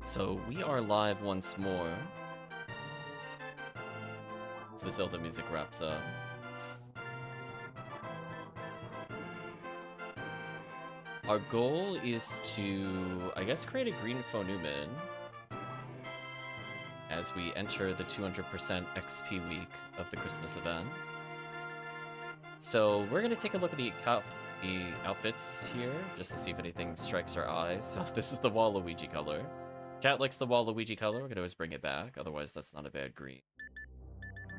So we are live once more. As the Zelda music wraps up. Our goal is to, I guess, create a green FOnewman as we enter the 200% XP week of the Christmas event. So we're going to take a look at the outfits here, just to see if anything strikes our eyes. So this is the Waluigi color. Chat likes the Waluigi color, we could always bring it back, otherwise that's not a bad green.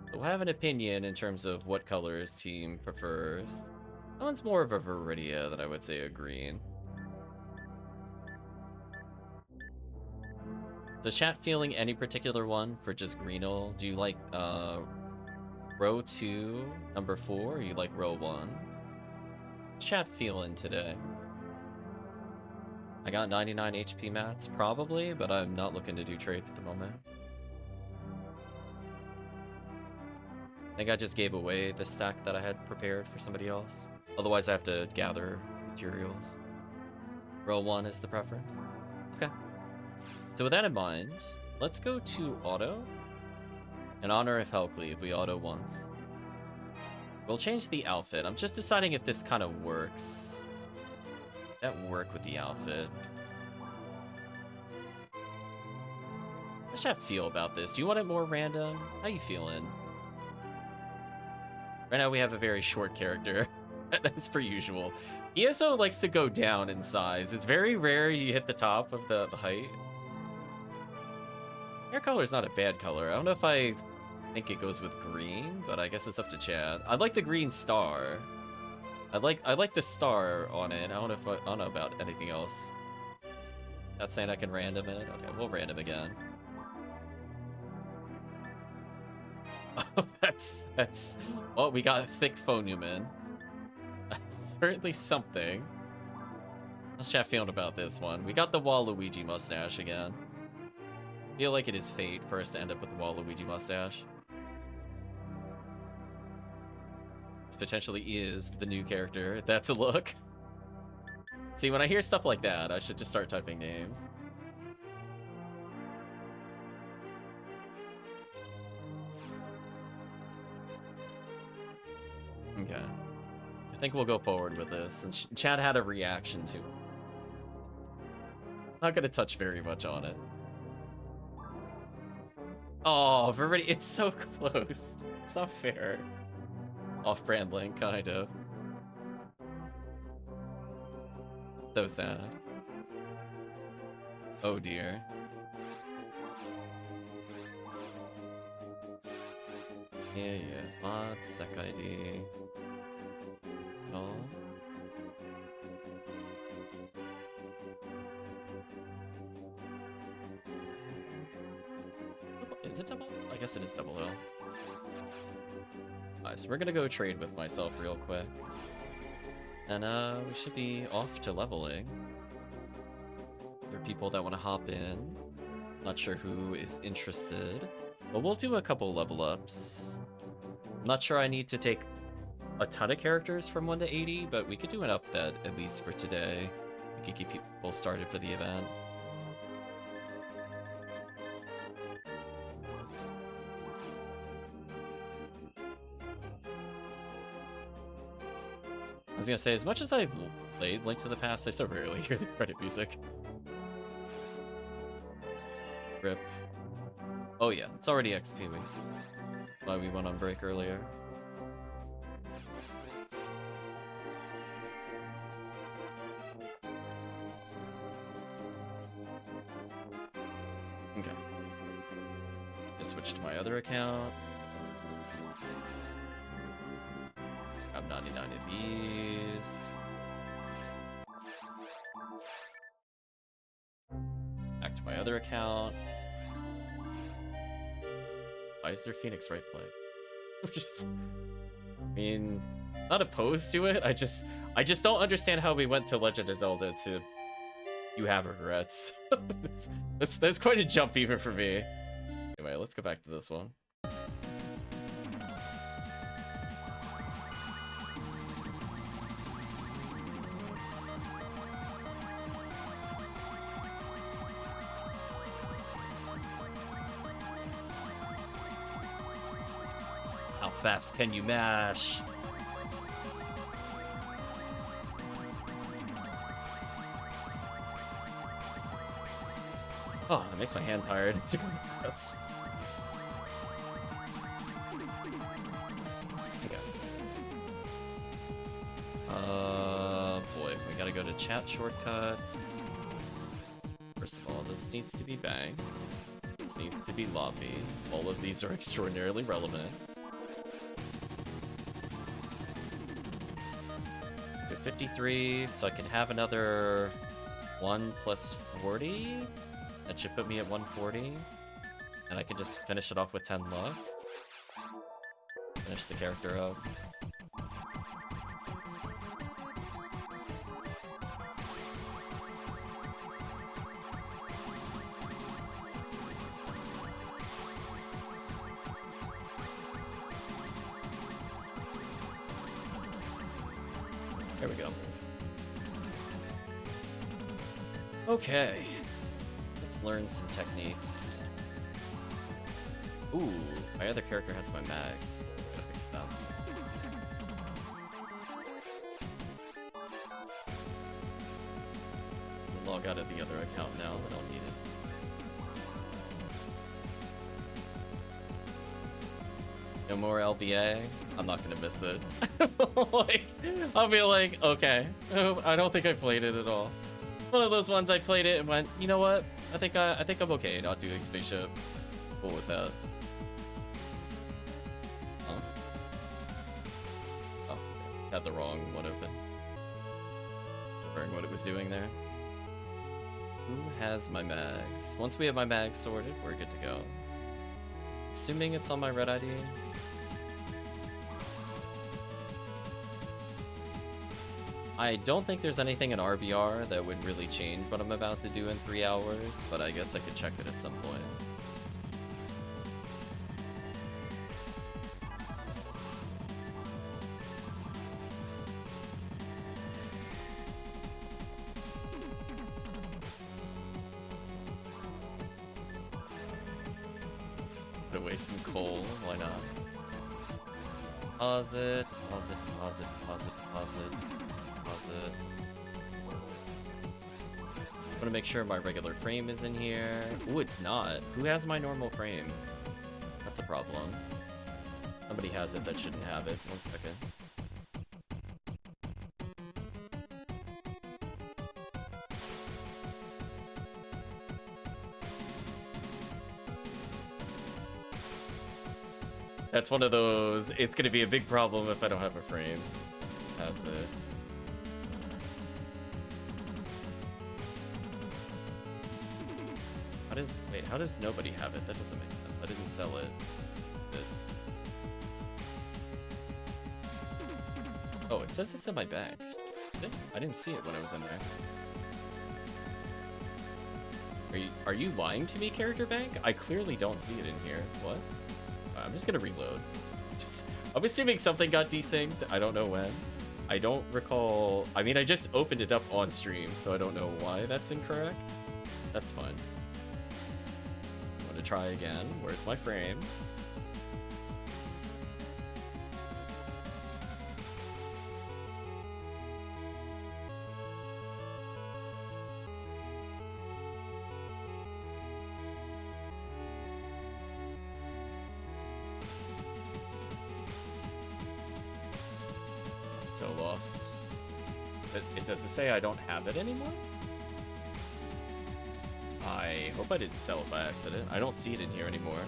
So we'll have an opinion in terms of what color his team prefers. That one's more of a Viridia than I would say a green. Does chat feeling any particular one for just Greenel? Do you like row 2, number 4, or you like row 1? What's chat feeling today? I got 99 HP mats, probably, but I'm not looking to do trades at the moment. I think I just gave away the stack that I had prepared for somebody else. Otherwise, I have to gather materials. Row 1 is the preference. Okay. So with that in mind, let's go to auto. In honor of HellCleave, we auto once. We'll change the outfit. I'm just deciding if this kind of works. That work with the outfit. How should I feel about this? Do you want it more random? How you feeling? Right now we have a very short character. That's per usual. PSO likes to go down in size. It's very rare you hit the top of the height. Hair color is not a bad color. I don't know if I think it goes with green, but I guess it's up to chat. I like the green star. I like the star on it. I don't know about anything else. Not saying I can random it. Okay, we'll random again. Oh, that's. Oh, we got a thick FOnewman. That's certainly something. How's chat feeling about this one? We got the Waluigi mustache again. Feel like it is fate for us to end up with the Waluigi mustache. This potentially is the new character. That's a look. See, when I hear stuff like that, I should just start typing names. Okay. I think we'll go forward with this. And Chad had a reaction to it. Not gonna touch very much on it. Oh, everybody, it's so close. It's not fair. Off-brand link, kind of. So sad. Oh dear. Yeah. Mod, sec ID. Oh. Is it double? I guess it is double L. Alright, so we're gonna go trade with myself real quick. And we should be off to leveling. There are people that want to hop in. Not sure who is interested. But we'll do a couple level ups. I'm not sure I need to take a ton of characters from 1 to 80, but we could do enough that, at least for today, we could keep people started for the event. I was gonna say, as much as I've played Link to the Past, I so rarely hear the credit music. Rip. Oh yeah, it's already XP week. Why we went on break earlier. Okay. Just switch to my other account. Grab 99 of these. Back to my other account. Why is there Phoenix right play? I mean, not opposed to it. I just don't understand how we went to Legend of Zelda to You Have Regrets. That's quite a jump even for me. Anyway, let's go back to this one. fast can you mash? Oh, that makes my hand tired. Yes. Okay. Boy, we gotta go to chat shortcuts. First of all, this needs to be bang. This needs to be lobby. All of these are extraordinarily relevant. To 53, so I can have another 1 plus 40. That should put me at 140. And I can just finish it off with 10 luck. Finish the character up. There we go. Okay. Let's learn some techniques. Ooh, my other character has my mags. Gotta fix them. Log out of the other account now, I don't need it. No more LBA. I'm not gonna miss it. Like, I'll be like, okay. I don't think I played it at all. One of those ones I played it and went, you know what? I think I'm okay not doing spaceship. Cool with that. Huh? Oh, had the wrong one open. Remembering what it was doing there. Who has my mags? Once we have my mags sorted, we're good to go. Assuming it's on my red ID. I don't think there's anything in RBR that would really change what I'm about to do in 3 hours, but I guess I could check it at some point. Put away some coal, why not? Pause it, pause it, pause it, pause it, pause it. Pause it. I want to make sure my regular frame is in here. Ooh, it's not. Who has my normal frame? That's a problem. Somebody has it that shouldn't have it. 1 second. That's one of those, it's going to be a big problem if I don't have a frame. That's it. Wait, how does nobody have it? That doesn't make sense. I didn't sell it. Oh, it says it's in my bag. I didn't see it when I was in there. Are you lying to me, character bank? I clearly don't see it in here. What? I'm just gonna reload. I'm assuming something got desynced. I don't know when. I don't recall. I mean, I just opened it up on stream, so I don't know why that's incorrect. That's fine. Try again. Where's my frame? I'm so lost. It does it say I don't have it anymore? I hope I didn't sell it by accident. I don't see it in here anymore.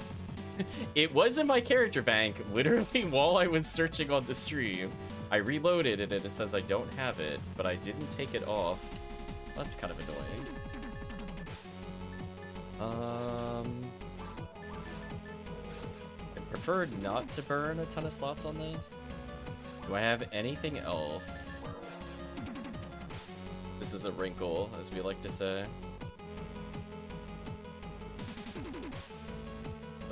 It was in my character bank, literally while I was searching on the stream. I reloaded it and it says I don't have it, but I didn't take it off. That's kind of annoying. I prefer not to burn a ton of slots on this. Do I have anything else? This is a wrinkle, as we like to say.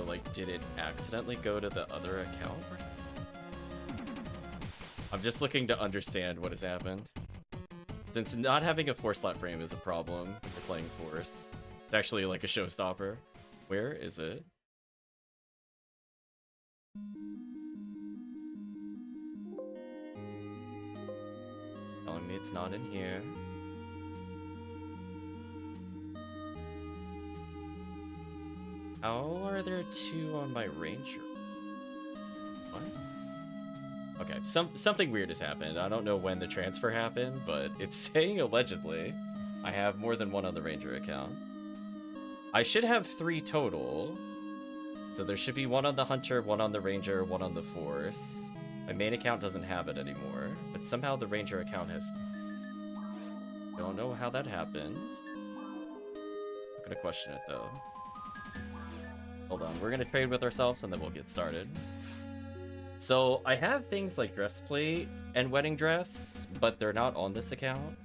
Like, did it accidentally go to the other account or something? I'm just looking to understand what has happened. Since not having a 4-slot frame is a problem when you're playing Force, it's actually like a showstopper. Where is it? telling me it's not in here. How are there 2 on my Ranger? What? Okay, something weird has happened. I don't know when the transfer happened, but it's saying allegedly I have more than 1 on the Ranger account. I should have 3 total. So there should be 1 on the Hunter, 1 on the Ranger, 1 on the Force. My main account doesn't have it anymore, but somehow the Ranger account has... Don't know how that happened. I'm gonna question it, though. Hold on, we're gonna trade with ourselves, and then we'll get started. So, I have things like Dressplate and Wedding Dress, but they're not on this account.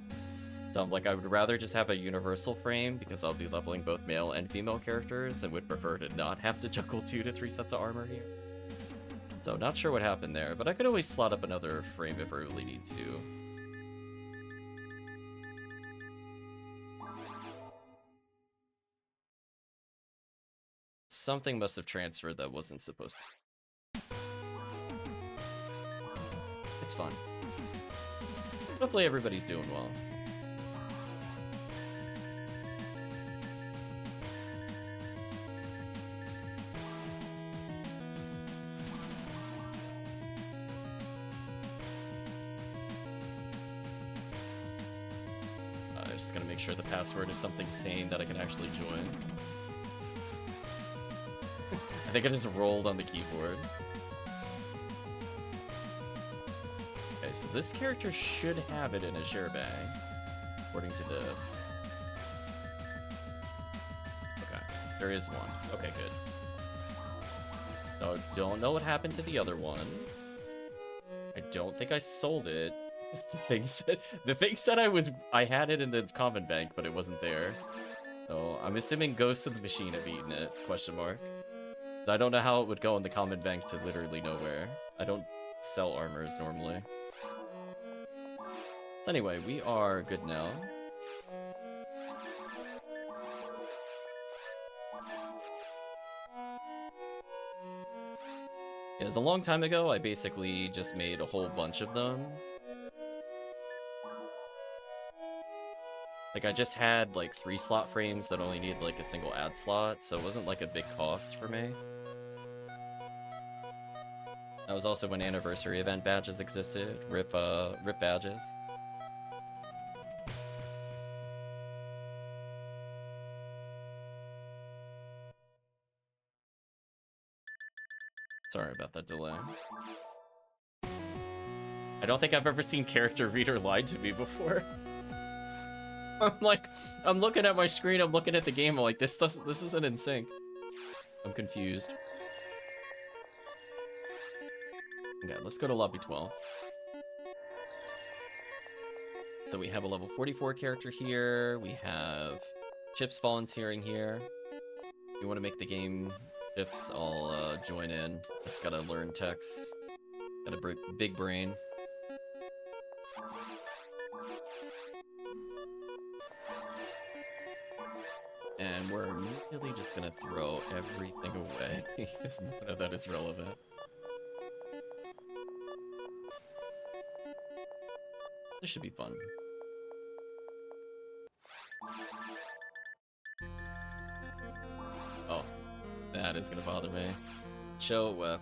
So, like, I would rather just have a universal frame, because I'll be leveling both male and female characters, and would prefer to not have to juggle 2 to 3 sets of armor here. So, not sure what happened there, but I could always slot up another frame if I really need to. Something must have transferred that wasn't supposed to. It's fun. Hopefully everybody's doing well. Just gonna make sure the password is something sane that I can actually join. I think I just rolled on the keyboard. Okay, so this character should have it in his share bag, according to this. Okay, there is 1. Okay, good. So, don't know what happened to the other one. I don't think I sold it. The thing said I had it in the common bank, but it wasn't there. So I'm assuming Ghosts of the Machine have eaten it, question mark. I don't know how it would go in the common bank to literally nowhere. I don't sell armors normally. So anyway, we are good now. It was a long time ago. I basically just made a whole bunch of them. Like, I just had, like, 3 slot frames that only needed, like, a single ad slot, so it wasn't, like, a big cost for me. That was also when anniversary event badges existed. RIP badges. Sorry about that delay. I don't think I've ever seen character reader lie to me before. I'm looking at my screen, I'm looking at the game, I'm like, this isn't in sync. I'm confused. Okay, let's go to lobby 12. So we have a level 44 character here, we have Chips volunteering here. If you want to make the game, Chips, I'll join in. Just gotta learn techs. Got a big brain. And we're immediately just gonna throw everything away, because none of that is relevant. This should be fun. Oh, that is gonna bother me. Show up.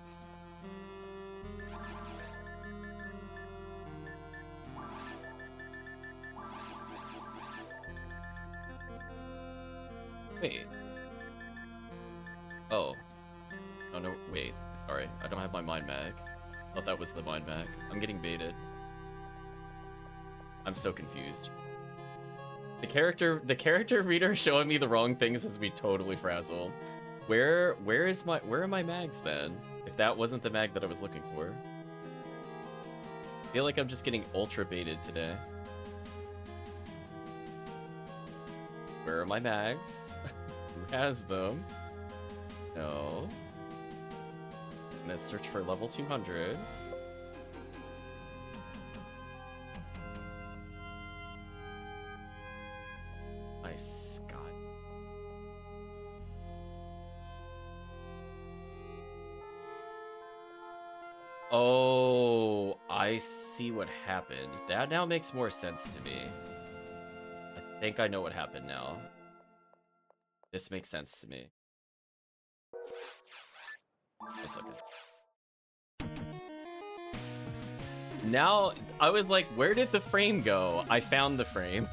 Wait. Oh. Oh no, wait. Sorry, I don't have my mind mag. I thought that was the mind mag. I'm getting baited. I'm so confused. The character reader showing me the wrong things has me totally frazzled. Where are my mags then? If that wasn't the mag that I was looking for. I feel like I'm just getting ultra baited today. Where are my mags? Who has them? No. I'm gonna search for level 200. Nice, God. Oh, I see. see what happened. That now makes more sense to me. I think I know what happened now. This makes sense to me. 1 second. Now, I was like, where did the frame go? I found the frame.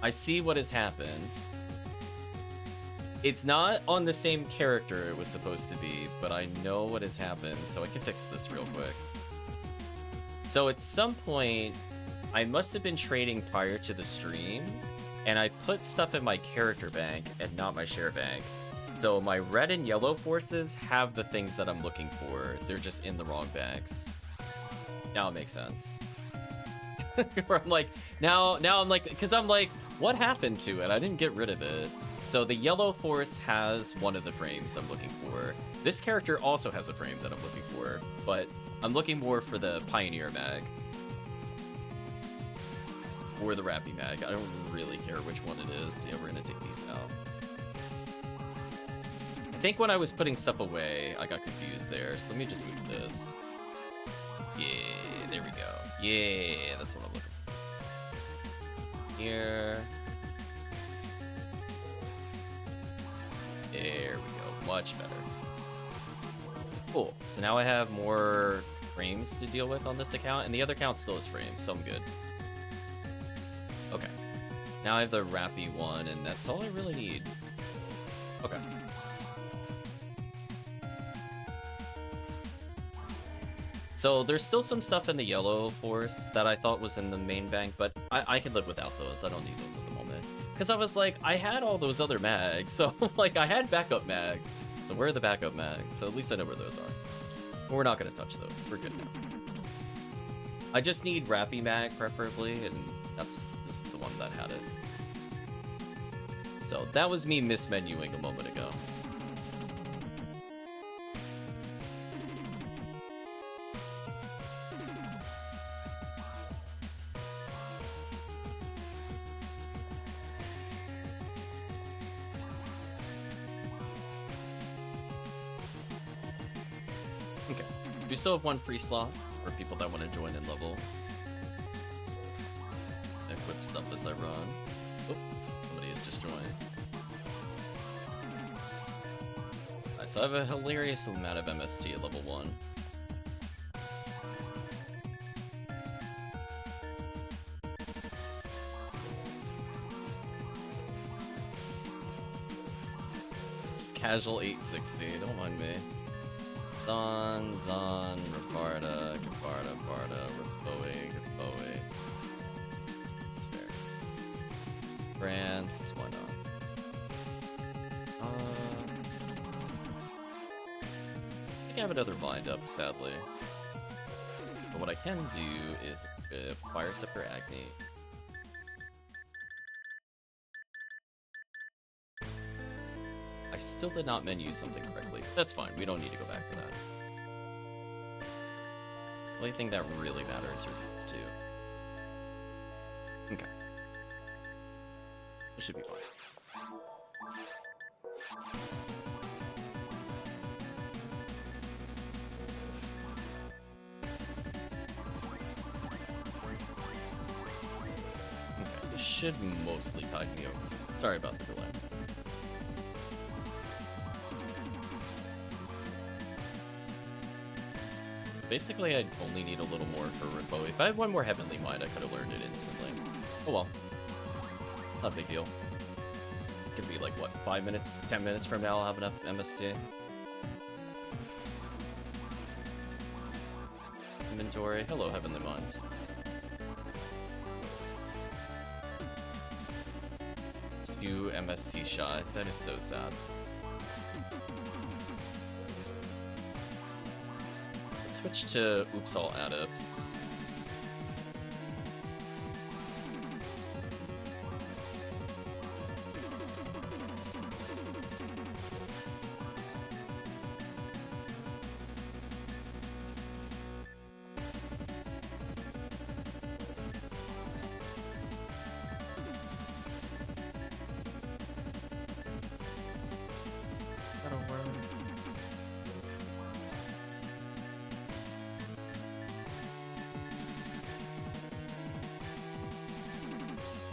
I see what has happened. It's not on the same character it was supposed to be, but I know what has happened, so I can fix this real quick. So at some point, I must have been trading prior to the stream, and I put stuff in my character bank and not my share bank. So my red and yellow forces have the things that I'm looking for. They're just in the wrong bags. Now it makes sense. Where I'm like, now I'm like, because I'm like, what happened to it? I didn't get rid of it. So the yellow force has one of the frames I'm looking for. This character also has a frame that I'm looking for, but I'm looking more for the Pioneer mag. Or the Rappy mag. I don't really care which one it is. Yeah, we're gonna take these out. I think when I was putting stuff away, I got confused there. So let me just move this. Yeah, there we go. Yeah, that's what I'm looking for. Here. There we go, much better. Cool, so now I have more frames to deal with on this account, and the other account still has frames, so I'm good. Okay, now I have the Rappy one, and that's all I really need. Okay. So there's still some stuff in the yellow force that I thought was in the main bank, but I can live without those. I don't need those at the moment. Because I was like, I had all those other mags, so like I had backup mags. So where are the backup mags? So at least I know where those are. But we're not going to touch those. We're good now. I just need Rappy mag preferably, and this is the one that had it. So that was me mismenuing a moment ago. We still have one free slot for people that want to join and level. Equip stuff as I run. Oh, somebody has just joined. Alright, so I have a hilarious amount of MST at level 1. It's casual 860, don't mind me. Zon, Ravarda, Barda, Rafoe. That's fair. France, why not? I think I have another lined up, sadly. But what I can do is equip Fire Scepter Agni. I still did not menu something correctly. That's fine, we don't need to go back to that. The only thing that really matters are these two. Okay. This should be fine. Okay, this should mostly tide me over. Sorry about the delay. Basically, I'd only need a little more for Rafoe. If I had one more Heavenly Mind, I could have learned it instantly. Oh well. Not a big deal. It's gonna be like, what, 5 minutes, 10 minutes from now I'll have enough MST. Inventory. Hello, Heavenly Mind. Two MST shy. That is so sad. Switch to Oops All Adepts.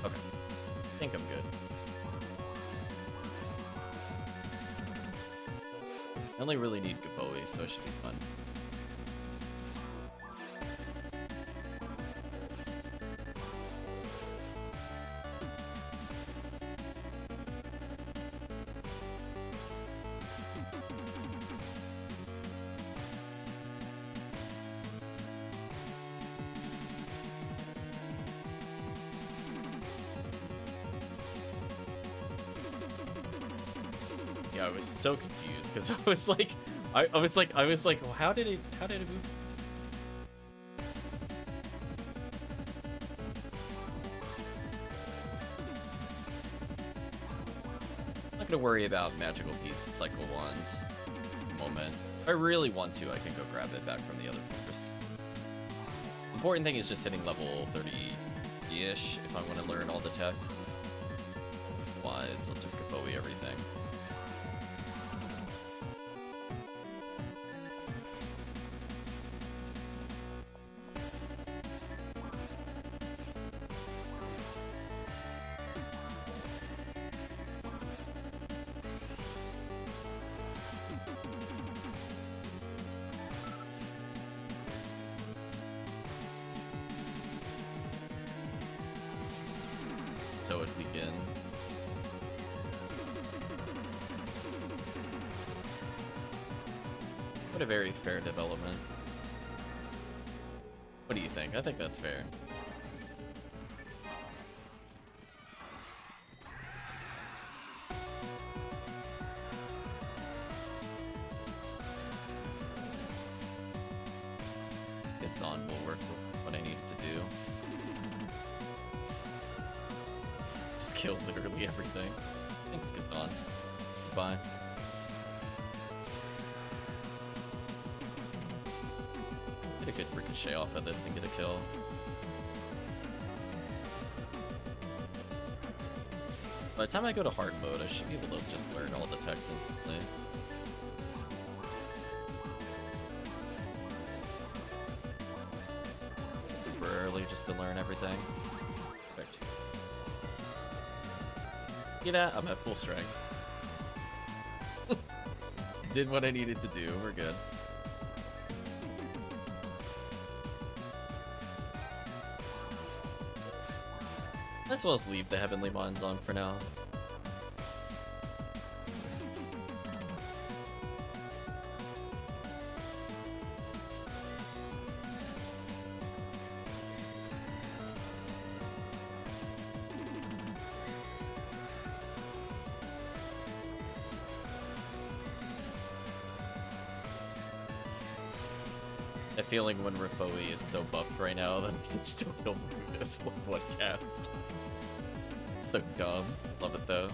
Okay. I think I'm good. I only really need Gavoe, so it should be fun. Yeah, I was so confused because I was like, I was like, well, how did it move? I'm not gonna worry about magical piece cycle wand at the moment. If I really want to, I can go grab it back from the other force. Important thing is just hitting level 30-ish if I want to learn all the techs. Otherwise, I'll just Gavoe everything. So it begins. What a very fair development. What do you think? I think that's fair. This on will work with what I needed to do. Just killed literally everything. Thanks, Kazan. Goodbye. Get a good ricochet off of this and get a kill. By the time I go to hard mode, I should be able to just learn all the techs instantly. Super early just to learn everything. Perfect. See that? I'm at full strength. Did what I needed to do. We're good. Might as well just leave the Heavenly Minds on for now. The feeling when Rafoi is so buffed right now that he can still kill this level 1 cast. So dumb. Love it though.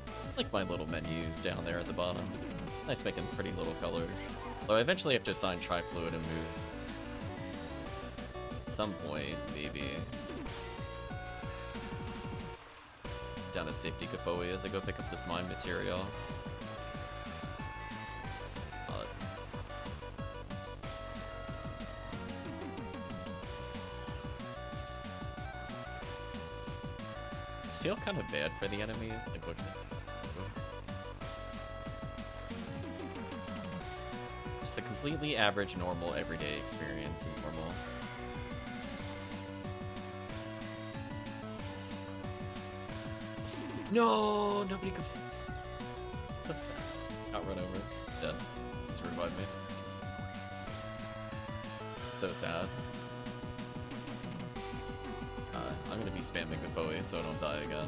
I like my little menus down there at the bottom. Nice making pretty little colors. Though I eventually have to assign Trifluid and moves. At some point, maybe. Down to safety Gavoe as I go pick up this mine material. I feel kind of bad for the enemies. Like, what? Just a completely average, normal, everyday experience in normal. No, nobody could. So sad. Got run over. Dead. Just revived me. So sad. I'm gonna be spamming the Bowie so I don't die again.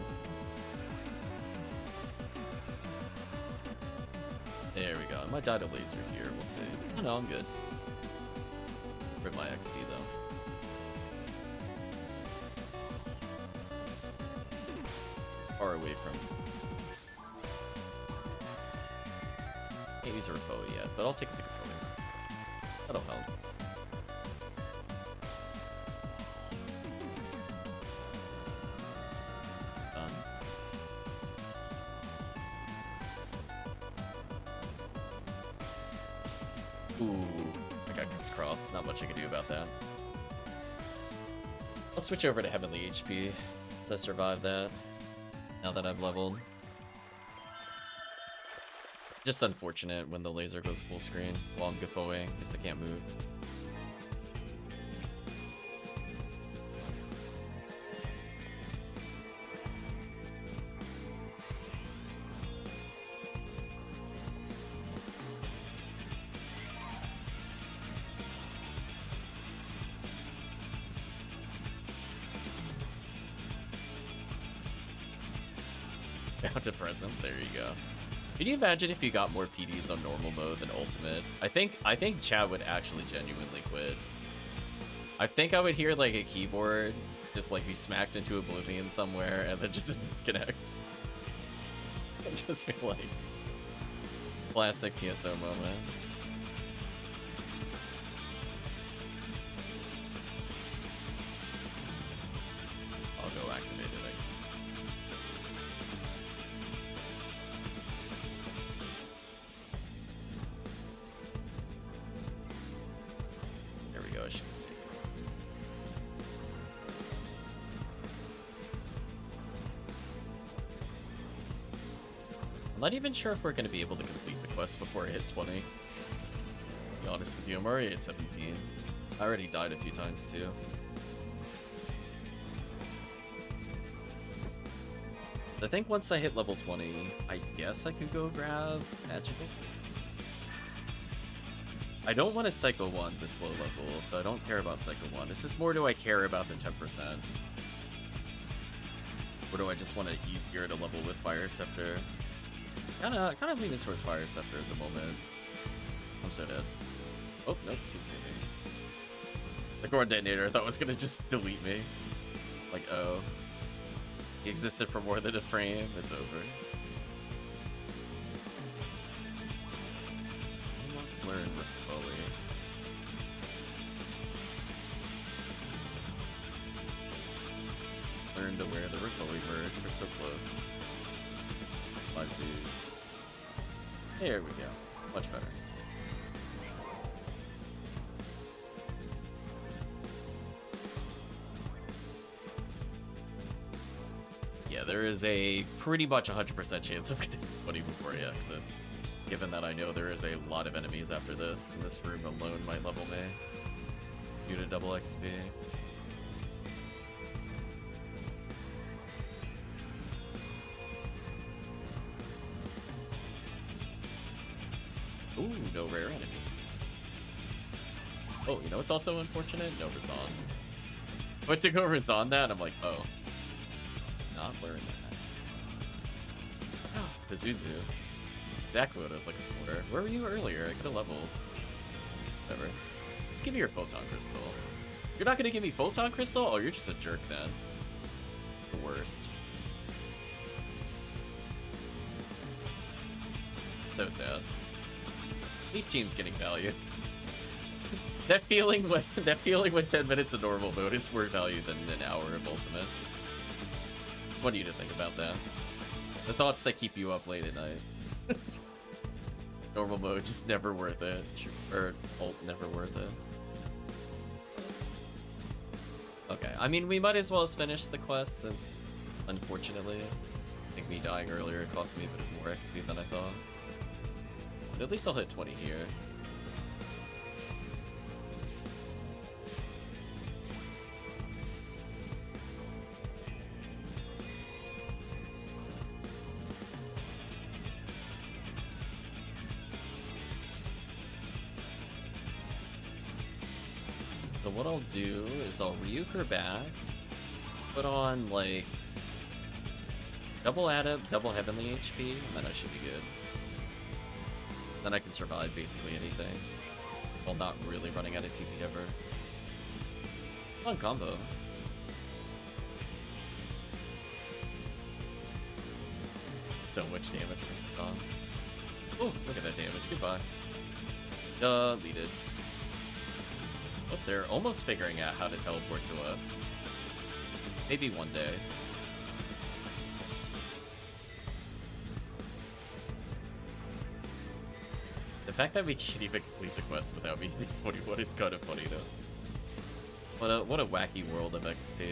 There we go. I might die to laser here. We'll see. Oh no, I'm good. Rip my XP though. Far away from. Can't use a Refoe yet, but I'll take the Refoe. That'll help. Ooh, I got this cross. Not much I can do about that. I'll switch over to Heavenly HP since I survived that. Now that I've leveled. Just unfortunate when the laser goes full screen while I'm guffoing because I can't move. Down to present, there you go. Can you imagine if you got more PDs on normal mode than ultimate? I think chat would actually genuinely quit. I think I would hear like a keyboard just like be smacked into oblivion somewhere and then just disconnect. I just feel like classic PSO moment. I'll go activate it. I'm not even sure if we're going to be able to complete the quest before I hit 20. To be honest with you, I'm already at 17. I already died a few times too. I think once I hit level 20, I guess I could go grab magical things. I don't want to Cycle 1 this low level, so I don't care about Cycle 1. It's just more do I care about the 10%. Or do I just want it easier to level with Fire Scepter? Kind of leaning towards Fire Scepter at the moment. I'm so dead. Oh, nope, team's me. The Gorn Detonator I thought was gonna just delete me. Like, oh. He existed for more than a frame, it's over. Let's learn Rifoli. Learn to wear the Rifoli merge, we're so close. My zoos. There we go. Much better. Yeah, there is a pretty much 100% chance of getting 20 before I exit. Given that I know there is a lot of enemies after this, and this room alone might level me. Due to double XP. Ooh, no rare enemy. Oh, you know what's also unfortunate? No Razan. But to go Razan that, I'm like, oh. Not learn that. Pazuzu. Exactly what I was looking for. Where were you earlier? I could have leveled. Whatever. Let's give me your Photon Crystal. You're not gonna give me Photon Crystal? Oh, you're just a jerk then. The worst. So sad. These teams getting value. that feeling when 10 minutes of normal mode is more value than an hour of ultimate. Just want you to think about that. The thoughts that keep you up late at night. Normal mode just never worth it. Or ult never worth it. Okay, I mean we might as well finish the quest since unfortunately I think me dying earlier cost me a bit more XP than I thought. But at least I'll hit 20 here. So what I'll do is I'll Ryuk her back, put on like double Adept, double Heavenly HP, and then I should be good. Then I can survive basically anything while not really running out of TP ever. Fun combo. So much damage from Dawn. Oh, look at that damage. Goodbye. Deleted. Oh, they're almost figuring out how to teleport to us. Maybe one day. The fact that we can't even complete the quest without me hitting 41 is kind of funny, though. What a wacky world of XP.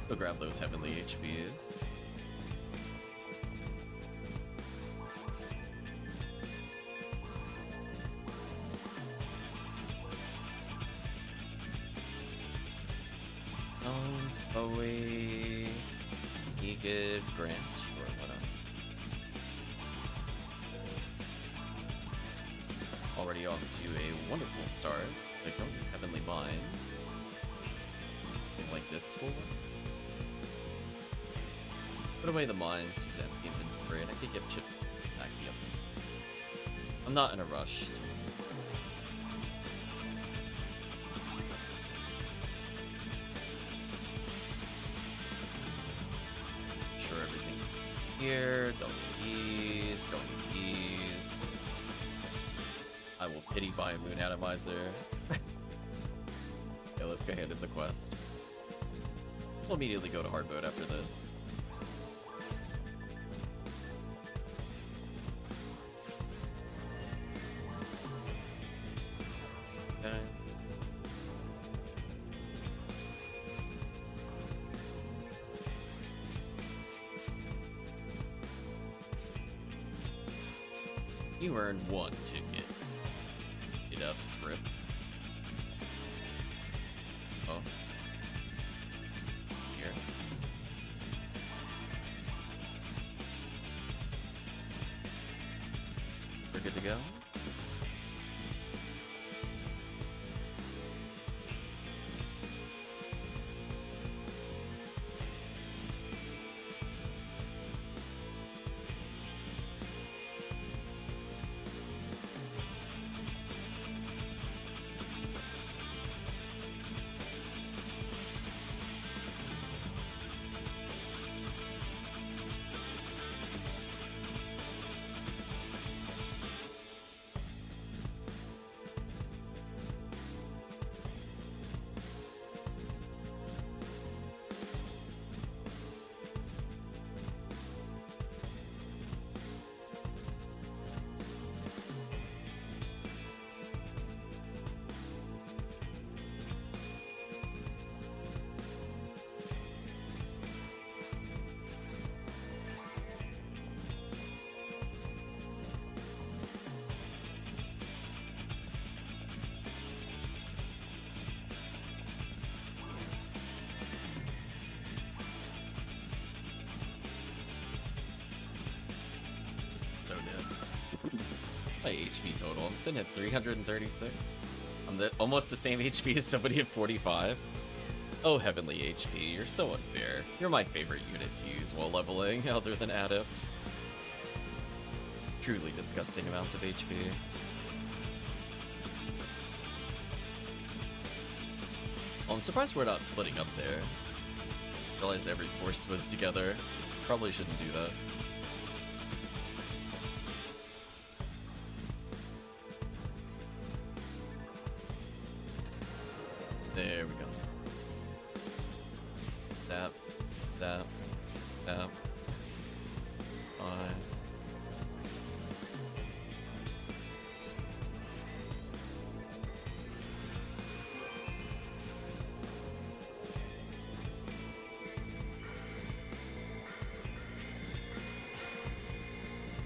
Go grab those heavenly HPs. Bowie, Good Branch, or whatever. Already off to a wonderful start. I don't heavenly mind. Like this will work. Put away the mines, just empty inventory, and I could get chips back up. I'm not in a rush. Sure, everything here. Don't need these. Don't need these. I will pity buy a moon atomizer. Okay, let's go hand in the quest. We'll immediately go to hard mode after this. Okay. You earned 1 ticket. Get out script. Oh. Here. We're good to go. So dead. My HP total. I'm sitting at 336. I'm almost the same HP as somebody at 45. Oh, heavenly HP, you're so unfair. You're my favorite unit to use while leveling, other than Adept. Truly disgusting amounts of HP. Well, I'm surprised we're not splitting up there. Realize every force was together. Probably shouldn't do that. There we go. Tap, tap, tap. Fine.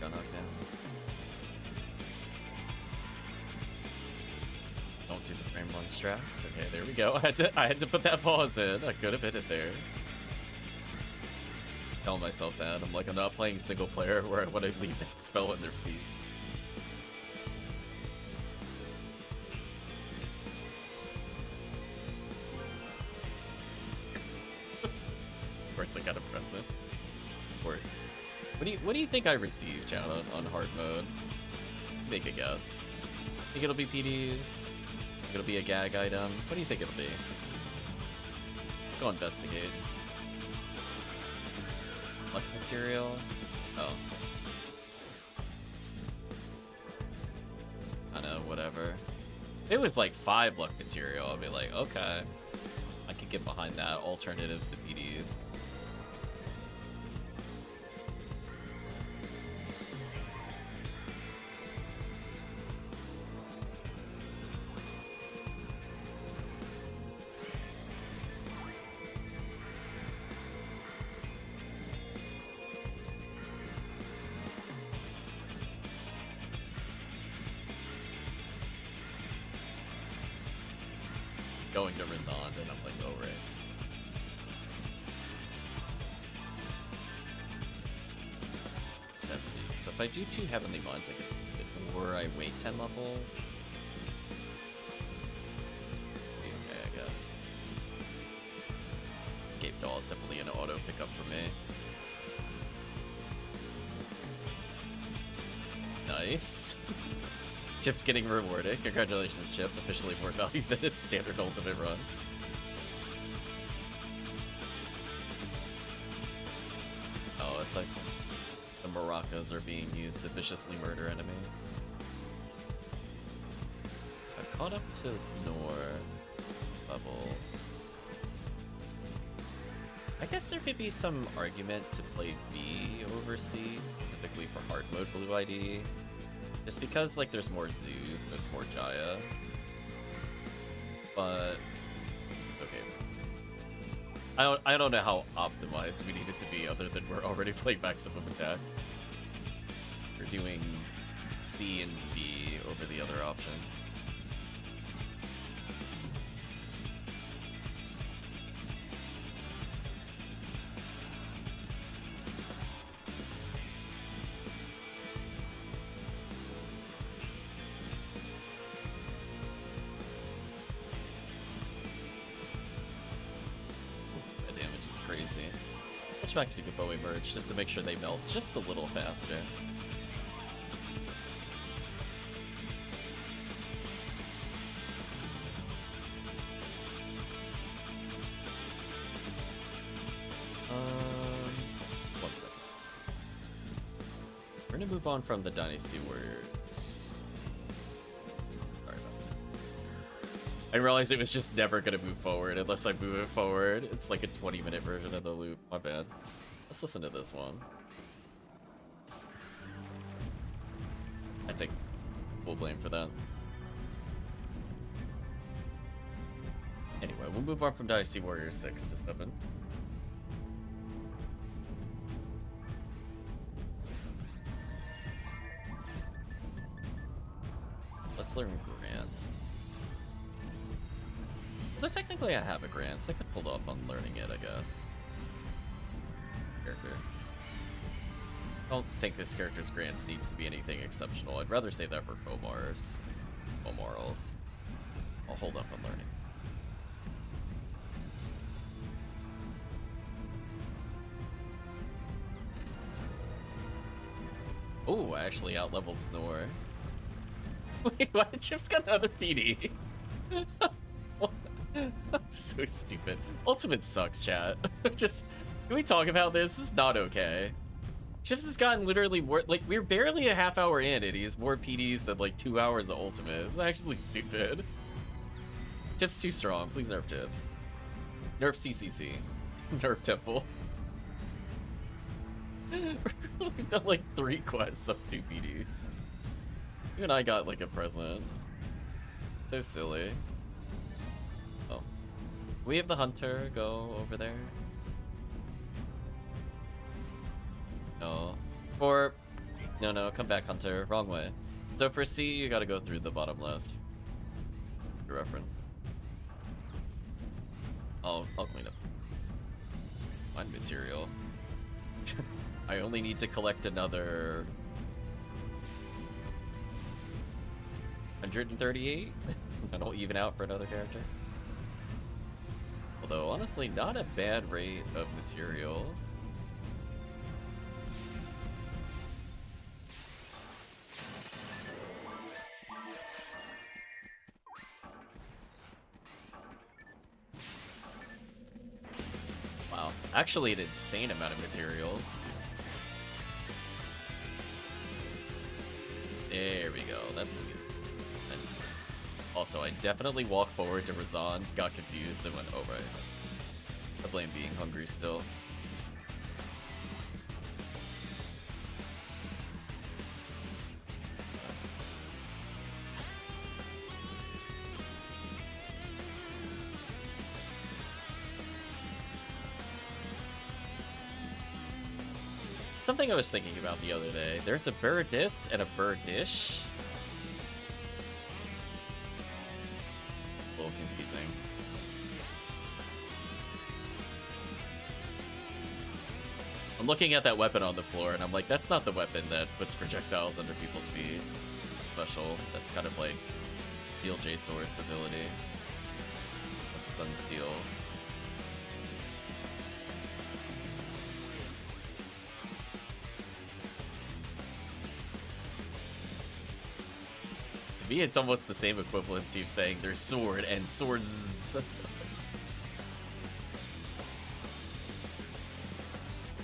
Got knocked down. Don't do the frame run strats. Okay, there we go. I had to put that pause in. I could have hit it there. Tell myself that. I'm like, I'm not playing single player where I want to leave that spell at their feet. Of course I gotta press it. Of course. What do you think I received, chat, on hard mode? Make a guess. Think it'll be PDs? It'll be a gag item. What do you think it'll be? Go investigate. Luck material? Oh. Kinda whatever. If it was like 5 luck material, I'd be like, okay. I could get behind that. Alternatives to PDs. going to respond, and I'm like, oh, right. So if I do 2 Heavenly Bonds, I could, or I wait 10 levels. Okay, I guess. Escape Doll is definitely an auto pickup for me. Nice. Chip's getting rewarded. Congratulations, Chip. Officially more value than its standard ultimate run. Oh, it's like the maracas are being used to viciously murder enemies. I've caught up to Snore level. I guess there could be some argument to play B over C, specifically for hard mode Blue ID. Just because, like, there's more Zeus, there's more Jaya. But it's okay. I don't know how optimized we need it to be other than we're already playing maximum attack. We're doing C and B over the other options. Back to before we merge, just to make sure they melt just a little faster. One second. We're gonna move on from the Dynasty words. Sorry about that. I realized it was just never gonna move forward unless I move it forward. It's like a 20-minute version of the loop. My bad. Let's listen to this one. I take full blame for that. Anyway, we'll move on from Dynasty Warriors 6 to 7. Let's learn grants. Although technically I have a grant, so I could hold off on learning it, I guess. Character. I don't think this character's grants needs to be anything exceptional. I'd rather save that for Fomars. Fomorals. I'll hold up on learning. Oh, I actually out-leveled Snore. Wait, why did Chip's got another PD? So stupid. Ultimate sucks, chat. Just, can we talk about this? This is not okay. Chips has gotten literally more, like, we're barely a half hour in and he has more PDs than like 2 hours of Ultimate. This is actually stupid. Chips too strong. Please nerf Chips. Nerf CCC. Nerf Temple. We've done like 3 quests of 2 PDs. Even I got like a present. So silly. Oh. We have the Hunter go over there. No. Or... No, come back, Hunter. Wrong way. So for C, you gotta go through the bottom left. For reference. I'll clean up. Find material. I only need to collect another... 138? That'll even out for another character. Although, honestly, not a bad rate of materials. Wow, actually an insane amount of materials. There we go, that's good. And also, I definitely walked forward to Razan, got confused, and went, oh right. I blame being hungry still. Something I was thinking about the other day. There's a Birdis and a Birdish. A little confusing. I'm looking at that weapon on the floor, and I'm like, that's not the weapon that puts projectiles under people's feet. Special. That's kind of like Seal J Sword's ability. Once it's unsealed. To me, it's almost the same equivalency of saying there's sword and swords.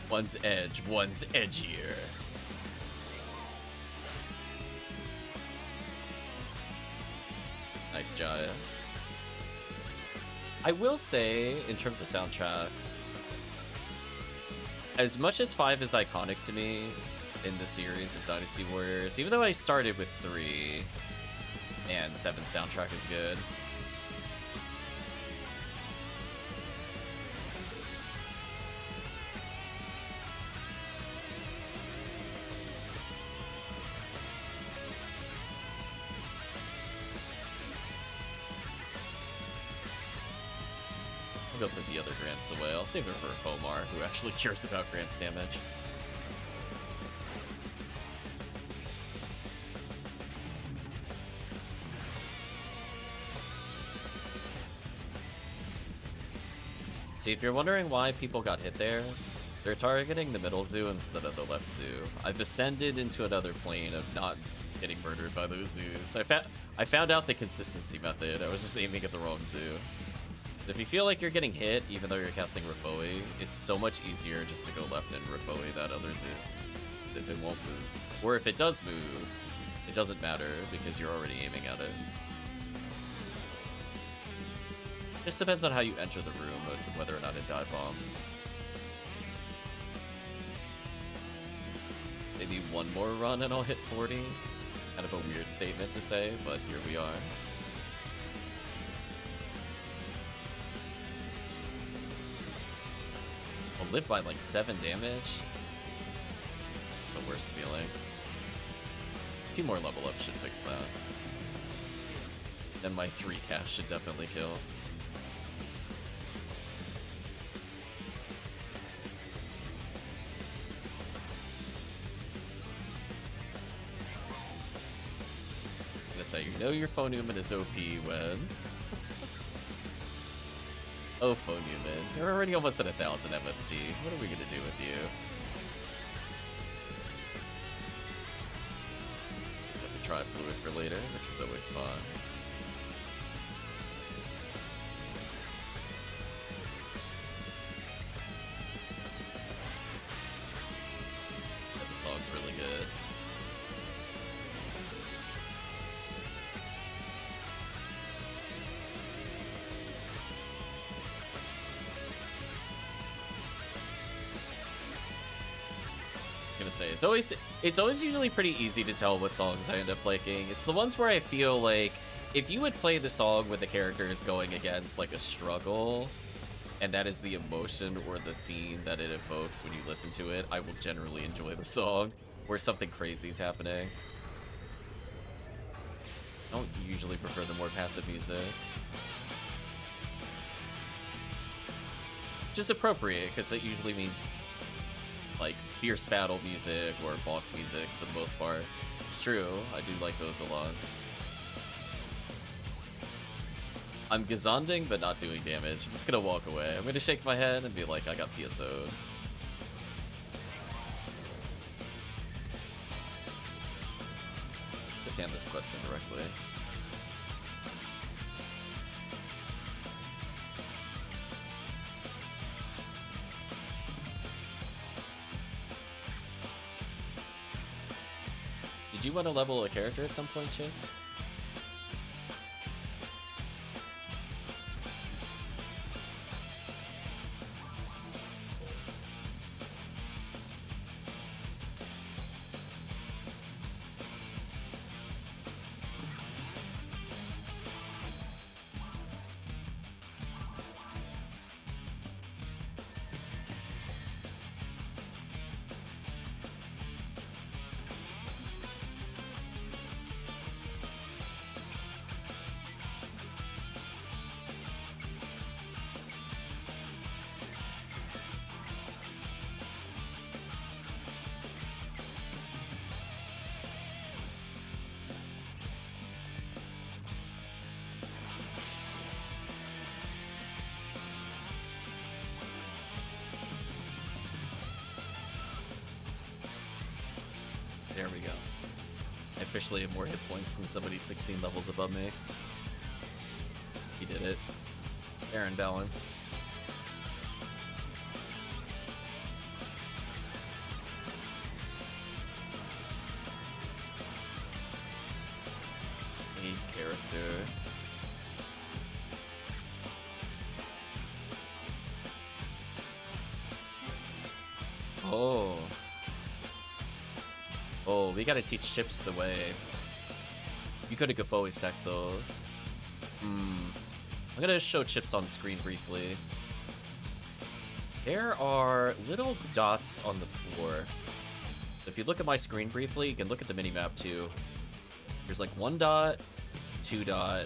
One's edge, one's edgier. Nice Jaya. I will say, in terms of soundtracks, as much as 5 is iconic to me in the series of Dynasty Warriors, even though I started with 3 and 7's soundtrack is good, I'll go put the other grants away. I'll save it for Omar, who actually cares about grants damage. See, if you're wondering why people got hit there, they're targeting the middle zoo instead of the left zoo. I've descended into another plane of not getting murdered by those zoos. I found out the consistency method. I was just aiming at the wrong zoo. If you feel like you're getting hit, even though you're casting Rafoi, it's so much easier just to go left and Rafoi that other zoo. If it won't move. Or if it does move, it doesn't matter because you're already aiming at it. Just depends on how you enter the room, whether or not it dive bombs. Maybe one more run and I'll hit 40. Kind of a weird statement to say, but here we are. I'll live by like 7 damage. It's the worst feeling. 2 more level ups should fix that. Then my 3 cast should definitely kill. I'm gonna say, you know your FOnewman is OP when... Oh, FOnewman, you're already almost at 1,000 MST. What are we gonna do with you? Got the tri-fluid for later, which is always fun. Yeah, the song's really good. Gonna say it's always usually pretty easy to tell what songs I end up liking. It's the ones where I feel like if you would play the song with the characters going against like a struggle, and that is the emotion or the scene that it evokes when you listen to it, I will generally enjoy the song. Where something crazy is happening. I don't usually prefer the more passive music. Just appropriate, because that usually means like fierce battle music or boss music for the most part. It's true, I do like those a lot. I'm gazonding but not doing damage. I'm just gonna walk away. I'm gonna shake my head and be like, I got PSO'd. Just hand this quest in directly. Did you want to level a character at some point, Chips? There we go. I officially have more hit points than somebody 16 levels above me. He did it. Fair and balanced. Main character. Oh. Oh, we gotta teach Chips the way. You could have Gafoe stacked those. I'm gonna show Chips on screen briefly. There are little dots on the floor. If you look at my screen briefly, you can look at the minimap too. There's like 1 dot, 2 dot,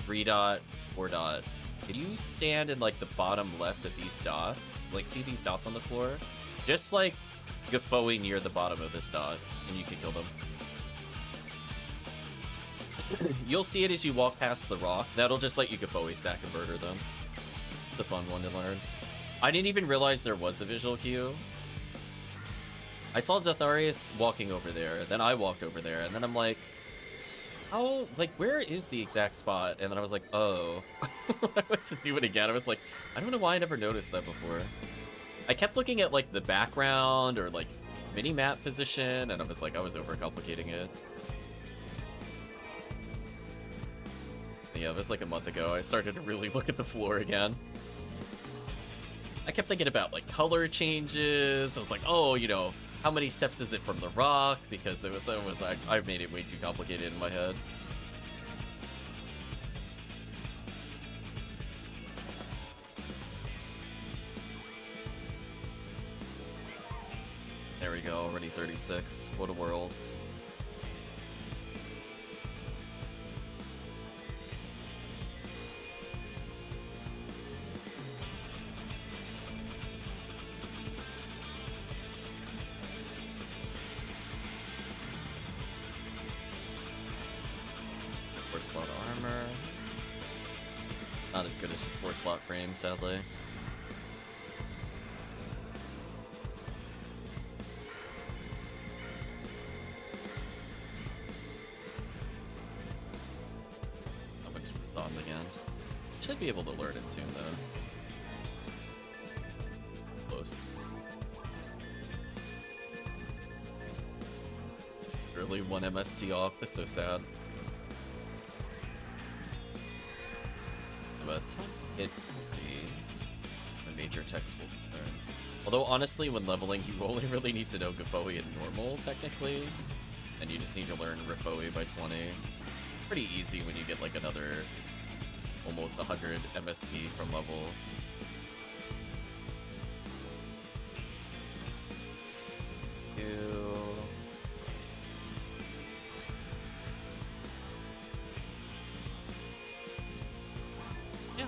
3 dot, 4 dot. Can you stand in like the bottom left of these dots? Like, see these dots on the floor? Just like Gafoe near the bottom of this dot, and you can kill them. You'll see it as you walk past the rock. That'll just let you Gafoe stack and murder them. The fun one to learn. I didn't even realize there was a visual cue. I saw Deatharius walking over there, then I walked over there, and then I'm like, how, like, where is the exact spot? And then I was like, oh. I went to do it again. I was like, I don't know why I never noticed that before. I kept looking at, like, the background or, like, mini-map position, and I was like, I was overcomplicating it. Yeah, it was like a month ago. I started to really look at the floor again. I kept thinking about, like, color changes. I was like, oh, you know, how many steps is it from the rock? Because it was I made it way too complicated in my head. There we go, already 36. What a world. Slot armor. Not as good as just 4 slot frame, sadly. How much is on again? Should be able to learn it soon though. Close. Really 1 MST off, that's so sad. But it the major text will learn. Although honestly, when leveling, you only really need to know Gafoe and normal technically, and you just need to learn Rifoe by 20. Pretty easy when you get like another almost 100 MST from levels.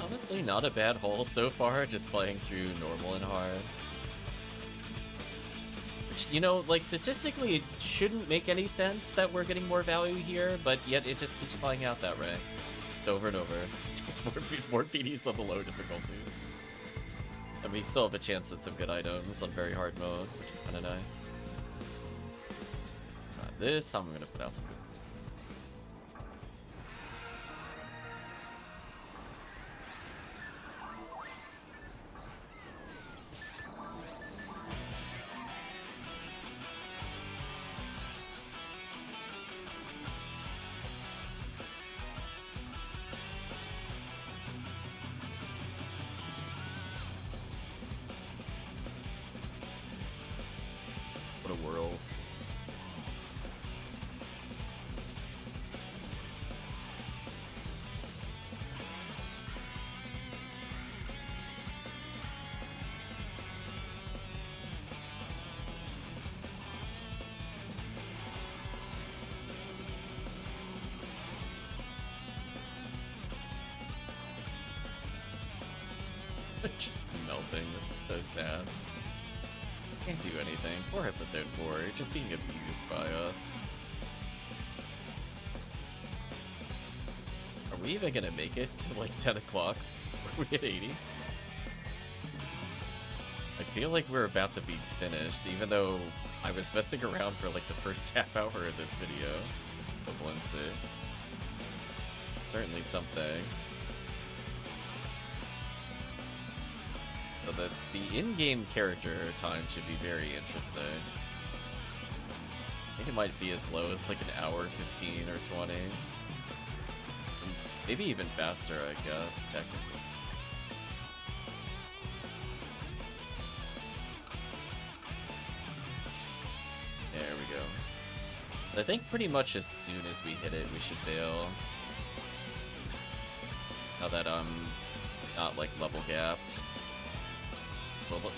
Honestly, not a bad haul so far, just playing through normal and hard. Which, you know, like, statistically, it shouldn't make any sense that we're getting more value here, but yet it just keeps playing out that way. It's over and over. Just more PDs on the low difficulty. And we still have a chance at some good items on very hard mode, which is kind of nice. This time I'm going to put out some... Just melting. This is so sad. Can't do anything. Poor episode 4. You're just being abused by us. Are we even gonna make it to like 10 o'clock? Are we at 80? I feel like we're about to be finished, even though I was messing around for like the first half hour of this video. Of one C. Certainly something. So the in-game character time should be very interesting. I think it might be as low as like an hour 15 or 20. Maybe even faster, I guess, technically. There we go. I think pretty much as soon as we hit it, we should bail. Now that I'm not like level gapped.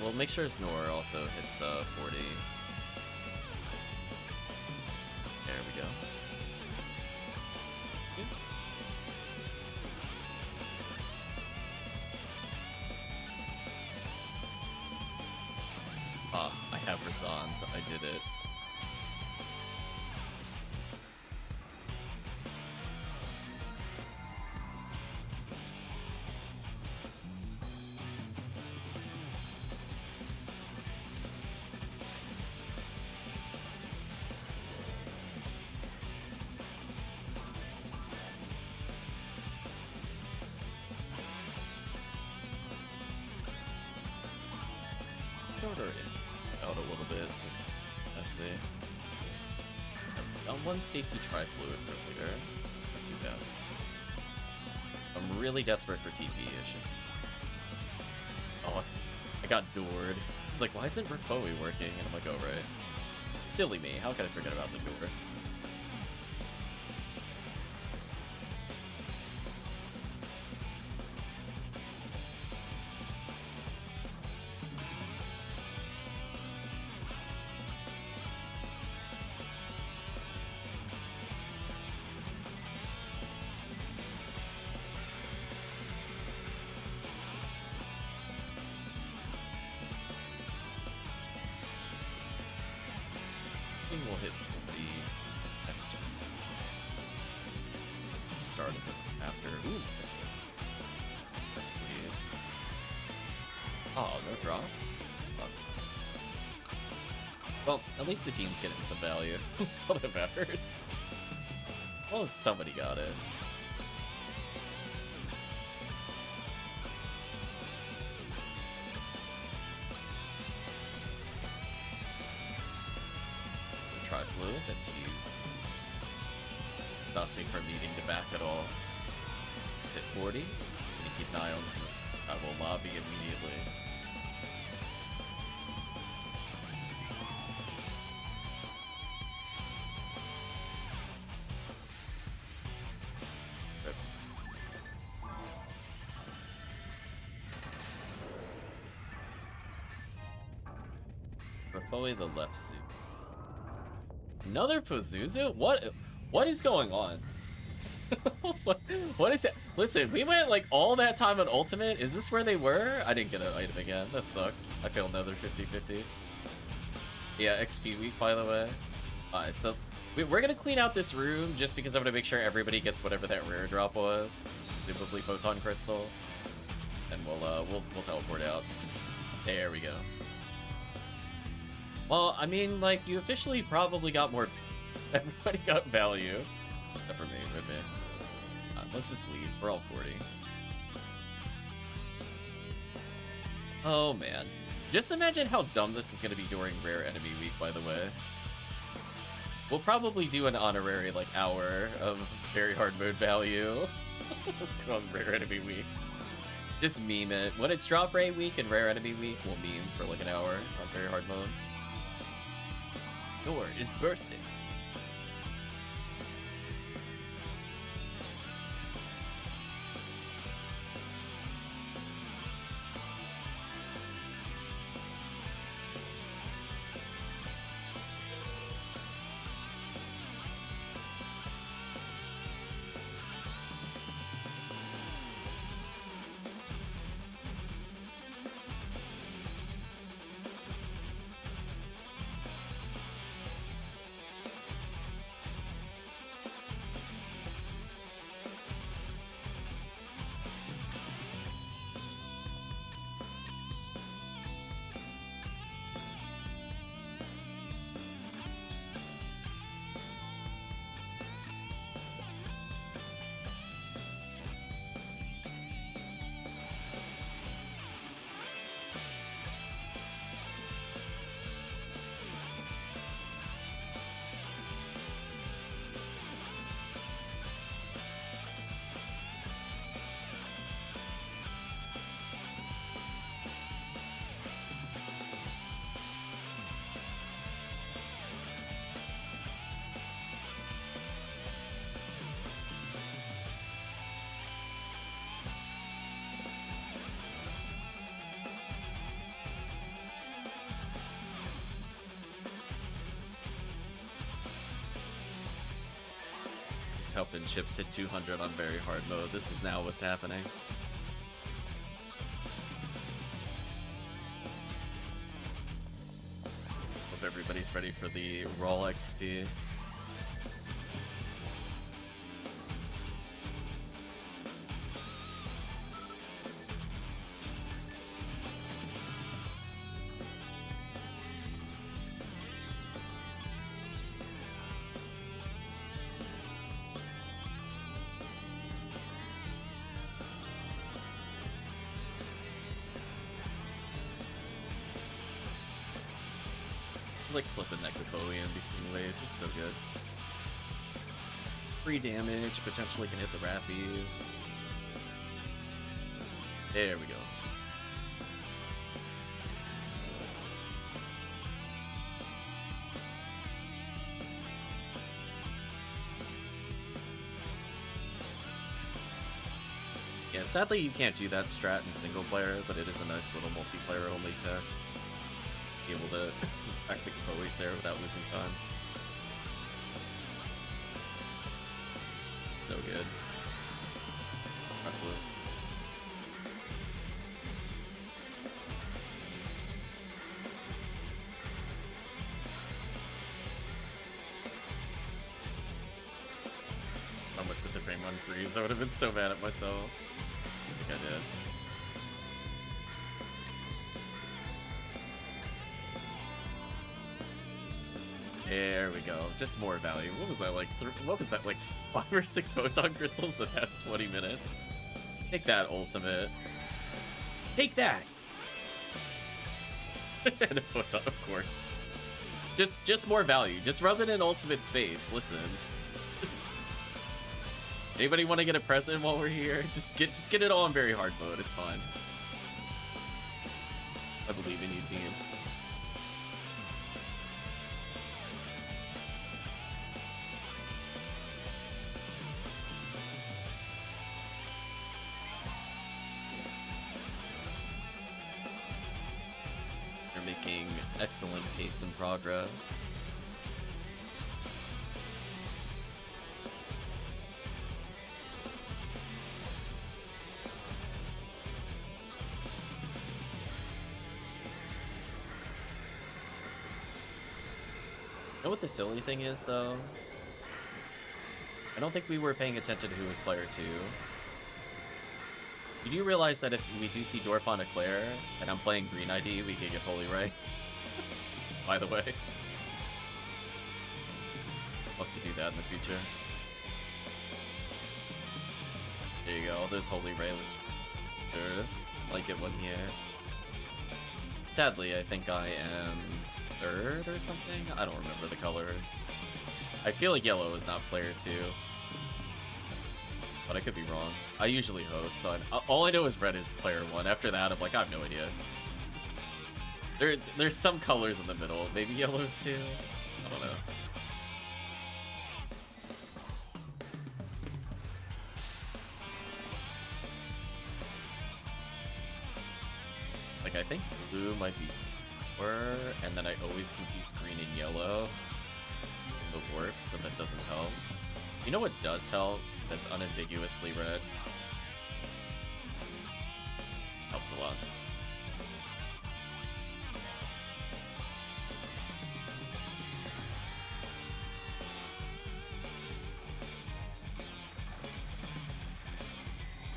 We'll make sure Snore also hits 40. There we go. Ah, I have Rasan. I did it. Sort of out a little bit since I see. Got one safety tri-fluid for later. Not too bad. I'm really desperate for TP issue. Oh, I got doored. He's like, why isn't Refoe working? And I'm like, oh right. Silly me, how could I forget about the door? We'll hit the next start of it after. Ooh, yes, please. Oh, no drops? Well, at least the team's getting some value. That's all that matters. Well, somebody got it. Tri-fluid, that's huge. Stops me from needing to back at all. It's at 40s. It's gonna keep an eye on some. I will lobby immediately. Refoe the left suit. Another Pazuzu? What is going on? what is it? Listen, we went like all that time on Ultimate. Is this where they were? I didn't get an item again. That sucks. I failed another 50-50. Yeah, XP week, by the way. Alright, so we're gonna clean out this room just because I'm gonna make sure everybody gets whatever that rare drop was. Presumably Photon Crystal. And we'll teleport out. There we go. Well, I mean, like, you officially probably got more. Everybody got value. Except for me, with me. Let's just leave. We're all 40. Oh, man. Just imagine how dumb this is going to be during Rare Enemy Week, by the way. We'll probably do an honorary, like, hour of very hard mode value on Rare Enemy Week. Just meme it. When it's Drop Rate Week and Rare Enemy Week, we'll meme for, like, an hour on very hard mode. Door is bursting. helping Chips hit 200 on very hard mode. This is now what's happening. Hope everybody's ready for the raw XP. Like slipping that Kofoe in between waves is so good. Free damage, potentially can hit the Rappies. There we go. Yeah, sadly you can't do that strat in single player, but it is a nice little multiplayer only tech. Be able to back the Kofoes there without losing time. So good. Absolutely. Almost hit the frame on freeze. I would have been so mad at myself. I think I did. There we go. Just more value. What was that like? What was that like? 5 or 6 photon crystals the past 20 minutes. Take that, ultimate. Take that. And a photon, of course. Just more value. Just rub it in ultimate's face. Listen. Anybody want to get a present while we're here? Just get it all in very hard mode. It's fine. I believe in you, team. Making excellent pace and progress. You know what the silly thing is, though? I don't think we were paying attention to who was player 2. You do realize that if we do see Dwarf on Eclair, and I'm playing Green ID, we can get Holy Ray? By the way. Love to do that in the future. There you go, there's Holy Ray. Might get one here. Sadly, I think I am 3rd or something? I don't remember the colors. I feel like yellow is not player 2. But I could be wrong. I usually host, so all I know is red is player 1. After that, I'm like, I have no idea. There's some colors in the middle. Maybe yellow's too? I don't know. Like, I think blue might be 4, and then I always confuse green and yellow. The warp, so that doesn't help. You know what does help? That's unambiguously red. Helps a lot.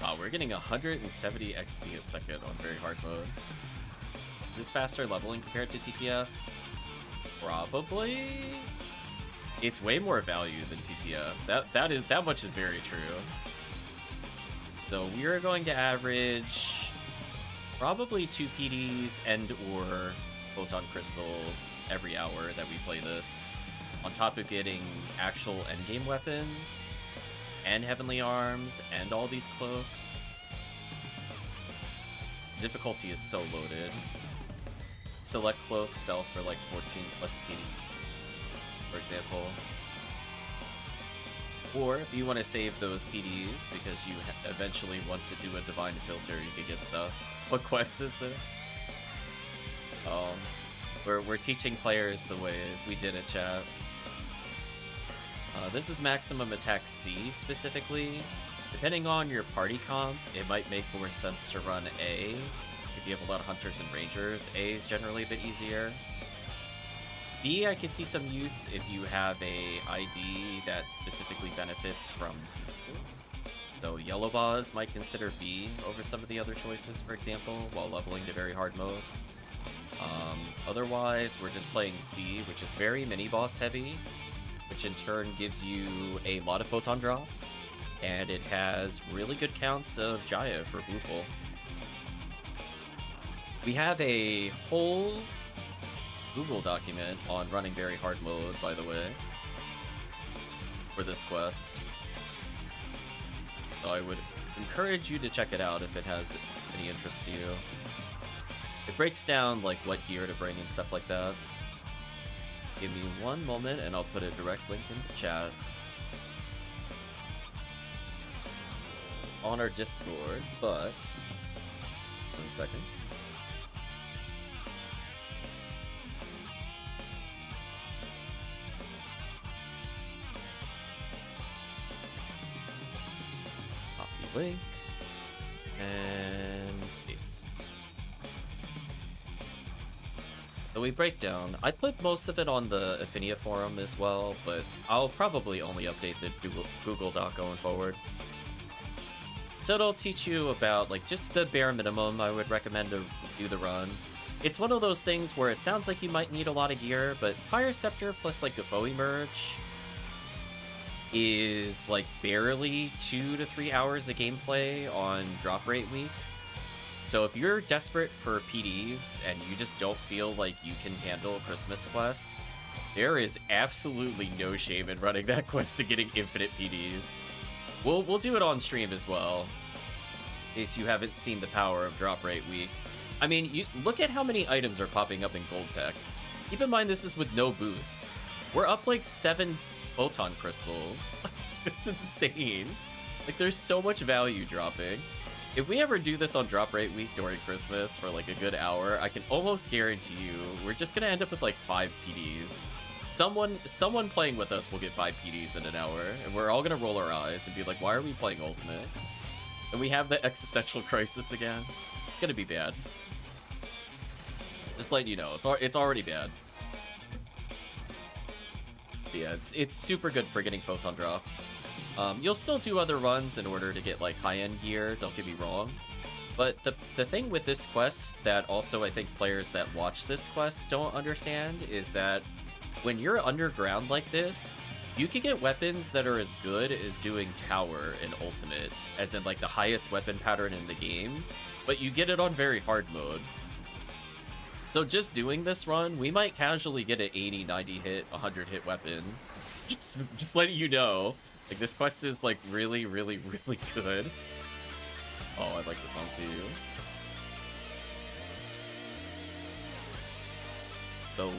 Wow, we're getting 170 XP a second on very hard mode. Is this faster leveling compared to TTF? Probably. It's way more value than TTF. That much is very true. So we are going to average probably 2 PDs and or photon crystals every hour that we play this, on top of getting actual endgame weapons and heavenly arms and all these cloaks. Difficulty is so loaded. Select cloaks sell for like 14 plus PD, for example. Or if you want to save those PDs because you eventually want to do a divine filter, you can get stuff. What quest is this? We're teaching players the ways. We did it, chat. This is maximum attack C specifically. Depending on your party comp, it might make more sense to run A. If you have a lot of hunters and rangers, A is generally a bit easier. B, I could see some use if you have a ID that specifically benefits from Z. So Yellow Boss might consider B over some of the other choices, for example, while leveling to very hard mode. Otherwise, we're just playing C, which is very mini-boss heavy, which in turn gives you a lot of photon drops, and it has really good counts of Jaya for Blueful. We have a whole Google document on running very hard mode, by the way, for this quest. So I would encourage you to check it out if it has any interest to you. It breaks down like what gear to bring and stuff like that. Give me one moment and I'll put a direct link in the chat. On our Discord, but 1 second. Copy link and paste. So we break down. I put most of it on the Ephinea forum as well, but I'll probably only update the Google Doc going forward. So it'll teach you about like just the bare minimum I would recommend to do the run. It's one of those things where it sounds like you might need a lot of gear, but Fire Scepter plus like Gafoi merge is like barely 2 to 3 hours of gameplay on drop rate week. So if you're desperate for PDs and you just don't feel like you can handle Christmas quests, there is absolutely no shame in running that quest and getting infinite PDs. We'll do it on stream as well, in case you haven't seen the power of drop rate week. I mean, you look at how many items are popping up in gold text. Keep in mind this is with no boosts. We're up like 7 photon crystals. It's insane. Like there's so much value dropping. If we ever do this on drop rate week during Christmas for like a good hour, I can almost guarantee you we're just gonna end up with like 5 PDs. Someone playing with us will get 5 PDs in an hour, and we're all gonna roll our eyes and be like, why are we playing Ultimate? And we have the existential crisis again. It's gonna be bad. Just letting you know, it's already bad. But yeah, it's super good for getting photon drops. You'll still do other runs in order to get like high-end gear, don't get me wrong. But the thing with this quest that also I think players that watch this quest don't understand is that when you're underground like this, you can get weapons that are as good as doing Tower in Ultimate, as in like the highest weapon pattern in the game, but you get it on very hard mode. So just doing this run, we might casually get an 80, 90 hit, 100 hit weapon. Just letting you know. Like this quest is like really, really, really good. Oh, I like the song too. So,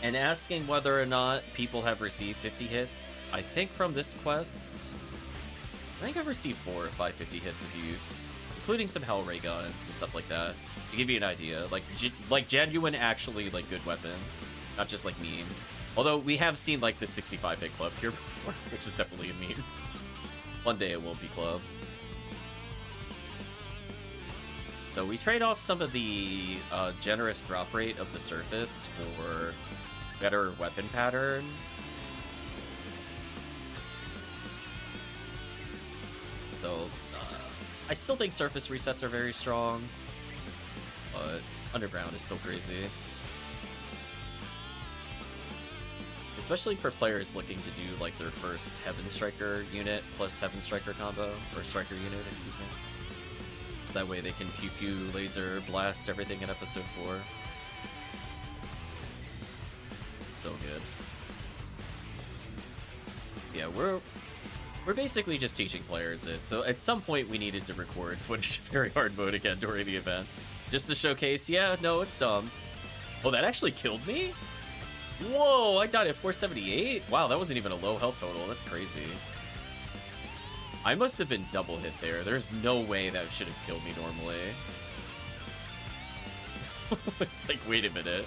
and asking whether or not people have received 50 hits, I think from this quest, I think I've received 4 or 5 50 hits of use, including some Hell Ray guns and stuff like that, to give you an idea. Like genuine, actually like good weapons, not just like memes. Although we have seen like the 65 hit club here before, which is definitely a meme. One day it won't be club. So we trade off some of the generous drop rate of the surface for better weapon pattern. So I still think surface resets are very strong, but underground is still crazy. Especially for players looking to do like their first Heaven Striker unit plus Heaven Striker combo, or Striker unit, excuse me. So that way they can pew pew, laser, blast everything in episode 4. So good. Yeah, we're basically just teaching players it. So at some point we needed to record footage of very hard mode again during the event, just to showcase. Yeah, no, it's dumb. Oh, that actually killed me? Whoa, I died at 478? Wow, that wasn't even a low health total. That's crazy. I must have been double hit there. There's no way that should have killed me normally. It's like, wait a minute.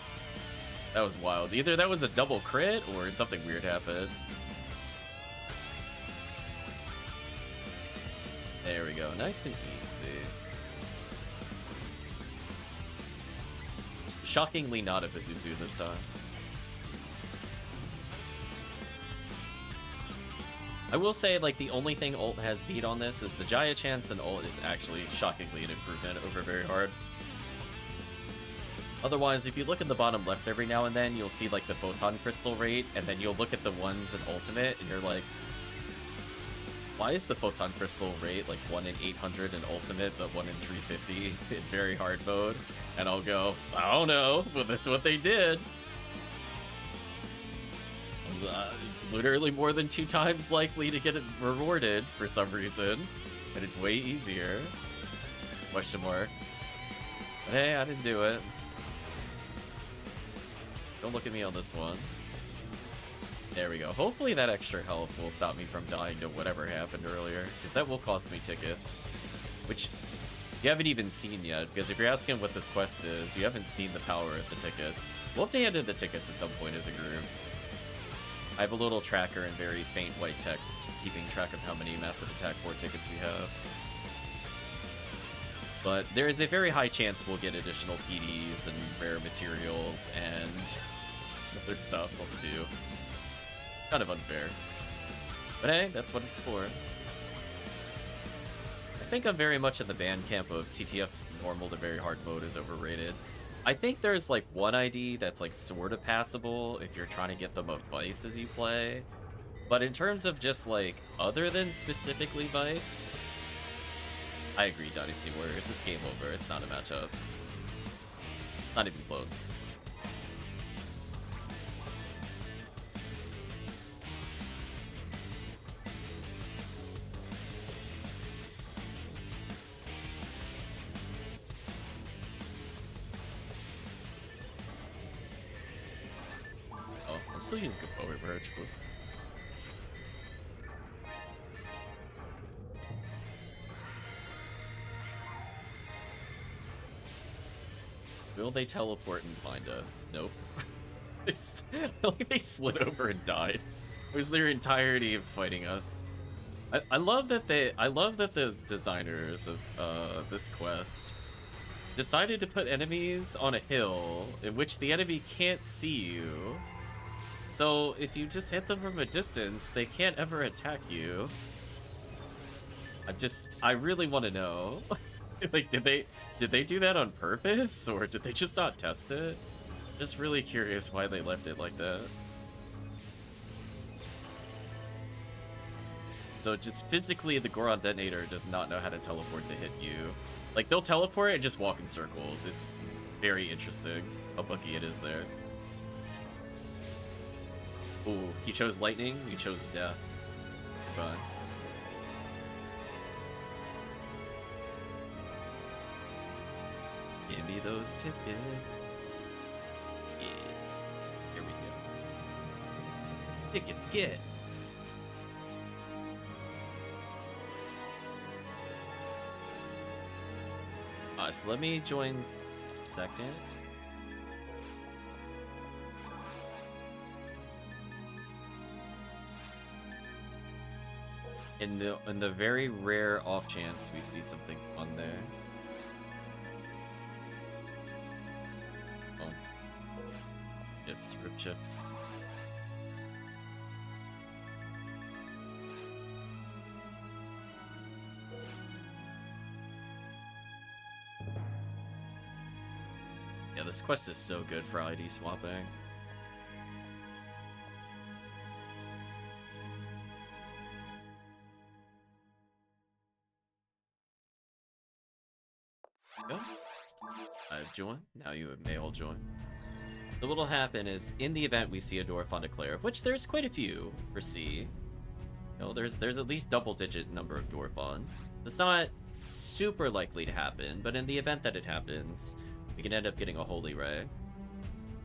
That was wild. Either that was a double crit or something weird happened. There we go. Nice and easy. Shockingly not a Pazuzu this time. I will say, like, the only thing ult has beat on this is the Jaya chance, and ult is actually shockingly an improvement over very hard. Otherwise, if you look at the bottom left every now and then, you'll see, like, the photon crystal rate, and then you'll look at the ones in ultimate, and you're like, why is the photon crystal rate, like, 1 in 800 in ultimate, but 1 in 350 in very hard mode? And I'll go, I don't know, but that's what they did. Literally more than 2 times likely to get it rewarded for some reason, and it's way easier. Question marks. But hey, I didn't do it. Don't look at me on this one. There we go. Hopefully that extra health will stop me from dying to whatever happened earlier, because that will cost me tickets, which you haven't even seen yet, because if you're asking what this quest is, you haven't seen the power of the tickets. We'll have to hand in the tickets at some point as a group. I have a little tracker in very faint white text, keeping track of how many Massive Attack 4 tickets we have. But there is a very high chance we'll get additional PDs and rare materials and some other stuff too. Kind of unfair. But hey, that's what it's for. I think I'm very much in the band camp of TTF normal to very hard mode is overrated. I think there's like one ID that's like sort of passable if you're trying to get them up Vice as you play. But in terms of just like other than specifically Vice, I agree, Dynasty Warriors. It's game over. It's not a matchup. Not even close. Oh, I'm still using good forward merge. Will they teleport and find us? Nope. Like they slid over and died. It was their entirety of fighting us. I love that the designers of this quest decided to put enemies on a hill in which the enemy can't see you. So if you just hit them from a distance, they can't ever attack you. I really want to know. Like, did they do that on purpose, or did they just not test it? Just really curious why they left it like that. So just physically, the Goron Detonator does not know how to teleport to hit you. Like, they'll teleport and just walk in circles. It's very interesting how buggy it is there. Ooh, he chose lightning, he chose death. Fun. Give me those tickets. Yeah. Here we go. Tickets, get. So let me join second. In the very rare off chance we see something on there. Oh. Chips, rip chips. Yeah, this quest is so good for ID swapping. Go. I've joined. Now you may all join. So what'll happen is, in the event we see a dwarf on Declare, of which there's quite a few for C. You know, there's at least double-digit number of dwarf on. It's not super likely to happen, but in the event that it happens, we can end up getting a Holy Ray,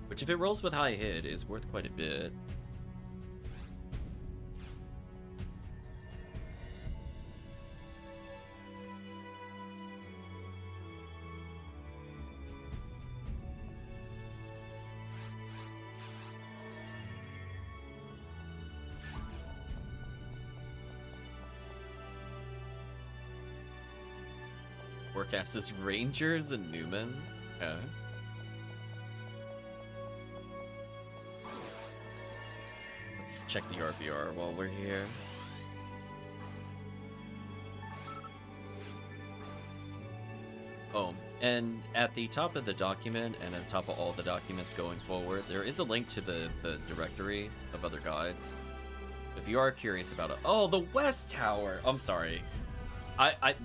which if it rolls with high hit is worth quite a bit. forecast is Rangers and Newmans. Okay. Let's check the RPR while we're here. Oh, and at the top of the document, and on top of all the documents going forward, there is a link to the directory of other guides. If you are curious about it. Oh, the West Tower! I'm sorry.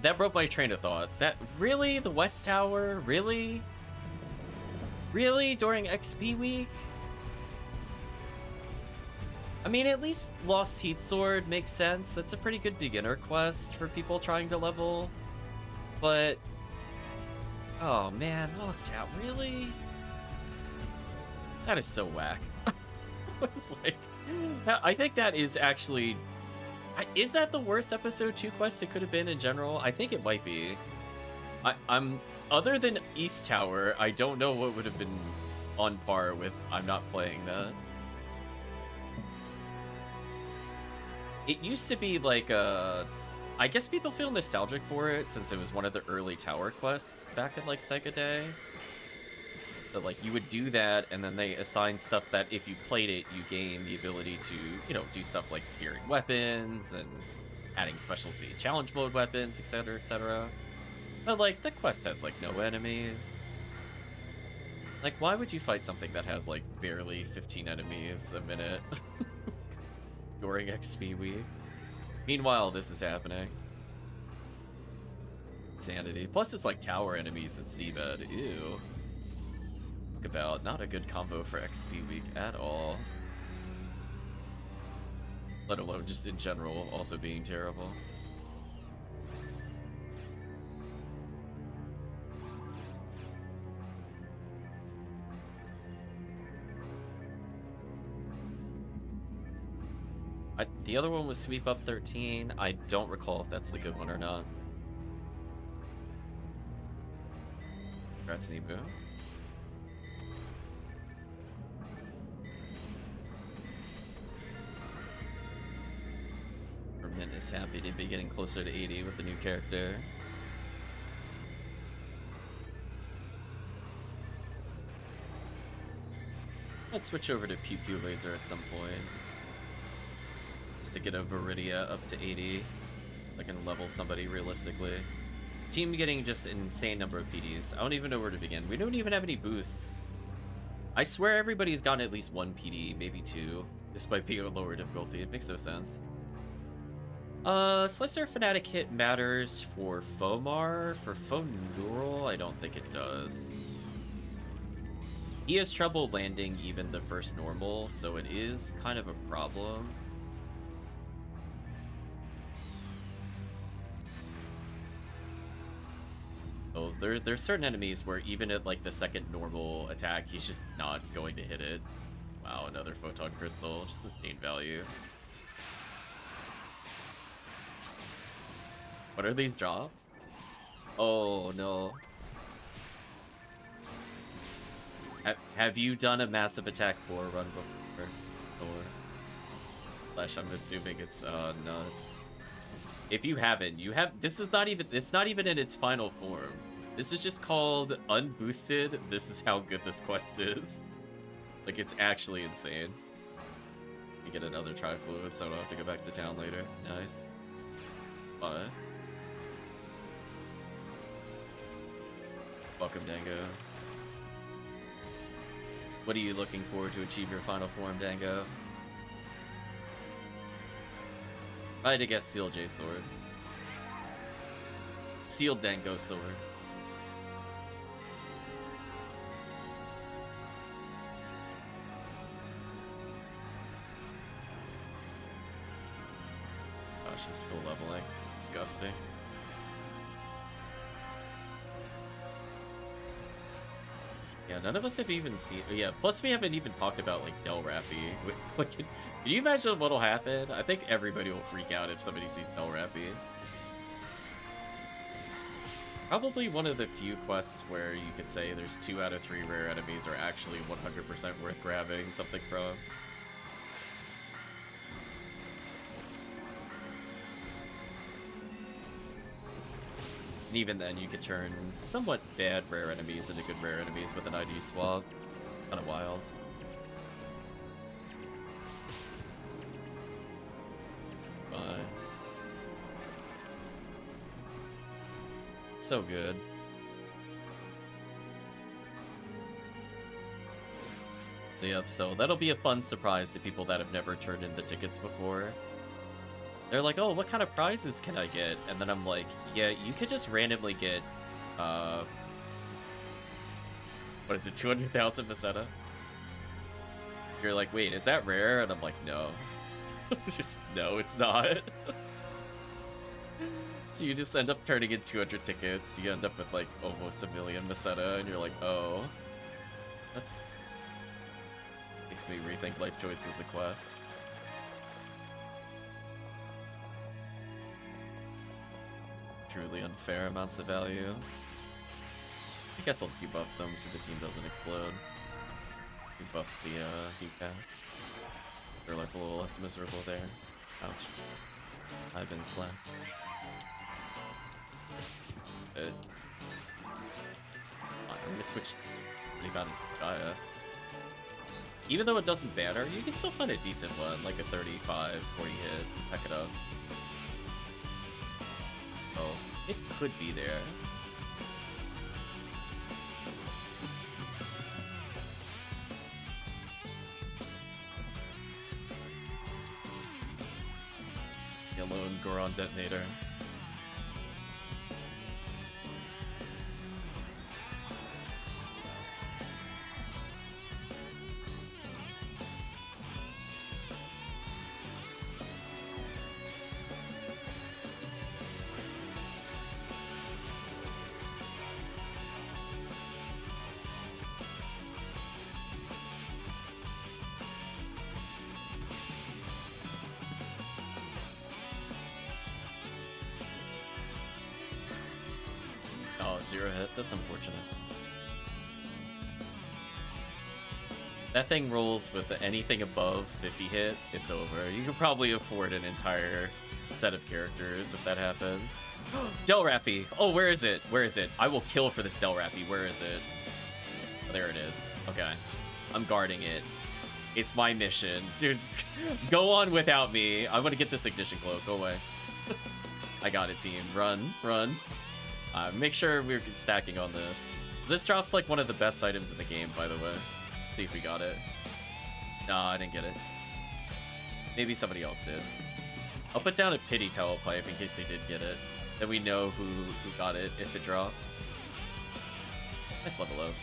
That broke my train of thought. Really? The West Tower? Really? Really? During XP week? I mean, at least Lost Heat Sword makes sense. That's a pretty good beginner quest for people trying to level. But... oh man, Lost Tower, really? That is so whack. It's like... I think that is actually... is that the worst episode 2 quest it could have been in general? I think it might be. I'm other than East Tower, I don't know what would have been on par with I'm not playing that. It used to be like I guess people feel nostalgic for it since it was one of the early tower quests back in like Sega Day. But like you would do that, and then they assign stuff that if you played it, you gain the ability to, you know, do stuff like spearing weapons and adding specialty challenge mode weapons, etc., etc. But like the quest has like no enemies. Like why would you fight something that has like barely 15 enemies a minute during XP week? Meanwhile, this is happening. Insanity. Plus it's like tower enemies at seabed. Ew. About not a good combo for XP week at all, let alone just in general also being terrible. The other one was Sweep Up 13. I don't recall if that's the good one or not. Congrats, Nebu. Mint is happy to be getting closer to 80 with the new character. I'd switch over to Pew Pew Laser at some point. Just to get a Viridia up to 80. I can level somebody realistically. Team getting just an insane number of PDs. I don't even know where to begin. We don't even have any boosts. I swear everybody's gotten at least one PD, maybe two, despite being a lower difficulty. It makes no sense. Slicer Fanatic hit matters for Fomar. For Foneural, I don't think it does. He has trouble landing even the first normal, so it is kind of a problem. Oh, there's certain enemies where even at like the second normal attack, he's just not going to hit it. Wow, another Photon Crystal, just insane value. What are these jobs? Oh no. Have you done a massive attack 4 run before? Or Flash, I'm assuming it's none. If you haven't, this is not even, it's not even in its final form. This is just called Unboosted. This is how good this quest is. Like, it's actually insane. You get another Tri-Fluid, so I don't have to go back to town later. Nice. 5. Welcome, Dango. What are you looking for to achieve your final form, Dango? I had to guess Sealed J Sword. Sealed Dango Sword. Gosh, I'm still leveling. Disgusting. Yeah, none of us have even seen... Yeah, plus we haven't even talked about, like, Del Rappy. Like, can you imagine what'll happen? I think everybody will freak out if somebody sees Del Rappy. Probably one of the few quests where you could say there's 2 out of 3 rare enemies are actually 100% worth grabbing something from. And even then, you could turn somewhat bad rare enemies into good rare enemies with an ID swap. Kind of wild. But so good. So yep, so that'll be a fun surprise to people that have never turned in the tickets before. They're like, oh, what kind of prizes can I get? And then I'm like, yeah, you could just randomly get, what is it, 200,000 Meseta? You're like, wait, is that rare? And I'm like, no. Just, no, it's not. So you just end up turning in 200 tickets, you end up with like almost 1 million Meseta, and you're like, oh. That's... makes me rethink life choices a quest. Truly unfair amounts of value. I guess I'll debuff them so the team doesn't explode. Debuff the heat pass. They're like a little less miserable there. Ouch. I've been slapped. I'm gonna switch Levan Jaya. Even though it doesn't banner, you can still find a decent one, like a 35, 40 hit, and tech it up. Oh, it could be there. Yellow and Goron detonator. Zero hit, that's unfortunate. That thing rolls with anything above 50 hit, it's over. You could probably afford an entire set of characters if that happens. Delrappy! Oh, where is it? Where is it? I will kill for this Delrappy. Where is it? Oh, there it is. Okay. I'm guarding it. It's my mission. Dude, go on without me. I want to get this ignition cloak. Go away. I got it, team. Run, run. Make sure we're stacking on this. This drops like one of the best items in the game, by the way. Let's see if we got it. Nah, I didn't get it. Maybe somebody else did. I'll put down a pity towel pipe in case they did get it. Then we know who got it if it dropped. Nice level up.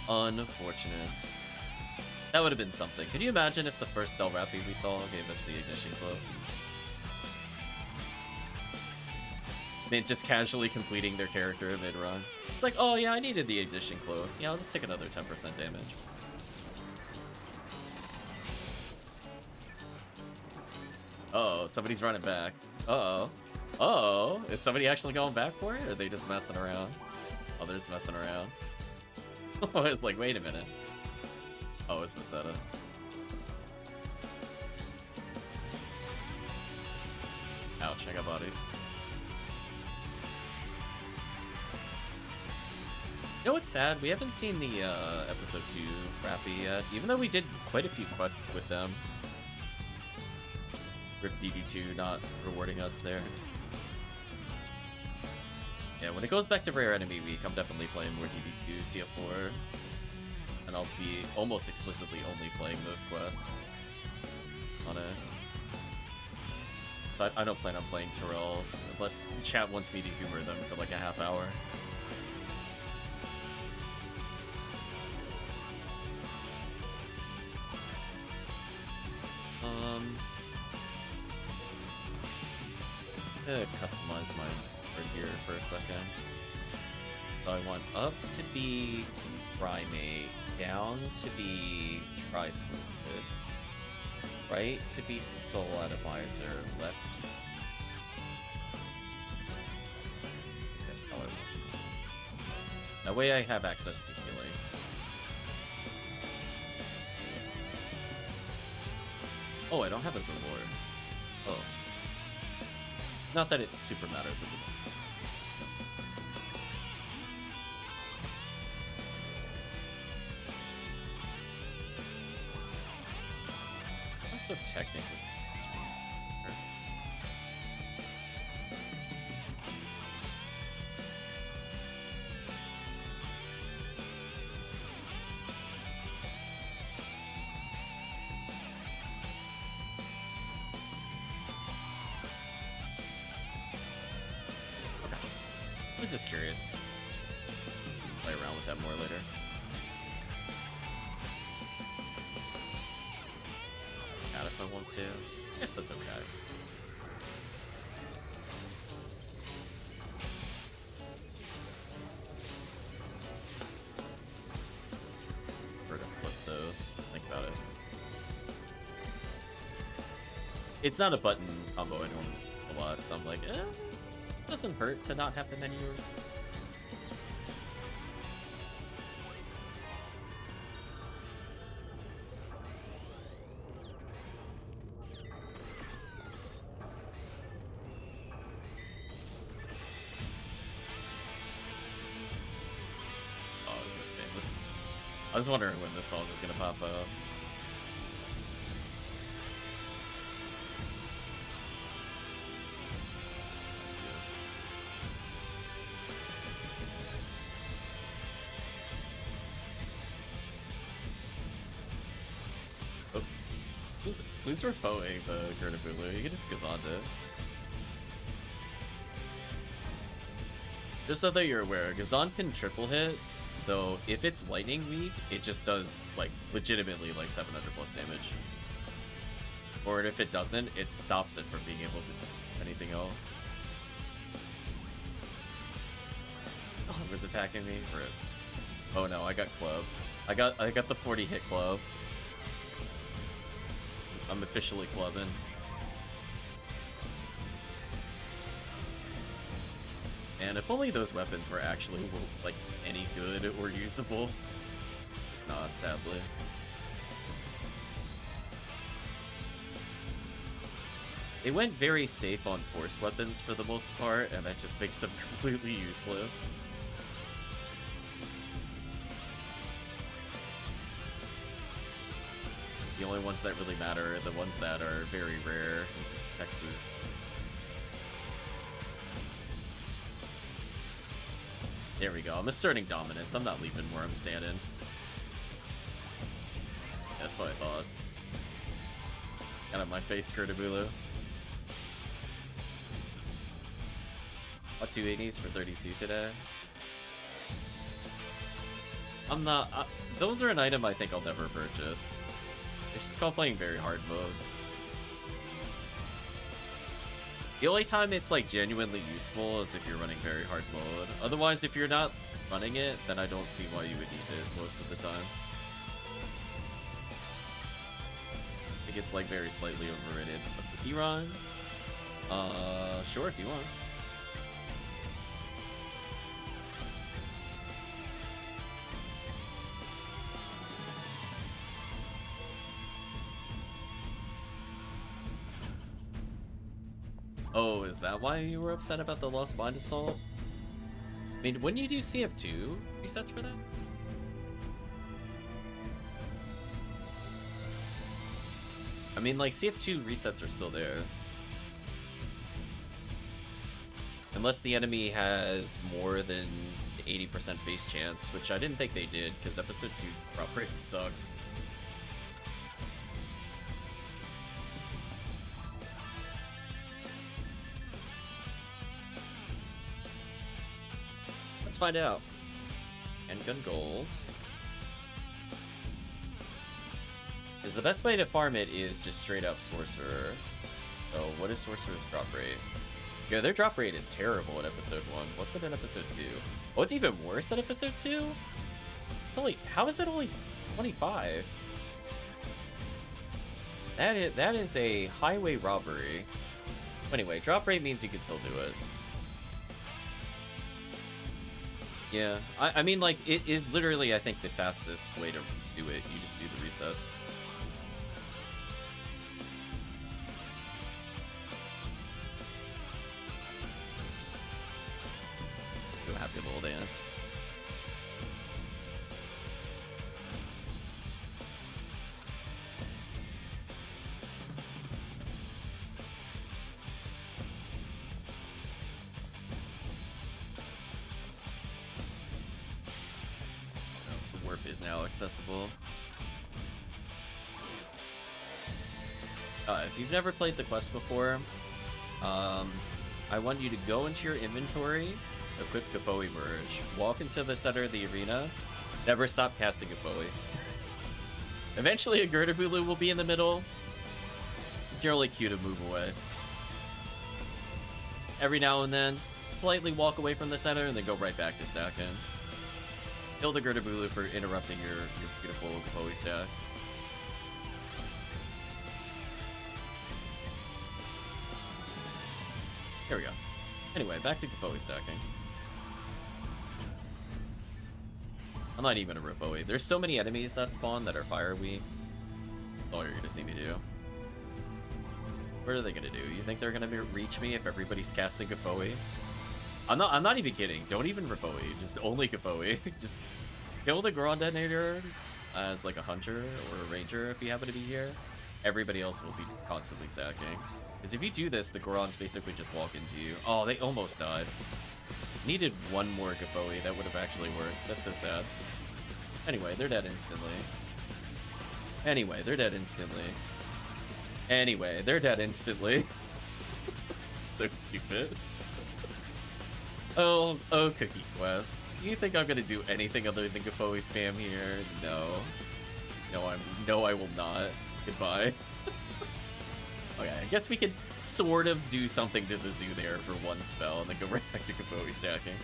Unfortunate. That would have been something. Could you imagine if the first Delrappy we saw gave us the ignition cloak? Just casually completing their character mid-run. It's like, oh yeah, I needed the ignition cloak. Yeah, I'll just take another 10% damage. Uh-oh, somebody's running back. Uh-oh. Uh-oh, is somebody actually going back for it, or are they just messing around? Oh, they're just messing around. Oh, it's like, wait a minute. Oh, it's Meseta. Ouch, I got bodied. You know what's sad? We haven't seen the episode 2 Rappy yet, even though we did quite a few quests with them. Rip DD2 not rewarding us there. Yeah, when it goes back to Rare Enemy Week, I'm definitely playing more DD2, CF4, and I'll be almost explicitly only playing those quests. Honest. But I don't plan on playing Terrells, unless chat wants me to humor them for like a half hour. I'm gonna customize my gear for a second. So I want up to be Primate, down to be Trifluid, right to be Soul Atomizer, left to... That's how I want it. That way I have access to healing. Oh, I don't have a Zalor. Oh. Not that it super matters at the moment. Also technically. I was just curious. Play around with that more later. Not if I want to. I guess that's okay. We're gonna flip those. Think about it. It's not a button combo I don't a lot, so I'm like, doesn't hurt to not have the menu. Oh, I was gonna say this. I was wondering when this song was gonna pop up. Who's refoing the Gertabulu? He just gets onto it. Just so that you're aware, Gazan can triple hit, so if it's lightning weak, it just does, like, legitimately, like, 700 plus damage. Or if it doesn't, it stops it from being able to do anything else. Oh, it was attacking me? Rip. Oh no, I got clubbed. I got the 40 hit club. I'm officially clubbing. And if only those weapons were actually, like, any good or usable. Just not, sadly. They went very safe on force weapons for the most part, and that just makes them completely useless. The only ones that really matter are the ones that are very rare. It's tech boots. There we go. I'm asserting dominance. I'm not leaving where I'm standing. That's what I thought. Got up my face, Gertabulu. What 280s for 32 today? I'm not. Those are an item I think I'll never purchase. It's just called playing very hard mode. The only time it's like genuinely useful is if you're running very hard mode. Otherwise, if you're not running it, then I don't see why you would need it most of the time. I think it's like very slightly overrated. But the key run? Sure if you want. Oh, is that why you were upset about the Lost Blind Assault? I mean, wouldn't you do CF2 resets for that? I mean, like, CF2 resets are still there. Unless the enemy has more than 80% base chance, which I didn't think they did, because episode 2 drop rate sucks. Let's find out. Handgun gold. Because the best way to farm it is just straight up Sorcerer. So what is Sorcerer's drop rate? Yeah, their drop rate is terrible in episode 1. What's it in episode 2? Oh, it's even worse than episode 2? It's only, how is it only 25? That is a highway robbery. Anyway, drop rate means you can still do it. Yeah, I mean, like, it is literally, I think, the fastest way to do it. You just do the resets. happy little dance. The warp is now accessible. If you've never played the quest before, I want you to go into your inventory, equip Gafoi Merge, walk into the center of the arena, never stop casting Gafoi. Eventually a Girderbulu will be in the middle. Generally cue to move away. Every now and then, just slightly walk away from the center and then go right back to stacking. Kill the Girderbulu for interrupting your beautiful Gafoi stacks. Here we go. Anyway, back to Gafoi stacking. I'm not even a Gafoi. There's so many enemies that spawn that are fire weak. That's all you're gonna see me do. What are they gonna do? You think they're gonna reach me if everybody's casting Gafoi? I'm not even kidding. Don't even Gafoi. Just only Gafoi. Just kill the Goron Detonator as like a hunter or a ranger if you happen to be here. Everybody else will be constantly stacking. Because if you do this, the Gorons basically just walk into you. Oh, they almost died. Needed one more Gafoi. That would have actually worked. That's so sad. Anyway, they're dead instantly. Anyway, they're dead instantly. Anyway, they're dead instantly. So stupid. Oh, Cookie Quest. You think I'm gonna do anything other than Gafoi spam here? No. No, I will not. Goodbye. Okay, I guess we could sort of do something to the zoo there for one spell and then go right back to Gafoi stacking.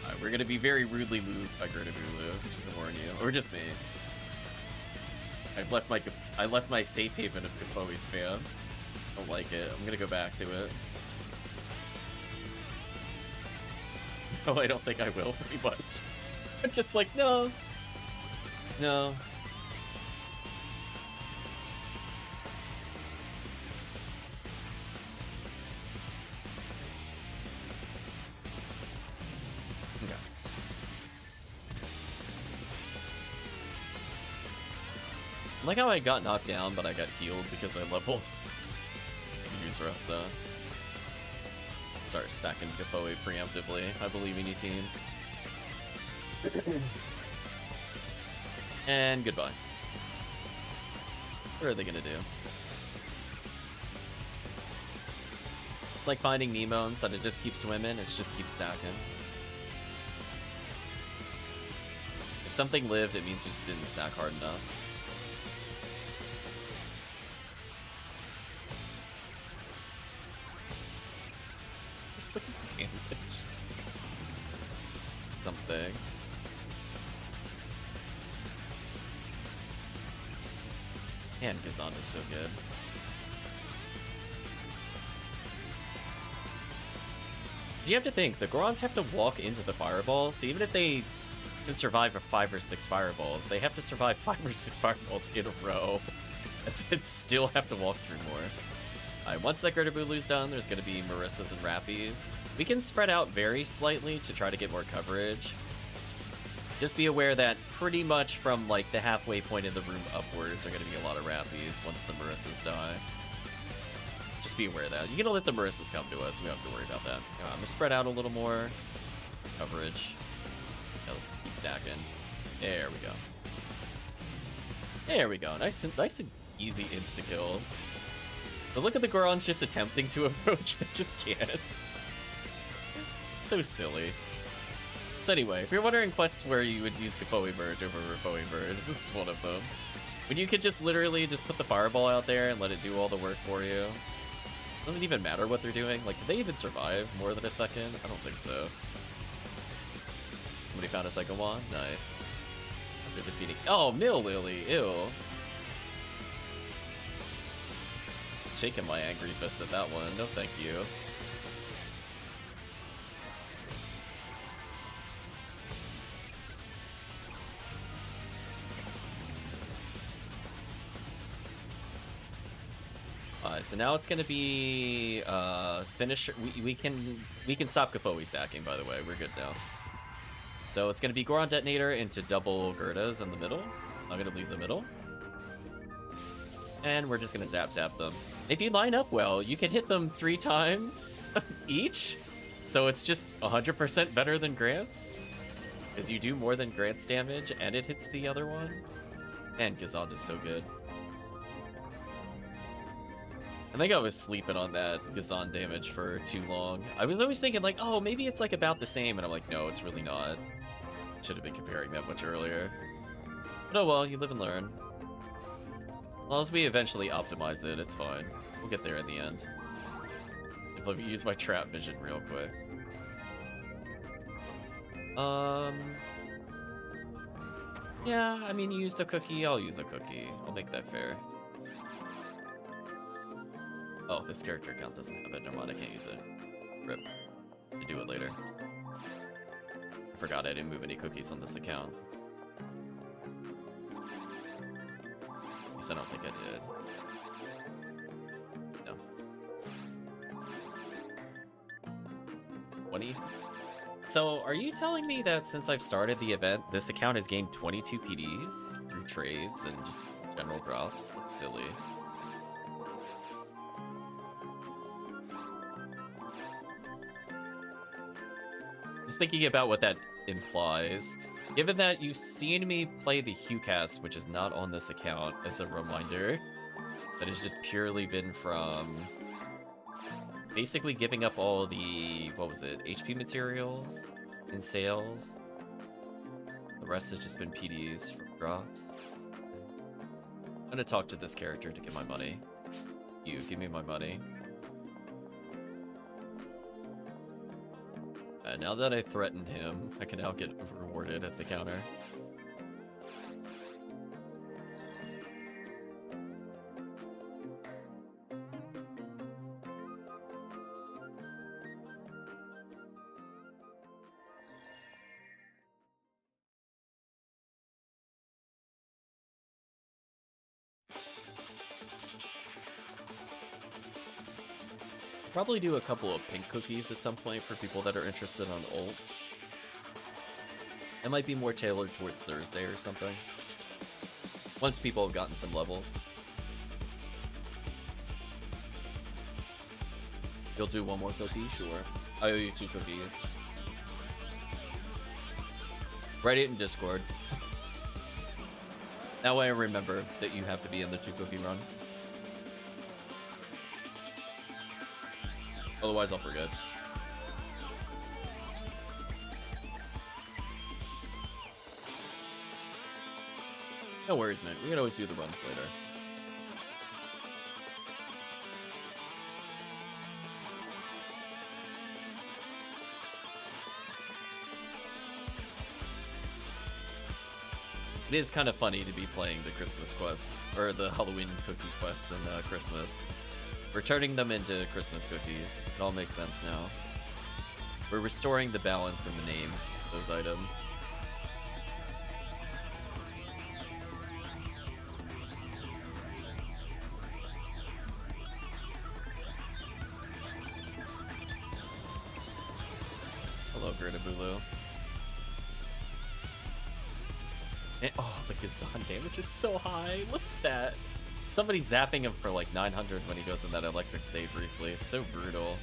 Alright, we're gonna be very rudely moved by Girderbulu, just to warn you. Or just me. I left my safe haven of Gafoi spam. Don't like it. I'm gonna go back to it. No, I don't think I will, pretty much. I'm just like, no. No. Okay. I like how I got knocked down, but I got healed because I leveled. Use Resta. Start stacking Gafoi preemptively. I believe in you, team. And goodbye. What are they gonna do? It's like finding Nemo instead of just keep swimming, it's just keep stacking. If something lived, it means you just didn't stack hard enough. Just look at the damage. Something. Man, Gazanda's so good. You have to think, the Gorons have to walk into the fireball, so even if they can survive 5 or 6 fireballs, they have to survive 5 or 6 fireballs in a row, and then still have to walk through more. Alright, once that Girderbulu's done, there's going to be Marissas and Rappies. We can spread out very slightly to try to get more coverage. Just be aware that pretty much from like the halfway point in the room upwards are going to be a lot of Rappies once the Marissas die. Just be aware of that. You're going to let the Marissas come to us. We don't have to worry about that. I'm going to spread out a little more. Some coverage. Yeah, let's keep stacking. There we go. There we go. Nice and easy insta-kills. But look at the Gorons just attempting to approach. They just can't. So silly. So anyway, if you're wondering quests where you would use Gafoi Merge over Gafoi Merge, this is one of them. When you could just literally just put the fireball out there and let it do all the work for you. Doesn't even matter what they're doing. Like, did they even survive more than a second? I don't think so. Somebody found a Psycho Wand? Nice. After defeating... Oh, Mill Lily! Ew. Shaking my angry fist at that one. No thank you. Nice. So now it's gonna be finisher. We can stop Gafoi stacking. By the way, we're good now. So it's gonna be Goron Detonator into double Gerdas in the middle. I'm gonna leave the middle, and we're just gonna zap them. If you line up well, you can hit them 3 times each. So it's just 100% better than Grant's, because you do more than Grant's damage, and it hits the other one. And Gazan is so good. I think I was sleeping on that Gazan damage for too long. I was always thinking like, oh, maybe it's like about the same, and I'm like, no, it's really not. Should have been comparing that much earlier. But oh well, you live and learn. As long as we eventually optimize it, it's fine. We'll get there in the end. Let me use my trap vision real quick. Yeah, I mean, you used a cookie, I'll use a cookie. I'll make that fair. Oh, this character account doesn't have it. Never mind, I can't use it. Rip. I'll do it later. I forgot I didn't move any cookies on this account. At least I don't think I did. No. 20? So, are you telling me that since I've started the event, this account has gained 22 PDs through trades and just general drops? That's silly. Just thinking about what that implies. Given that you've seen me play the HuCast, which is not on this account, as a reminder, that has just purely been from basically giving up all the, what was it, HP materials in sales. The rest has just been PDs from drops. I'm gonna talk to this character to get my money. You, give me my money. Now that I threatened him, I can now get rewarded at the counter. Probably do a couple of pink cookies at some point for people that are interested on ult. It might be more tailored towards Thursday or something. Once people have gotten some levels. You'll do one more cookie? Sure. I owe you 2 cookies. Write it in Discord. That way I remember that you have to be in the 2 cookie run. Otherwise, I'll forget. No worries, man. We can always do the runs later. It is kind of funny to be playing the Christmas quests, or the Halloween cookie quests in Christmas. We're turning them into Christmas cookies. It all makes sense now. We're restoring the balance in the name of those items. Hello, Greta Bulu. And, oh, the Gazan damage is so high. Look at that. Somebody zapping him for like 900 when he goes in that electric state briefly. It's so brutal.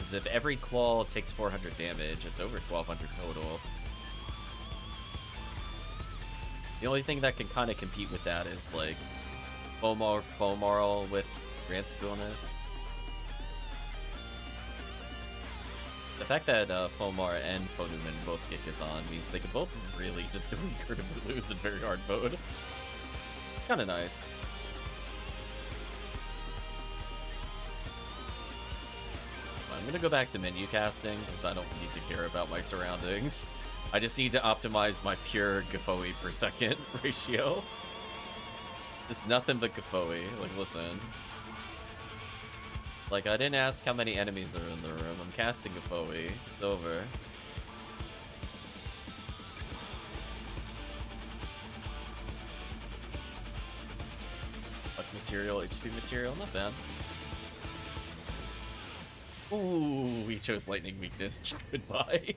As if every claw takes 400 damage, it's over 1200 total. The only thing that can kind of compete with that is like Fomarl with Grant's bonus. The fact that Fomar and FOnewman both get Gazan means they can both really just lose in very hard mode. Kind of nice. I'm gonna go back to menu casting because I don't need to care about my surroundings. I just need to optimize my pure Gafoi per second ratio. Just nothing but Gafoi. Like, listen. Like, I didn't ask how many enemies are in the room. I'm casting Gafoi. It's over. Luck material, HP material, not bad. Ooh, he chose lightning weakness. Goodbye.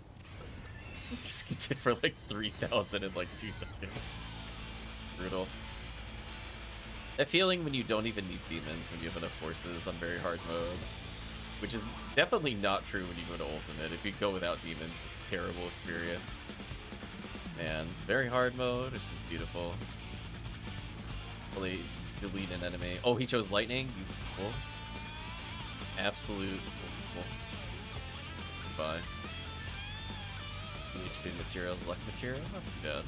Just gets it for like 3,000 in like 2 seconds. Brutal. That feeling when you don't even need demons, when you have enough forces on very hard mode. Which is definitely not true when you go to ultimate. If you go without demons, it's a terrible experience. Man, very hard mode, it's just beautiful. Fully delete an enemy. Oh, he chose lightning? You fool. Absolute fool. Goodbye. HP materials, luck material? Not too bad.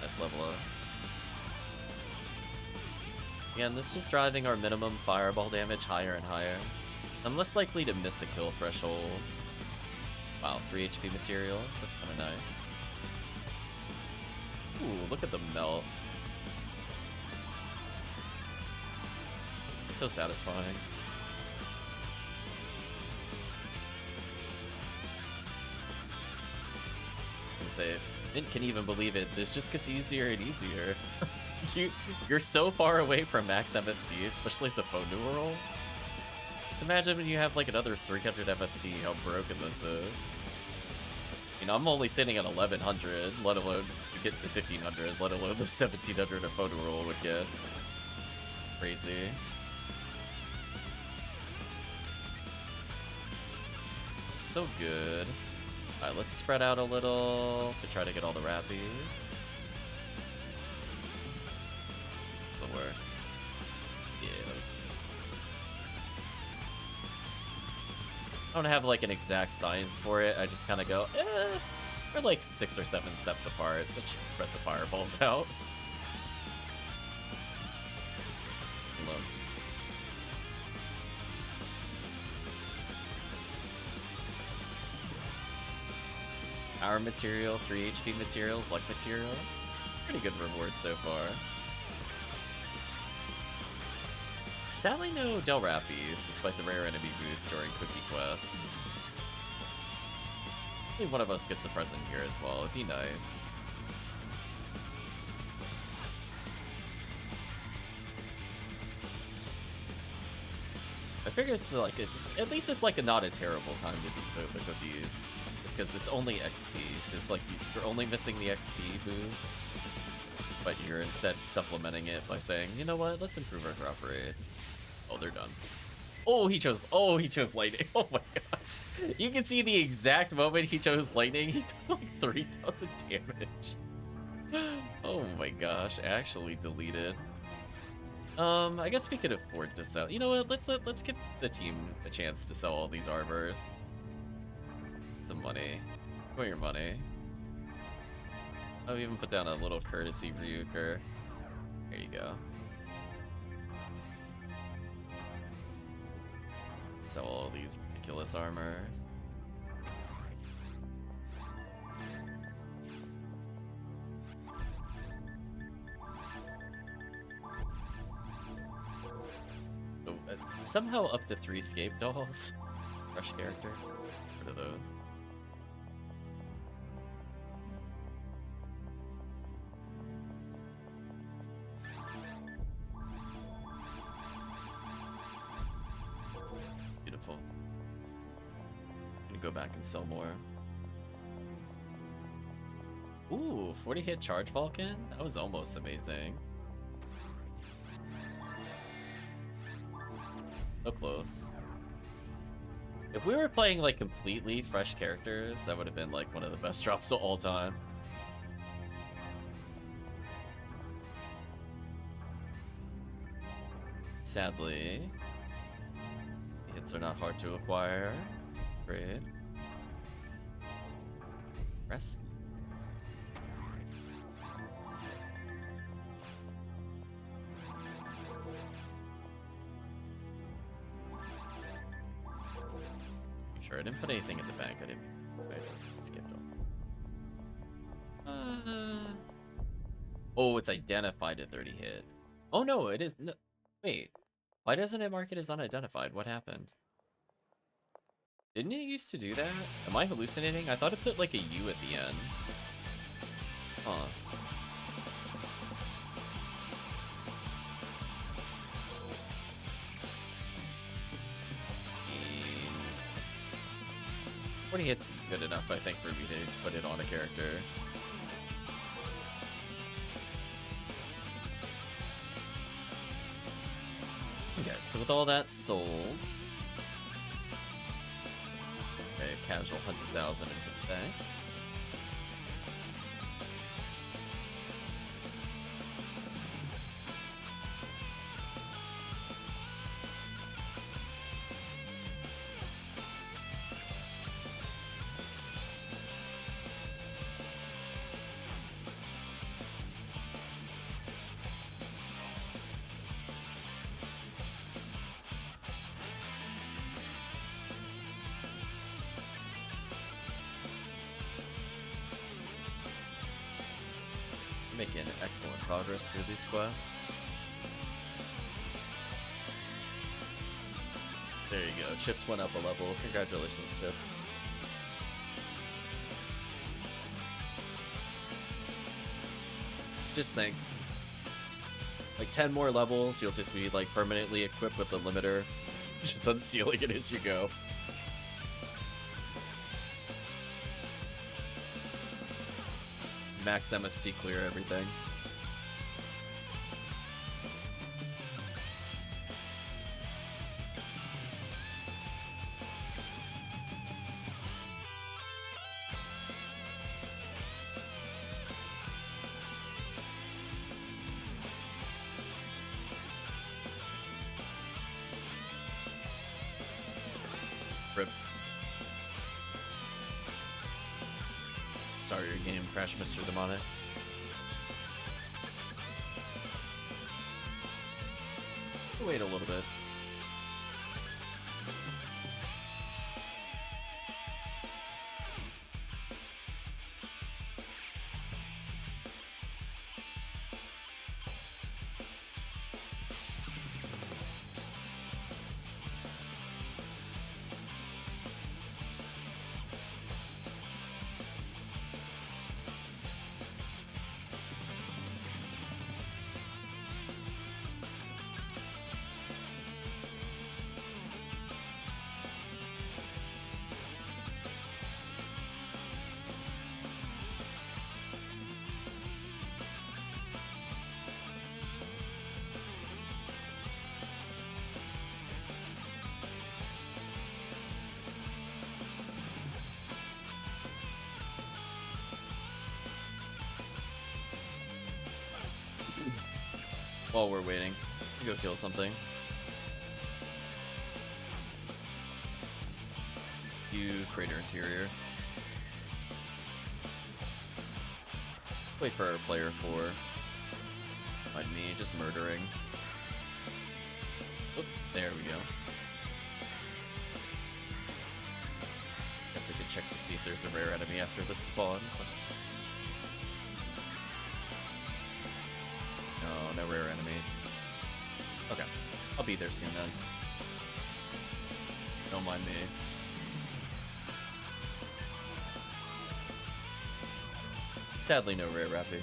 Nice level up. Again, this is just driving our minimum fireball damage higher and higher. I'm less likely to miss a kill threshold. Wow, 3 HP materials, that's kind of nice. Ooh, look at the melt. It's so satisfying. I'm safe. Didn't can even believe it. This just gets easier and easier. You're so far away from max MST, especially as a phone numeral. Just imagine when you have like another 300 MST, how broken this is. You know, I'm only sitting at 1100, let alone to get to 1500, let alone the 1700 a phone numeral would get. Crazy. So good. Alright, let's spread out a little to try to get all the rappies. This'll work. Yeah, that was good. I don't have like an exact science for it. I just kind of go, we're like 6 or 7 steps apart. That should spread the fireballs out. Hello. Power material, 3 HP materials, luck material. Pretty good reward so far. Sadly, no Del Rappies, despite the rare enemy boost during cookie quests. Hopefully one of us gets a present here as well, it'd be nice. I figure it's like, at least it's like not a terrible time to do the cookies. Just because it's only XP, so it's like you're only missing the XP boost. But you're instead supplementing it by saying, you know what, let's improve our drop rate. Oh, they're done. Oh, he chose lightning. Oh my gosh. You can see the exact moment he chose lightning, he took like 3,000 damage. Oh my gosh, actually deleted. I guess we could afford to sell. You know what, let's give the team a chance to sell all these arbors. Some money. Put your money. I'll even put down a little courtesy Ryuker. There you go. Sell all these ridiculous armors. Oh, somehow up to 3 scape dolls. Fresh character. What are those? Beautiful. I'm gonna go back and sell more. Ooh, 40 hit charge Vulcan? That was almost amazing. So close. If we were playing like completely fresh characters, that would have been like one of the best drops of all time. Sadly, hits are not hard to acquire. Great. Rest. Sure, I didn't put anything in the bank. I didn't. I skipped on. Oh, it's identified at 30 hit. Oh no, it is. No, wait. Why doesn't it mark it as unidentified? What happened? Didn't it used to do that? Am I hallucinating? I thought it put like a U at the end. Huh. And 40 hits good enough, I think, for me to put it on a character. Okay, so with all that sold, okay, casual 100,000 into the bank. Making excellent progress through these quests. There you go. Chips went up a level. Congratulations, Chips. Just think, like 10 more levels, you'll just be like permanently equipped with the limiter, just unsealing it as you go. Max MST clear everything. Rip. Sorry, your game crashed, Mr. Demonic. Wait a little bit. While we're waiting, go kill something. You crater interior. Wait for our player 4. Find me just murdering. Oop, there we go. Guess I could check to see if there's a rare enemy after the spawn. No rare enemies. Okay, I'll be there soon then. Don't mind me. Sadly, no rare Rappy.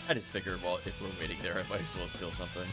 I just figured, well, if we're waiting there, I might as well kill something.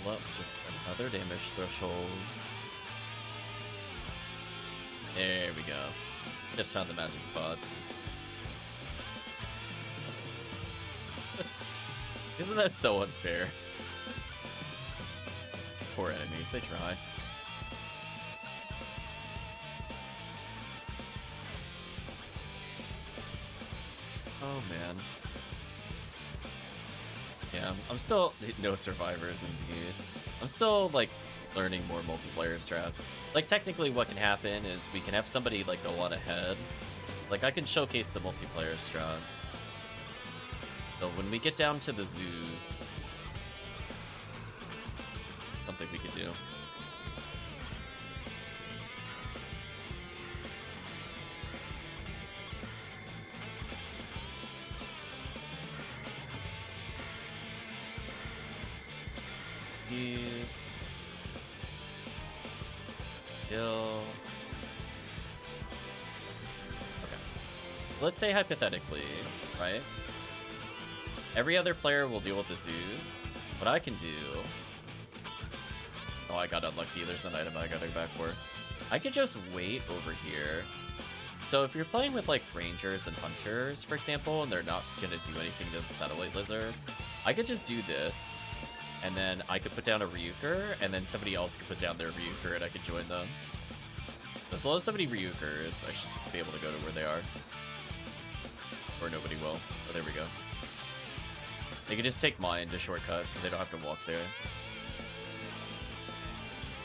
up, just another damage threshold. There we go. Just found the magic spot. Isn't that so unfair? These poor enemies, they try. Oh man. Yeah, I'm still no survivors indeed. I'm still like learning more multiplayer strats. Like technically what can happen is we can have somebody like go on ahead. Like I can showcase the multiplayer strat. So when we get down to the zoos, something we could do. Use skill. Okay. Let's say hypothetically, right? Every other player will deal with the zoos. What I can do... Oh, I got unlucky. There's an item I gotta go back for. I could just wait over here. So if you're playing with like rangers and hunters, for example, and they're not gonna do anything to the satellite lizards, I could just do this. And then I could put down a Ryuker, and then somebody else could put down their Ryuker, and I could join them. As long as somebody Ryukers, I should just be able to go to where they are. Or nobody will. Oh, there we go. They can just take mine to shortcuts, so they don't have to walk there.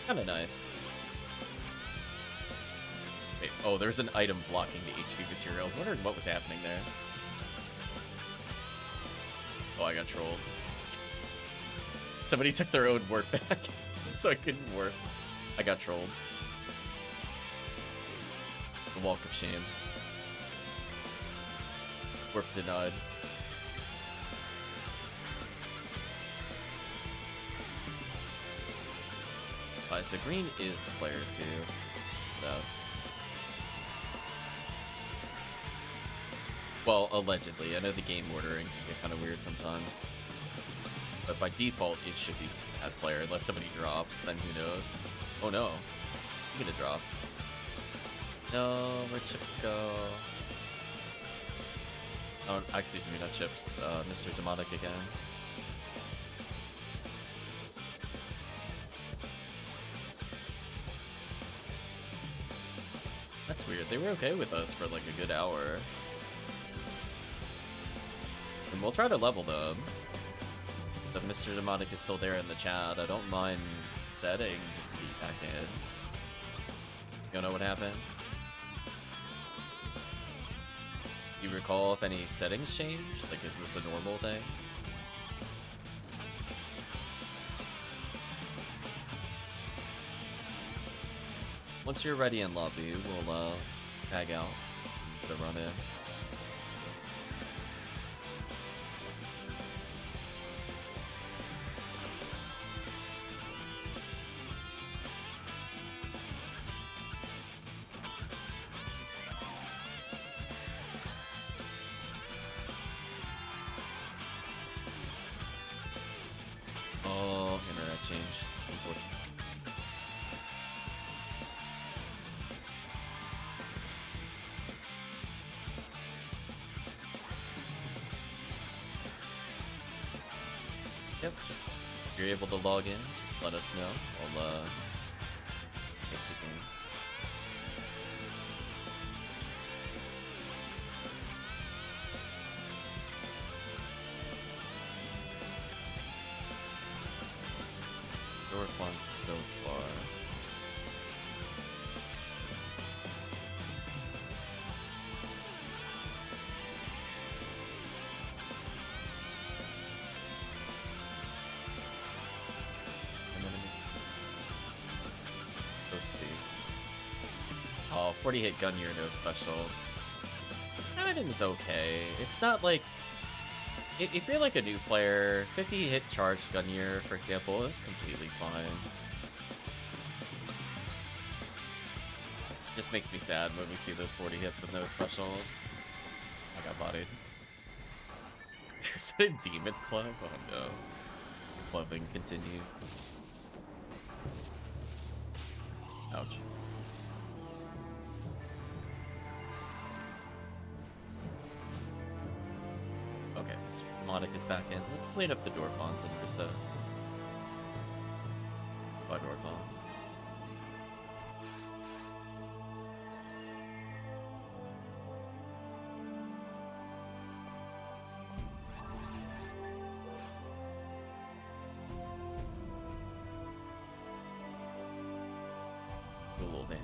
Kinda nice. Wait, oh, there's an item blocking the HP material. I was wondering what was happening there. Oh, I got trolled. Somebody took their own warp back, so I couldn't warp. I got trolled. The walk of shame. Warp denied. So green is player 2. So. Well, allegedly. I know the game ordering can get kind of weird sometimes. But by default, it should be bad player, unless somebody drops, then who knows. Oh no. I'm gonna drop. No, where'd Chips go? Oh, actually, excuse me, not Chips. Mr. Demonic again. That's weird. They were okay with us for like a good hour. And we'll try to level them. If Mr. Demonic is still there in the chat, I don't mind setting just to get back in. You don't know what happened? You recall if any settings changed? Like, is this a normal thing? Once you're ready in lobby, we'll tag out to run in. Oh, internet change, unfortunately. Yep, just if you're able to log in, just let us know. I'll get the game. Door fun so far. Oh, 40 hit gun year, no special. That item's okay. It's not like... If you're like a new player, 50 hit charged gun year, for example, is completely fine. Just makes me sad when we see those 40 hits with no specials. I got bodied. Is that a demon club? Oh no. clubbing continue. Ouch. Okay, Mr. Modic is back in. Let's clean up the door pawns and just by door phone. Do a little thing.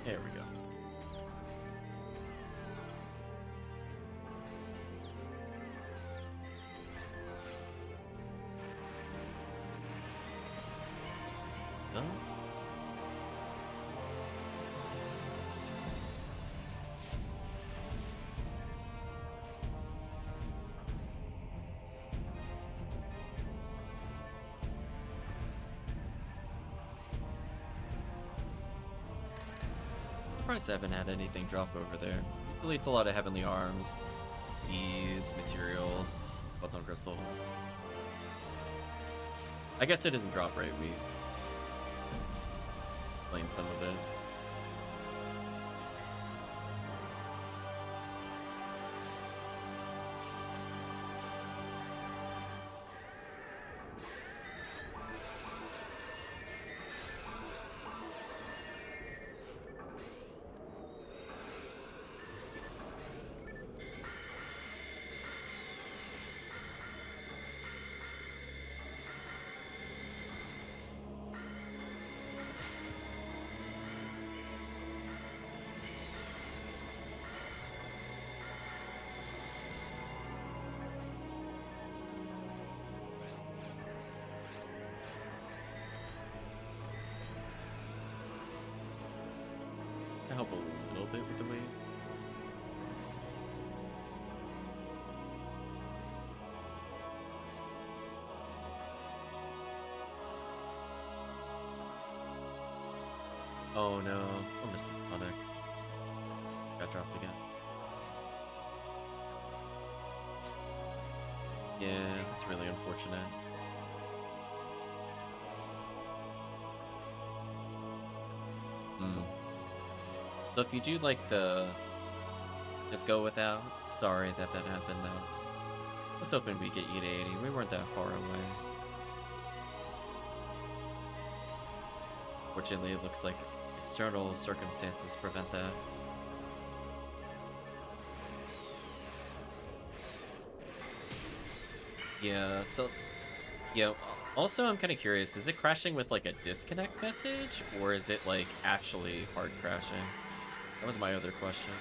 There we go. Done. Surprised I haven't had anything drop over there. Usually it's a lot of heavenly arms, bees, materials, button crystals. I guess it isn't drop rate. We playing some of it. Can help a little bit with the wave. Oh no, oh Mr. Modic. Got dropped again. Yeah, that's really unfortunate. So if you do like the just go without, sorry that happened though. I was hoping we'd get you to 80. We weren't that far away. Fortunately, it looks like external circumstances prevent that. Yeah, so yeah, also I'm kind of curious, is it crashing with like a disconnect message or is it like actually hard crashing? That was my other question.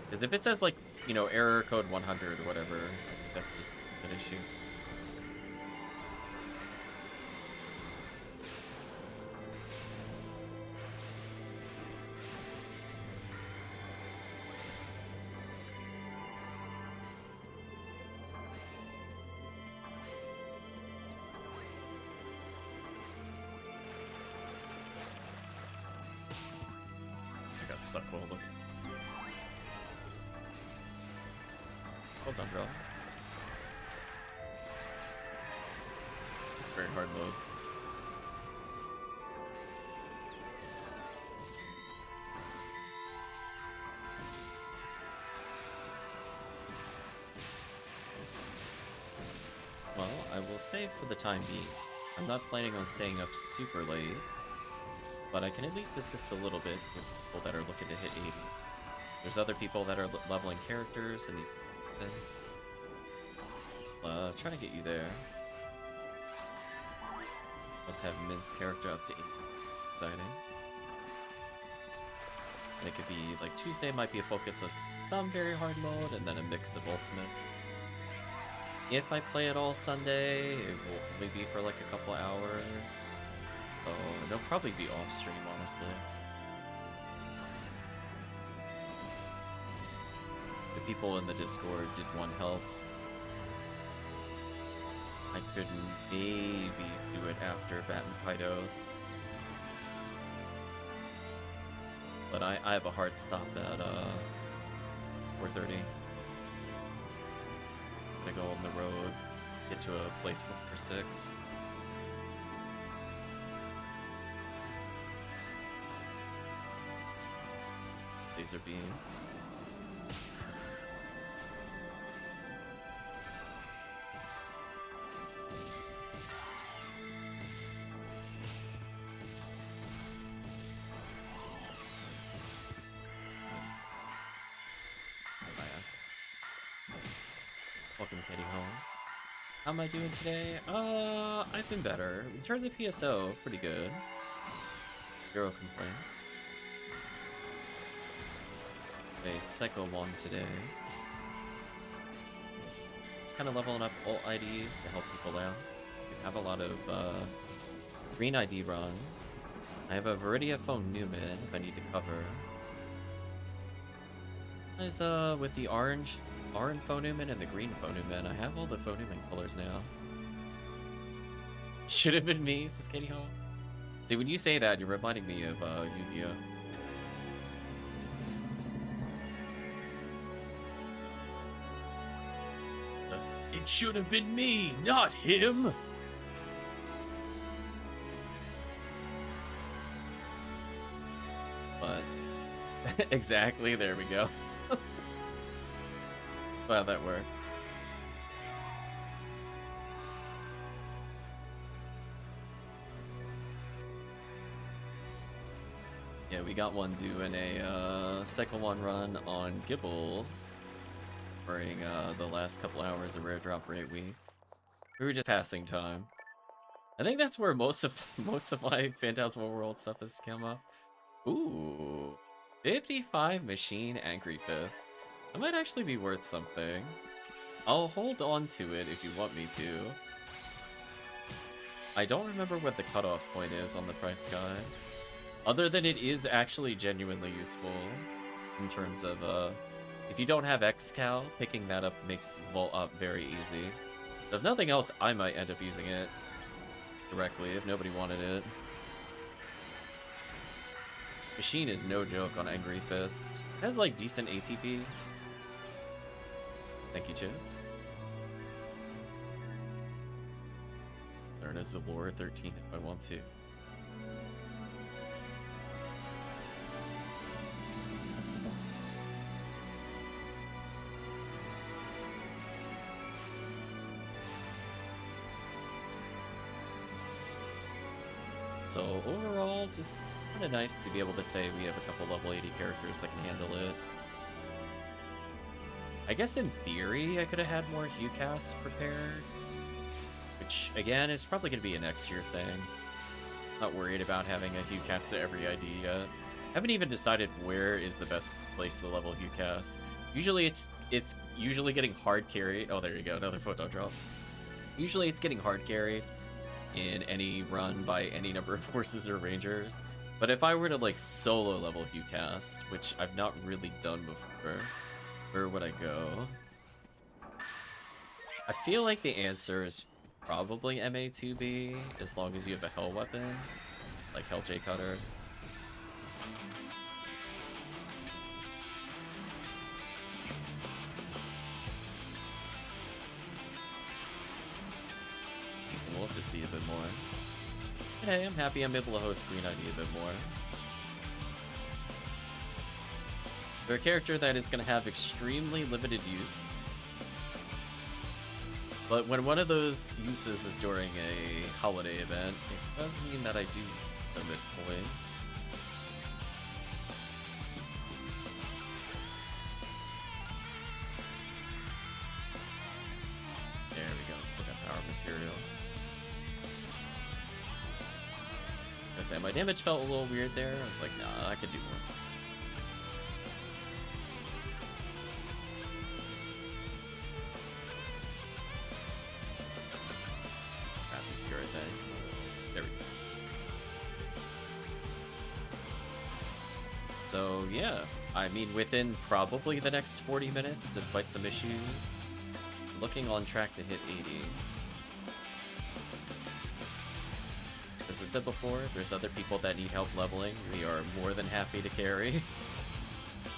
Because if it says like, you know, error code 100 or whatever, I think that's just an issue. Stuck hold of. Hold on, draw. It's very hard mode. will save for the time being. I'm not planning on staying up super late, but I can at least assist a little bit with people that are looking to hit 80. There's other people that are leveling characters and things. Trying to get you there. Must have Mint's character up to 80. Exciting. And it could be like Tuesday might be a focus of some very hard mode and then a mix of ultimate. If I play it all Sunday, it will only be for like a couple hours. So it'll probably be off stream, honestly. The people in the Discord did want help. I could maybe do it after Bat and Pydos. But I have a hard stop at 4:30. I'm gonna go on the road, get to a place before 6. Laser beam. Welcome, KayTeaHolmes. How am I doing today? I've been better. In terms of PSO, pretty good. Zero complaints. A Psycho 1 today. Just kind of leveling up alt IDs to help people out. We have a lot of green ID runs. I have a Viridia FOnewman if I need to cover. As with the orange FOnewman and the green FOnewman, I have all the FOnewman colors now. Should have been me, says KayTeaHolmes. See, when you say that, you're reminding me of Yu-Gi-Oh! It should have been me, not him! But, exactly, there we go. Wow, that works. Yeah, we got one doing a second one run on Gibbles during the last couple hours of Rare Drop Rate Week. We were just passing time. I think that's where most of my Phantasmal World stuff has come up. Ooh, 55 Machine Angry Fist. That might actually be worth something. I'll hold on to it if you want me to. I don't remember what the cutoff point is on the price guide. Other than it is actually genuinely useful in terms of, if you don't have XCal, picking that up makes Vault Up very easy. If nothing else, I might end up using it directly if nobody wanted it. Machine is no joke on Angry Fist. It has like decent ATP. Thank you, Chips. Learn as the lore 13 if I want to. So overall, just it's kind of nice to be able to say we have a couple level 80 characters that can handle it. I guess in theory I could have had more HuCasts prepared, which again is probably going to be a next year thing. Not worried about having a HuCast at every ID yet. Haven't even decided where is the best place to level HuCasts. Usually it's usually getting hard carried. Oh, there you go, another photo drop. Usually it's getting hard carried in any run by any number of horses or rangers. But if I were to like solo level HuCast, which I've not really done before, where would I go? I feel like the answer is probably MA2B, as long as you have a Hell weapon, like Hell J Cutter. We'll have to see a bit more. Hey, I'm happy I'm able to host Green ID a bit more. They're a character that is going to have extremely limited use. But when one of those uses is during a holiday event, it does mean that I do limit points. There we go. Put that power material. I say my damage felt a little weird there. I was like, nah, I could do more. There we go. So yeah, I mean within probably the next 40 minutes, despite some issues, looking on track to hit 80. As I said before, there's other people that need help leveling. We are more than happy to carry.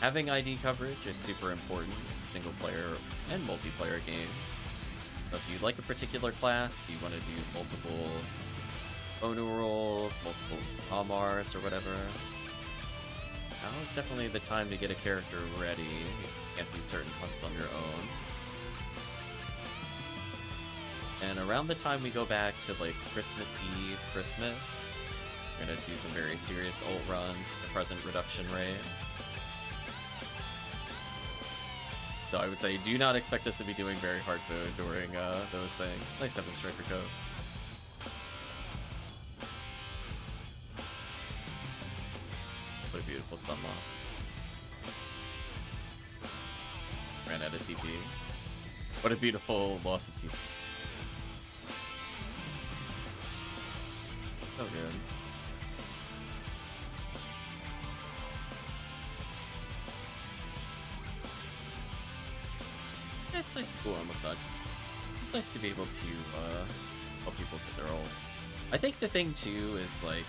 Having ID coverage is super important in single player and multiplayer games. If you like a particular class, you want to do multiple Onu rolls, multiple Amars, or whatever, now is definitely the time to get a character ready. You can't do certain hunts on your own. And around the time we go back to like Christmas Eve, Christmas, we're gonna do some very serious ult runs with the present reduction rate. So I would say do not expect us to be doing very hard mode during those things. Nice 7 striker code. What a beautiful stun lock. Ran out of TP. What a beautiful loss of TP. So good. It's nice to cool, almost done. It's nice to be able to help people get their ults. I think the thing too is like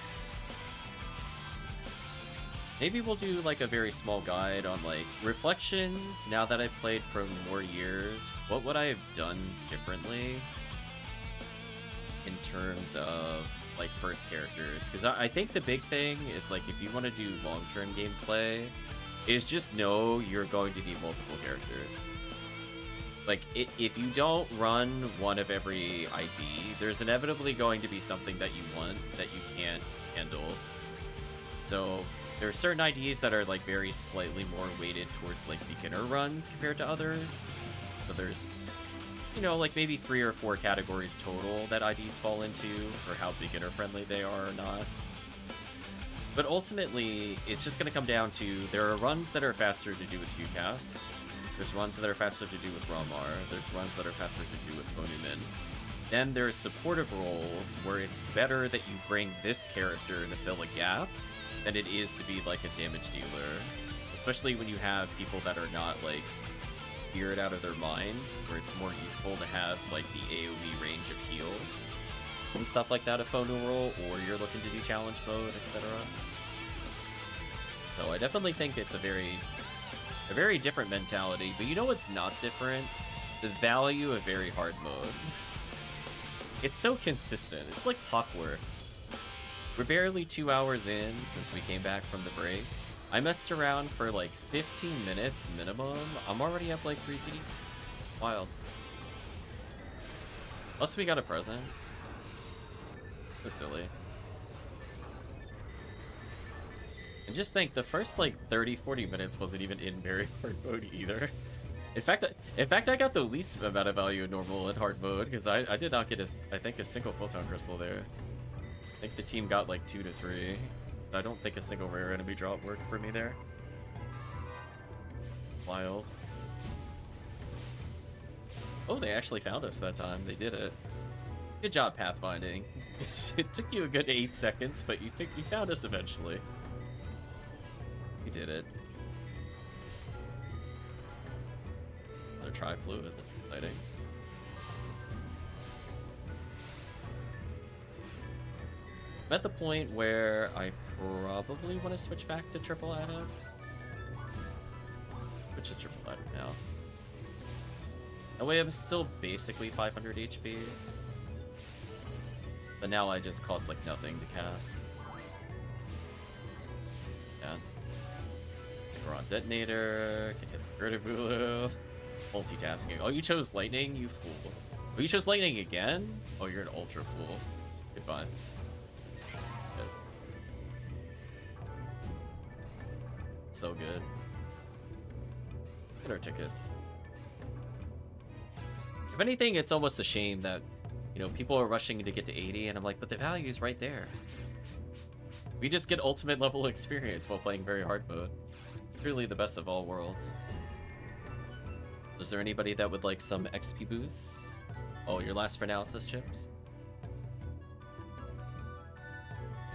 maybe we'll do like a very small guide on like reflections. Now that I've played for more years, what would I have done differently in terms of like first characters? Because I think the big thing is like if you want to do long-term gameplay, is just know you're going to need multiple characters. Like, if you don't run one of every ID, there's inevitably going to be something that you want that you can't handle. So, there are certain IDs that are, like, very slightly more weighted towards, like, beginner runs compared to others. So there's, you know, like, maybe 3 or 4 categories total that IDs fall into for how beginner-friendly they are or not. But ultimately, it's just going to come down to, there are runs that are faster to do with QCast. There's runs that are faster to do with Romar. There's runs that are faster to do with FOnewman. Then there's supportive roles where it's better that you bring this character to fill a gap than it is to be like a damage dealer. Especially when you have people that are not like weird out of their mind, where it's more useful to have like the AoE range of heal and stuff like that, a Fonu role, or you're looking to do challenge mode, etc. So I definitely think it's a very different mentality, but you know what's not different? The value of very hard mode. It's so consistent. It's like clockwork. We're barely 2 hours in since we came back from the break. I messed around for like 15 minutes minimum. I'm already up like 3 PD. Wild. Plus we got a present. So silly. And just think, the first like 30-40 minutes wasn't even in very hard mode either. In fact, I got the least amount of value in normal and hard mode because I did not get I think a single photon crystal there. I think the team got like 2 to 3. I don't think a single rare enemy drop worked for me there. Wild. Oh, they actually found us that time. They did it. Good job pathfinding. It took you a good 8 seconds, but you found us eventually. You did it. Another tri-fluid, that's exciting. I'm at the point where I probably want to switch back to triple atom. Which is triple atom now. That way I'm still basically 500 HP. But now I just cost like nothing to cast. Yeah. We're on detonator, can hit Vertibulu. Multitasking. Oh, you chose lightning, you fool. Are you just lightning again? Oh, you're an ultra fool. Goodbye. Good. So good. Get our tickets. If anything, it's almost a shame that, you know, people are rushing to get to 80, and I'm like, but the value's right there. We just get ultimate level experience while playing very hard mode. Really the best of all worlds. Is there anybody that would like some XP boosts? Oh, your last for now, says Chips.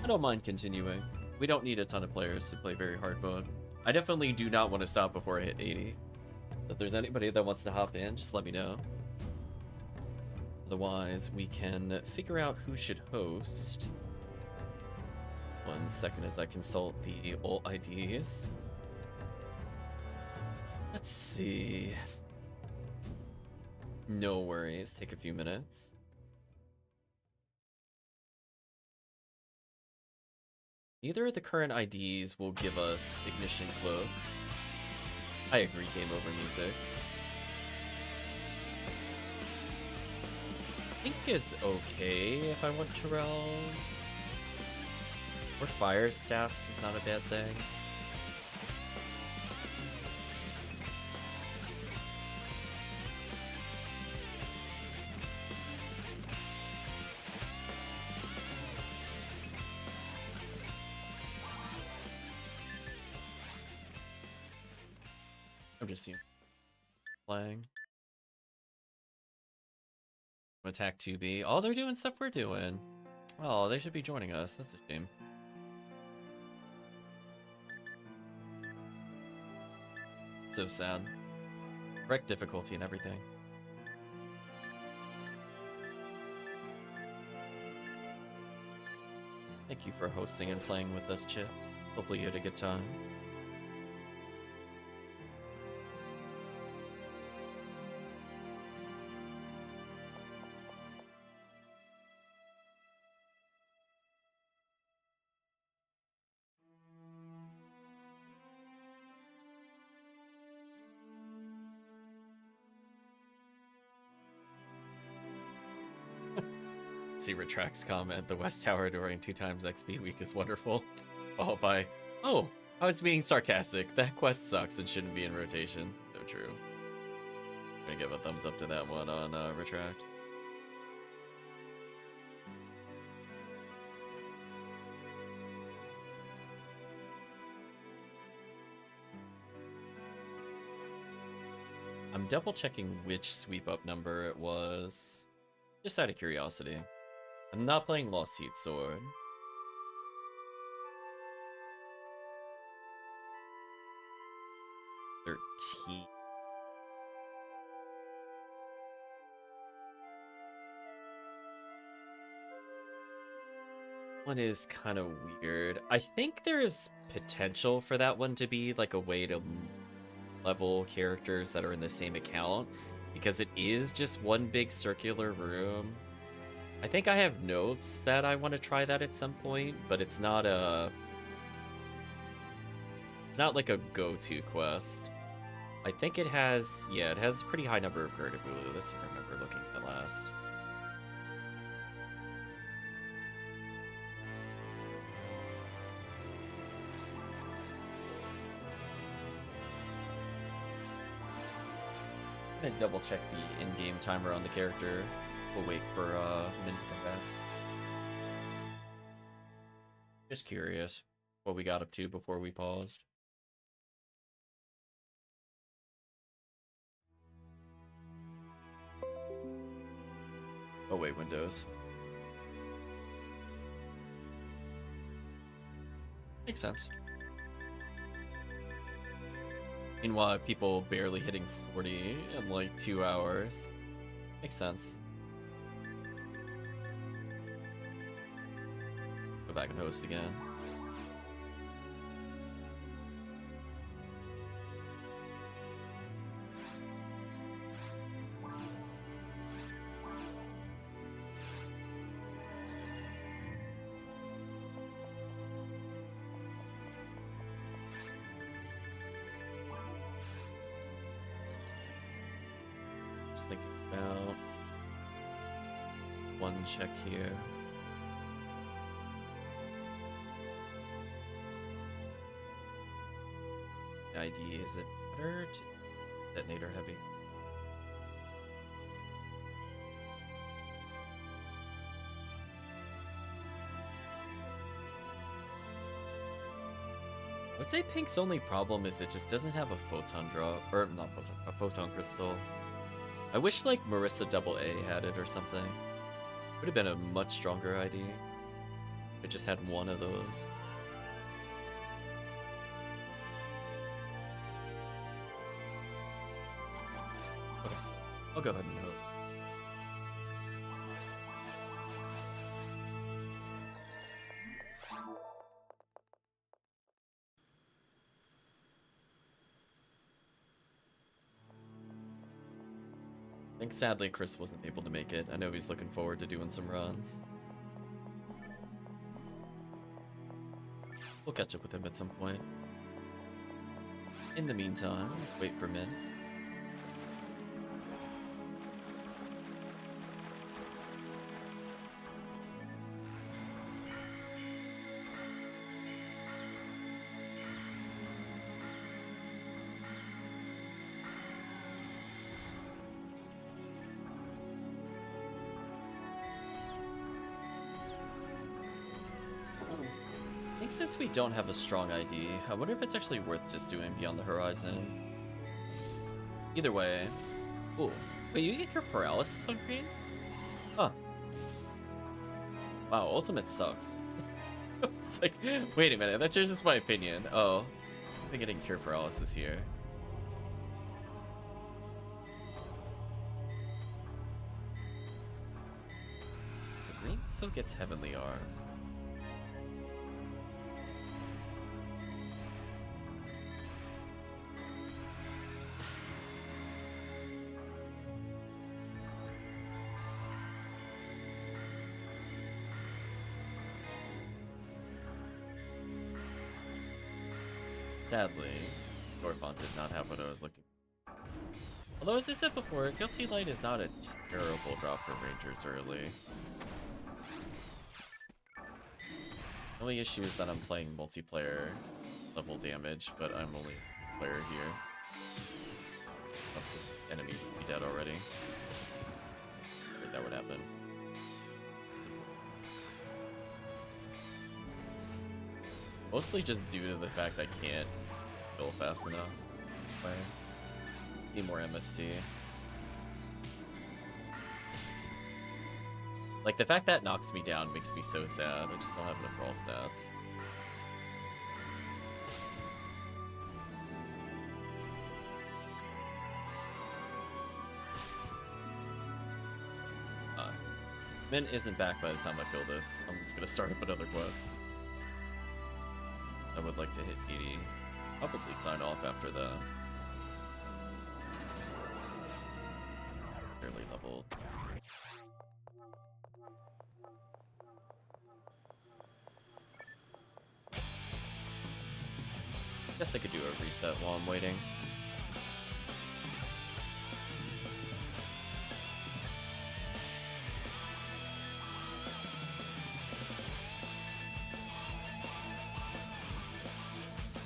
I don't mind continuing. We don't need a ton of players to play very hard mode. I definitely do not want to stop before I hit 80. If there's anybody that wants to hop in, just let me know. Otherwise, we can figure out who should host. 1 second as I consult the ult IDs. Let's see. No worries, take a few minutes. Either of the current IDs will give us Ignition Cloak. I agree, game over music. I think is okay if I want Terrell. Or Fire Staffs is not a bad thing. I'm just seeing playing. Attack 2B. Oh, they're doing stuff we're doing. Oh, they should be joining us. That's a shame. So sad. Correct difficulty and everything. Thank you for hosting and playing with us, Chips. Hopefully you had a good time. See Retract's comment, the West Tower during 2x XP week is wonderful. Followed by, oh, I was being sarcastic. That quest sucks and shouldn't be in rotation. So true. I'm gonna give a thumbs up to that one on Retract. I'm double checking which sweep up number it was. Just out of curiosity. I'm not playing Lost Heat Sword. One is kind of weird. I think there is potential for that one to be like a way to level characters that are in the same account, because it is just one big circular room. I think I have notes that I want to try that at some point, but it's not like a go-to quest. I think it has, yeah, it has a pretty high number of Girdabulu. That's what I remember looking at last. I'm gonna double check the in-game timer on the character. We'll wait for Min to come back. Just curious what we got up to before we paused. Oh wait, Windows. Makes sense. Meanwhile, people barely hitting 40 in like 2 hours. Makes sense. Go back and host again. Just thinking about one check here. ID, is it better to detonator heavy? I would say Pink's only problem is it just doesn't have a photon drop, or not photon, a photon crystal. I wish like Marissa AA had it or something. Would have been a much stronger ID. It just had one of those. Okay, I'll go ahead and note. I think sadly Chris wasn't able to make it. I know he's looking forward to doing some runs. We'll catch up with him at some point. In the meantime, let's wait for Min. Since we don't have a strong ID, I wonder if it's actually worth just doing Beyond the Horizon. Either way. Ooh. Wait, you get your paralysis on green? Huh. Wow, ultimate sucks. It's like, wait a minute, that changes my opinion. Oh. I'm getting cure paralysis here. The green still gets heavenly arms. Sadly, Gorfont did not have what I was looking for. Although, as I said before, Guilty Light is not a terrible drop for Rangers early. The only issue is that I'm playing multiplayer level damage, but I'm only a player here. Unless this enemy would be dead already. I figured that would happen. Mostly just due to the fact I can't kill fast enough. Need more MST. Like, the fact that knocks me down makes me so sad. I just don't have enough raw stats. Min isn't back by the time I kill this. I'm just gonna start up another quest. I would like to hit 80. Probably sign off after the fairly leveled. Guess I could do a reset while I'm waiting.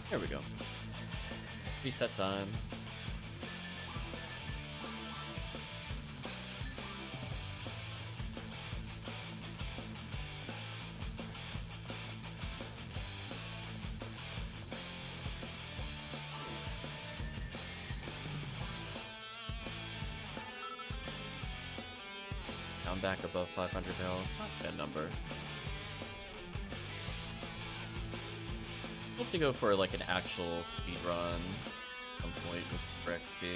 There we go. Reset time. I'm back above 500 health. Not a bad number. Hope to go for like an actual speed run some point with super XP.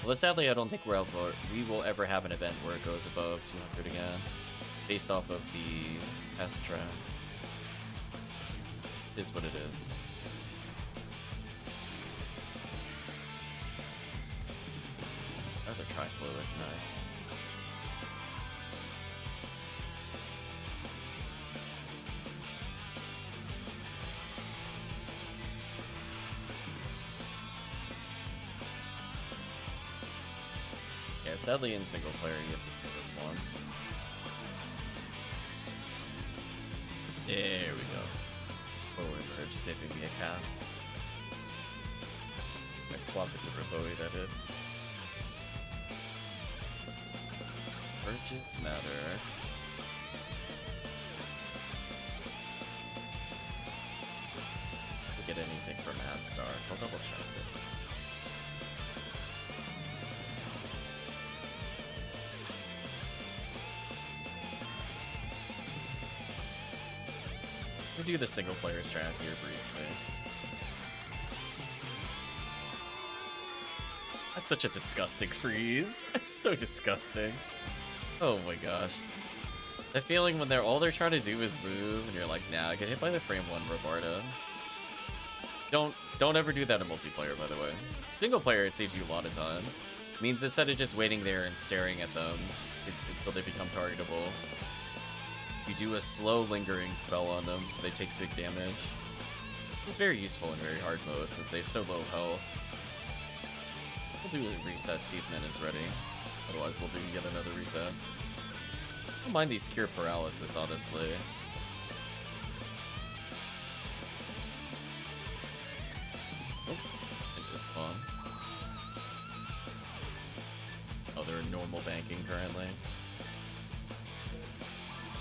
Although sadly I don't think we will ever have an event where it goes above 200 again, based off of the S trend. It is what it is. Another trifluid, nice. Sadly, in single player, you have to do this one. There we go. Forward merge, saving me a cast. I swap it to Revoe, that is. Merges matter. If we get anything from Astar, I'll double check it. We'll do the single player strat here briefly. That's such a disgusting freeze. So disgusting. Oh my gosh. The feeling when all they're trying to do is move and you're like, nah, get hit by the frame 1 Robarda. Don't ever do that in multiplayer, by the way. Single player, it saves you a lot of time. It means instead of just waiting there and staring at them until they become targetable, you do a slow lingering spell on them so they take big damage. It's very useful in very hard mode since they have so low health. We'll do a reset, see if Min is ready. Otherwise we'll do yet another reset. I don't mind these cure paralysis, honestly. Oh, it is fun. Oh, they're in normal banking currently.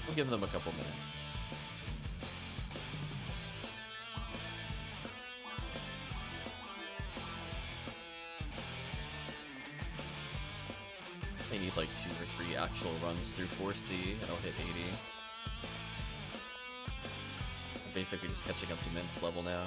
We'll give them a couple minutes. They need like 2 or 3 actual runs through 4C, and I'll hit 80. I'm basically just catching up to Mint's level now.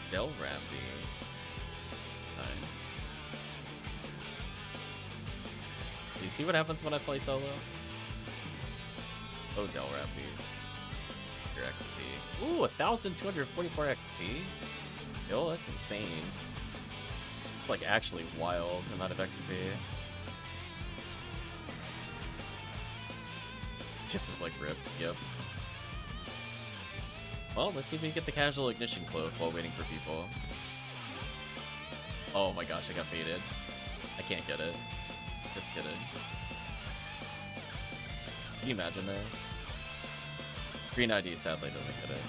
Del Rampy. Nice. See what happens when I play solo? Oh, Del Rampy. Your XP. Ooh, 1,244 XP? Yo, that's insane. It's like actually wild amount of XP. Chips is like rip, yep. Well, let's see if we can get the casual ignition cloak while waiting for people. Oh my gosh, I got baited. I can't get it. Just kidding. Can you imagine that? Green ID sadly doesn't get it.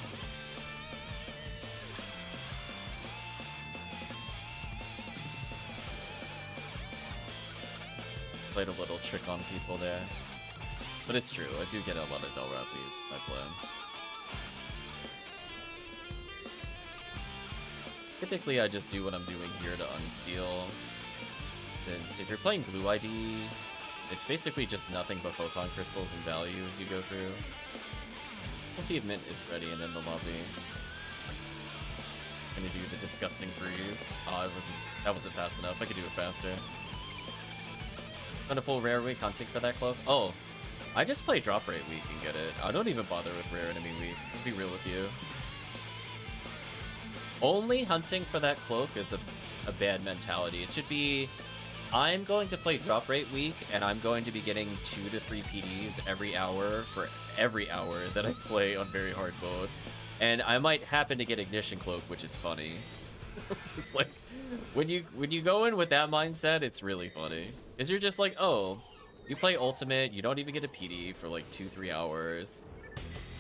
Played a little trick on people there. But it's true, I do get a lot of Del Rappies when I play. Typically, I just do what I'm doing here to unseal. Since if you're playing Blue ID, it's basically just nothing but photon crystals and values you go through. We'll see if Mint is ready and in the lobby. I'm gonna do the disgusting freeze. Oh, that wasn't fast enough. I could do it faster. Gonna pull rare week hunting for that cloak. Oh, I just play drop rate week and get it. I don't even bother with rare enemy week. I'll be real with you. Only hunting for that cloak is a bad mentality. It should be, I'm going to play drop rate week, and I'm going to be getting 2 to 3 PDs every hour for every hour that I play on very hard mode. And I might happen to get ignition cloak, which is funny. It's like, when you go in with that mindset, it's really funny. Is you're just like, oh, you play ultimate, you don't even get a PD for like 2-3 hours.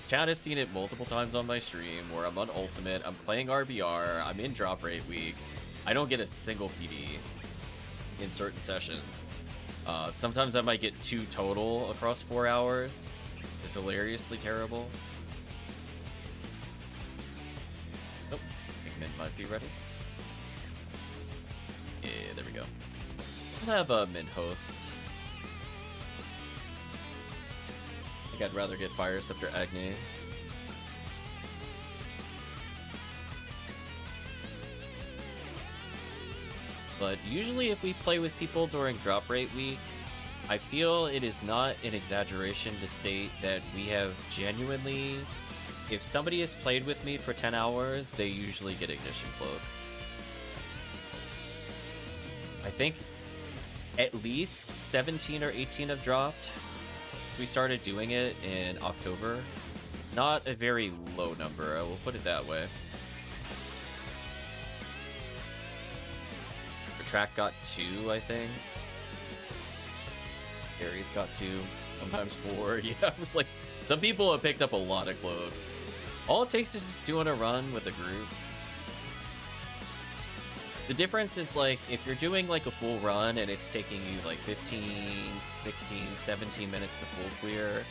Chad has seen it multiple times on my stream where I'm on ultimate, I'm playing RBR, I'm in drop rate week, I don't get a single PD in certain sessions. Sometimes I might get 2 total across 4 hours. It's hilariously terrible. Nope, I think Mint might be ready. Yeah, there we go. I'll have a Mint host. I think I'd rather get Fire Scepter Agni. But usually if we play with people during drop rate week, I feel it is not an exaggeration to state that we have genuinely, if somebody has played with me for 10 hours, they usually get Ignition Cloak. I think at least 17 or 18 have dropped. It's we started doing it in October, it's not a very low number. I will put it that way. Track got 2, I think. Aries got 2, sometimes 4. Yeah, it was like, some people have picked up a lot of cloaks. All it takes is just doing a run with a group. The difference is, like, if you're doing like a full run and it's taking you like 15, 16, 17 minutes to full clear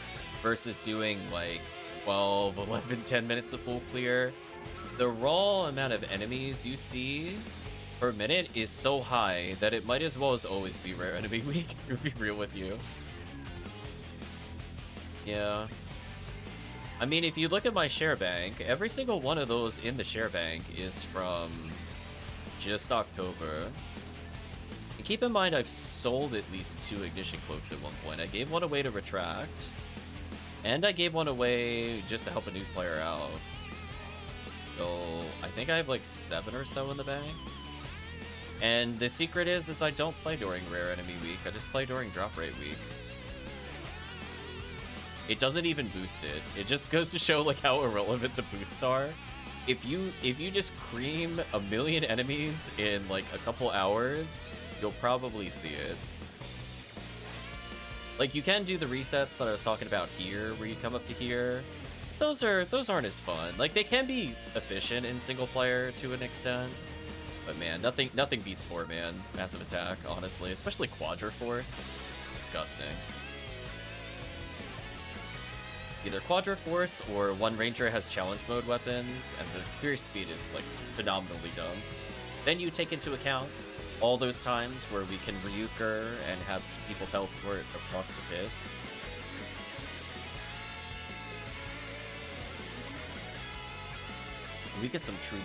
versus doing like 12, 11, 10 minutes of full clear, the raw amount of enemies you see per minute is so high that it might as well as always be rare enemy week, to be real with you. Yeah. I mean, if you look at my share bank, every single one of those in the share bank is from just October. And keep in mind, I've sold at least 2 ignition cloaks at one point. I gave one away to retract, and I gave one away just to help a new player out. So I think I have like 7 or so in the bank. And the secret is I don't play during rare enemy week. I just play during drop rate week. It doesn't even boost it. It just goes to show like how irrelevant the boosts are. If you just cream a million enemies in like a couple hours, you'll probably see it. Like, you can do the resets that I was talking about here, where you come up to here. Those aren't as fun. Like, they can be efficient in single player to an extent. But man, nothing beats 4-man massive attack, honestly. Especially Quadra Force. Disgusting. Either Quadra Force or one Ranger has challenge mode weapons, and the Furious Speed is like phenomenally dumb. Then you take into account all those times where we can Ryuker and have people teleport across the pit. We get some truly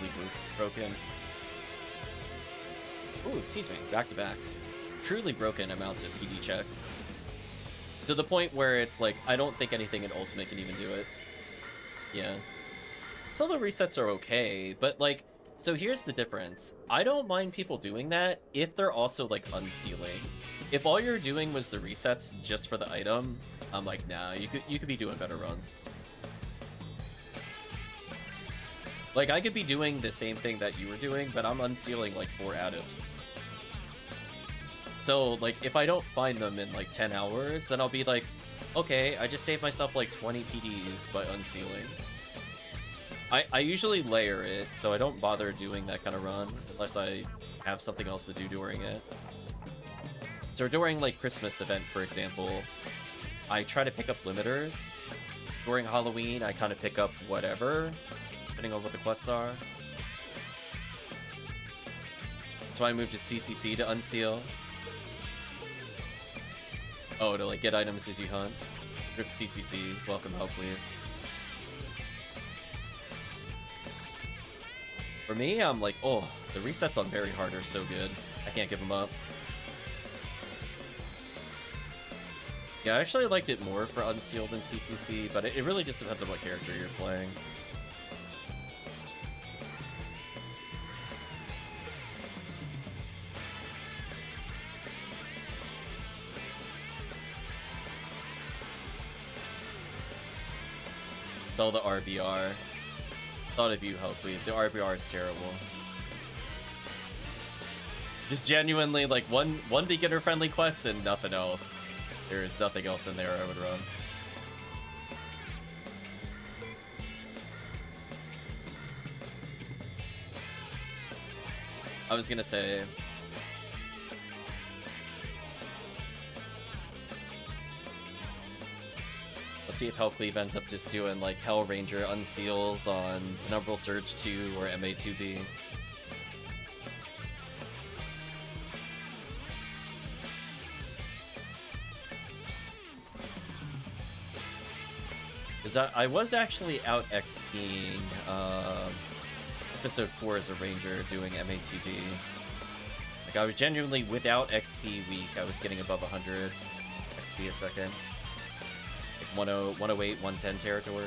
broken. Ooh, excuse me, back to back. Truly broken amounts of PD checks. To the point where it's like, I don't think anything in Ultimate can even do it. Yeah. Solo resets are okay, but like, so here's the difference. I don't mind people doing that if they're also like unsealing. If all you're doing was the resets just for the item, I'm like, nah, you could be doing better runs. Like, I could be doing the same thing that you were doing, but I'm unsealing like 4 adepts. So, like, if I don't find them in like 10 hours, then I'll be like, okay, I just saved myself like 20 PDs by unsealing. I usually layer it, so I don't bother doing that kind of run unless I have something else to do during it. So during like Christmas event, for example, I try to pick up limiters. During Halloween, I kind of pick up whatever, depending on what the quests are. That's why I moved to CCC to unseal. Oh, to like get items as you hunt. Rip CCC, welcome HellCleave. For me, I'm like, oh, the resets on Very Hard are so good. I can't give them up. Yeah, I actually liked it more for Unsealed than CCC, but it really just depends on what character you're playing. Sell the RBR. Thought of you, HellCleave. The RBR is terrible. Just genuinely, like, one beginner-friendly quest and nothing else. There is nothing else in there I would run. I was gonna say... Let's see if HellCleave ends up just doing like Hell Ranger unseals on Penumbral Surge 2 or MA2B. Because I was actually out XPing episode 4 as a Ranger doing MA2B. Like, I was genuinely, without XP week, I was getting above 100 XP a second. 108, 110 territory.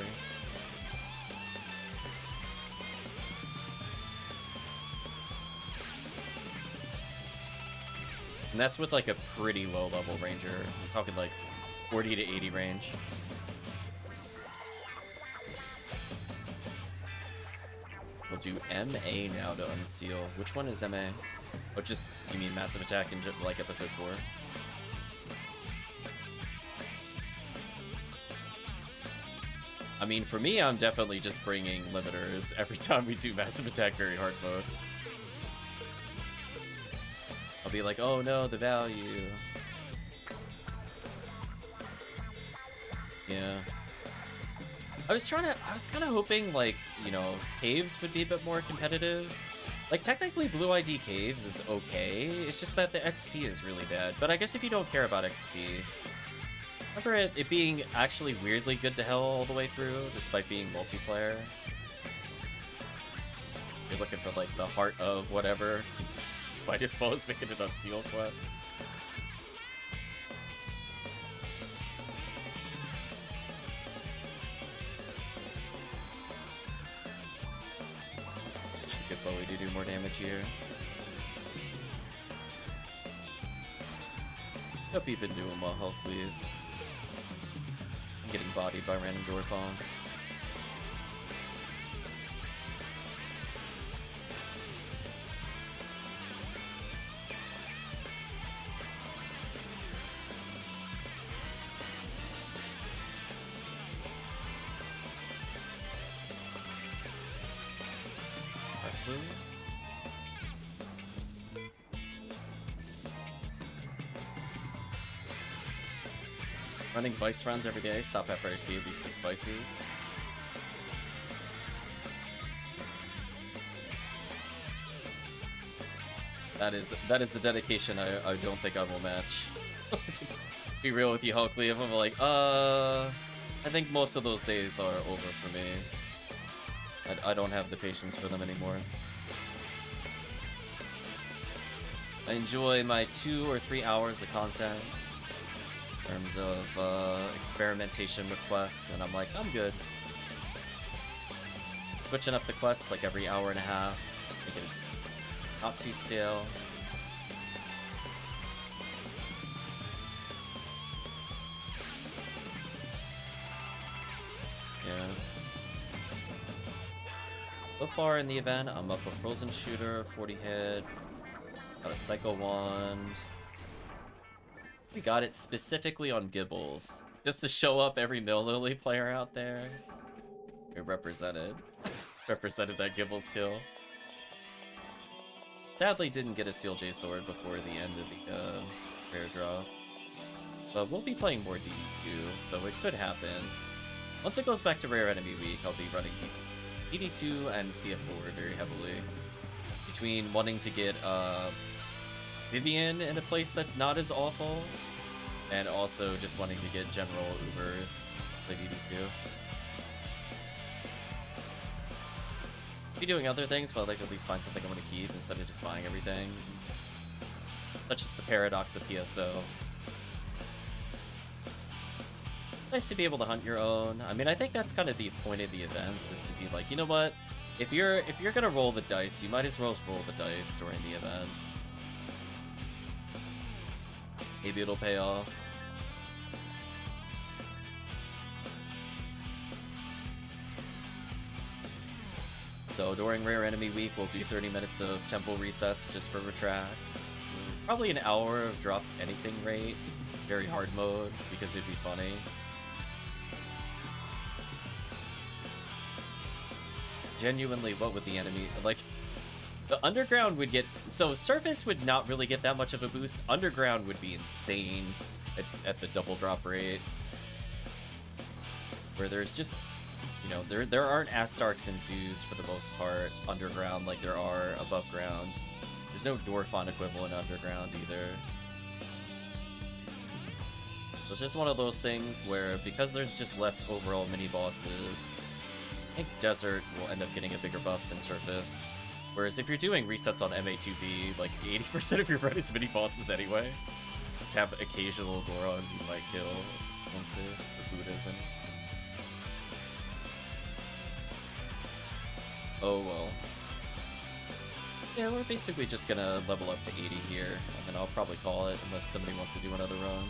And that's with like a pretty low level ranger. I'm talking like 40 to 80 range. We'll do MA now to unseal. Which one is MA? Oh, just, you mean Massive Attack in like episode 4? I mean, for me, I'm definitely just bringing limiters every time we do Massive Attack Very Hard mode. I'll be like, oh no, the value. Yeah. I was kind of hoping, like, you know, Caves would be a bit more competitive. Like, technically, Blue ID Caves is okay. It's just that the XP is really bad. But I guess if you don't care about XP... Remember it being actually weirdly good to hell all the way through, despite being multiplayer? You're looking for, like, the heart of whatever. Might as well as making it on Seal Quest. Should get Bowie to do more damage here. Hope you've been doing well, HellCleave. Getting bodied by random Dorfong. Running Vice runs every day, stop after I see at least 6 Vices. That is the dedication I don't think I will match. Be real with you, HellCleave. I'm like, I think most of those days are over for me. I don't have the patience for them anymore. I enjoy my 2 or 3 hours of content. In terms of experimentation with quests, and I'm like, I'm good. Switching up the quests like every hour and a half, make it not too stale. Yeah. So far in the event, I'm up a Frozen Shooter, 40 hit, got a Psycho Wand. We got it specifically on Gibbles, just to show up every Mill Lily player out there. It represented that Gibbles kill. Sadly, didn't get a Seal J sword before the end of the rare drop, but we'll be playing more DD2, so it could happen. Once it goes back to Rare Enemy Week, I'll be running DD2 and CF4 very heavily. Between wanting to get Vivian in a place that's not as awful, and also just wanting to get general Ubers play DD2. Be doing other things, but I'd like to at least find something I want to keep instead of just buying everything. Such as the paradox of PSO. Nice to be able to hunt your own. I mean, I think that's kind of the point of the events, is to be like, you know what? If you're gonna roll the dice, you might as well roll the dice during the event. Maybe it'll pay off. So during Rare Enemy Week, we'll do 30 minutes of tempo resets just for Retract. Probably an hour of drop anything rate. Very hard mode, because it'd be funny. Genuinely, what would the enemy... Like, the Underground would get... So Surface would not really get that much of a boost. Underground would be insane at the double drop rate. Where there's just... You know, there aren't Astarks and Zoos for the most part underground like there are above ground. There's no Dwarfon equivalent underground either. So it's just one of those things where, because there's just less overall mini-bosses, I think Desert will end up getting a bigger buff than Surface. Whereas if you're doing resets on MA2B, like 80% of your run is mini-bosses anyway. Just have occasional Gorons you might kill once the Buddhism. Oh well. Yeah, we're basically just gonna level up to 80 here, and then I'll probably call it unless somebody wants to do another run.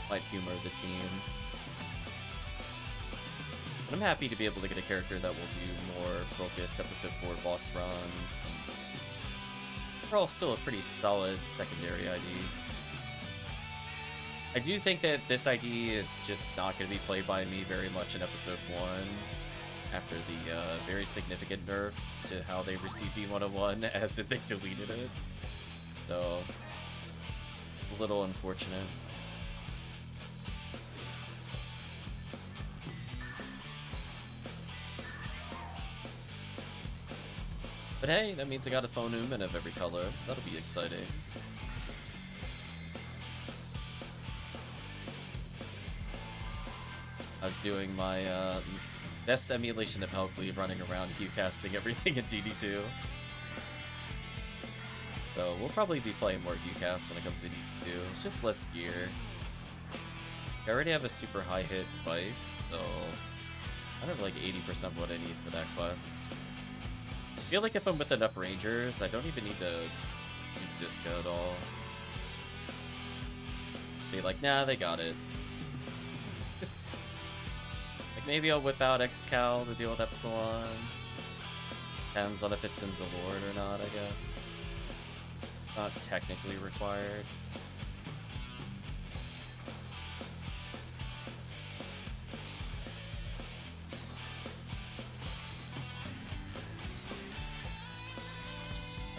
might humor the team. But I'm happy to be able to get a character that will do more focused episode 4 boss runs. Overall, still a pretty solid secondary ID. I do think that this ID is just not going to be played by me very much in episode 1 after the very significant nerfs to how they received V101 as if they deleted it. So, a little unfortunate. But hey, that means I got a FOnewman of every color. That'll be exciting. I was doing my best emulation of HellCleave, running around Q-casting everything in DD2. So we'll probably be playing more Q-cast when it comes to DD2. It's just less gear. I already have a super high hit Vice, so I have like 80% what I need for that quest. I feel like if I'm with enough Rangers, I don't even need to use Disco at all. Just be like, nah, they got it. Like maybe I'll whip out Xcal to deal with Epsilon. Depends on if it's been Zalord or not, I guess. Not technically required.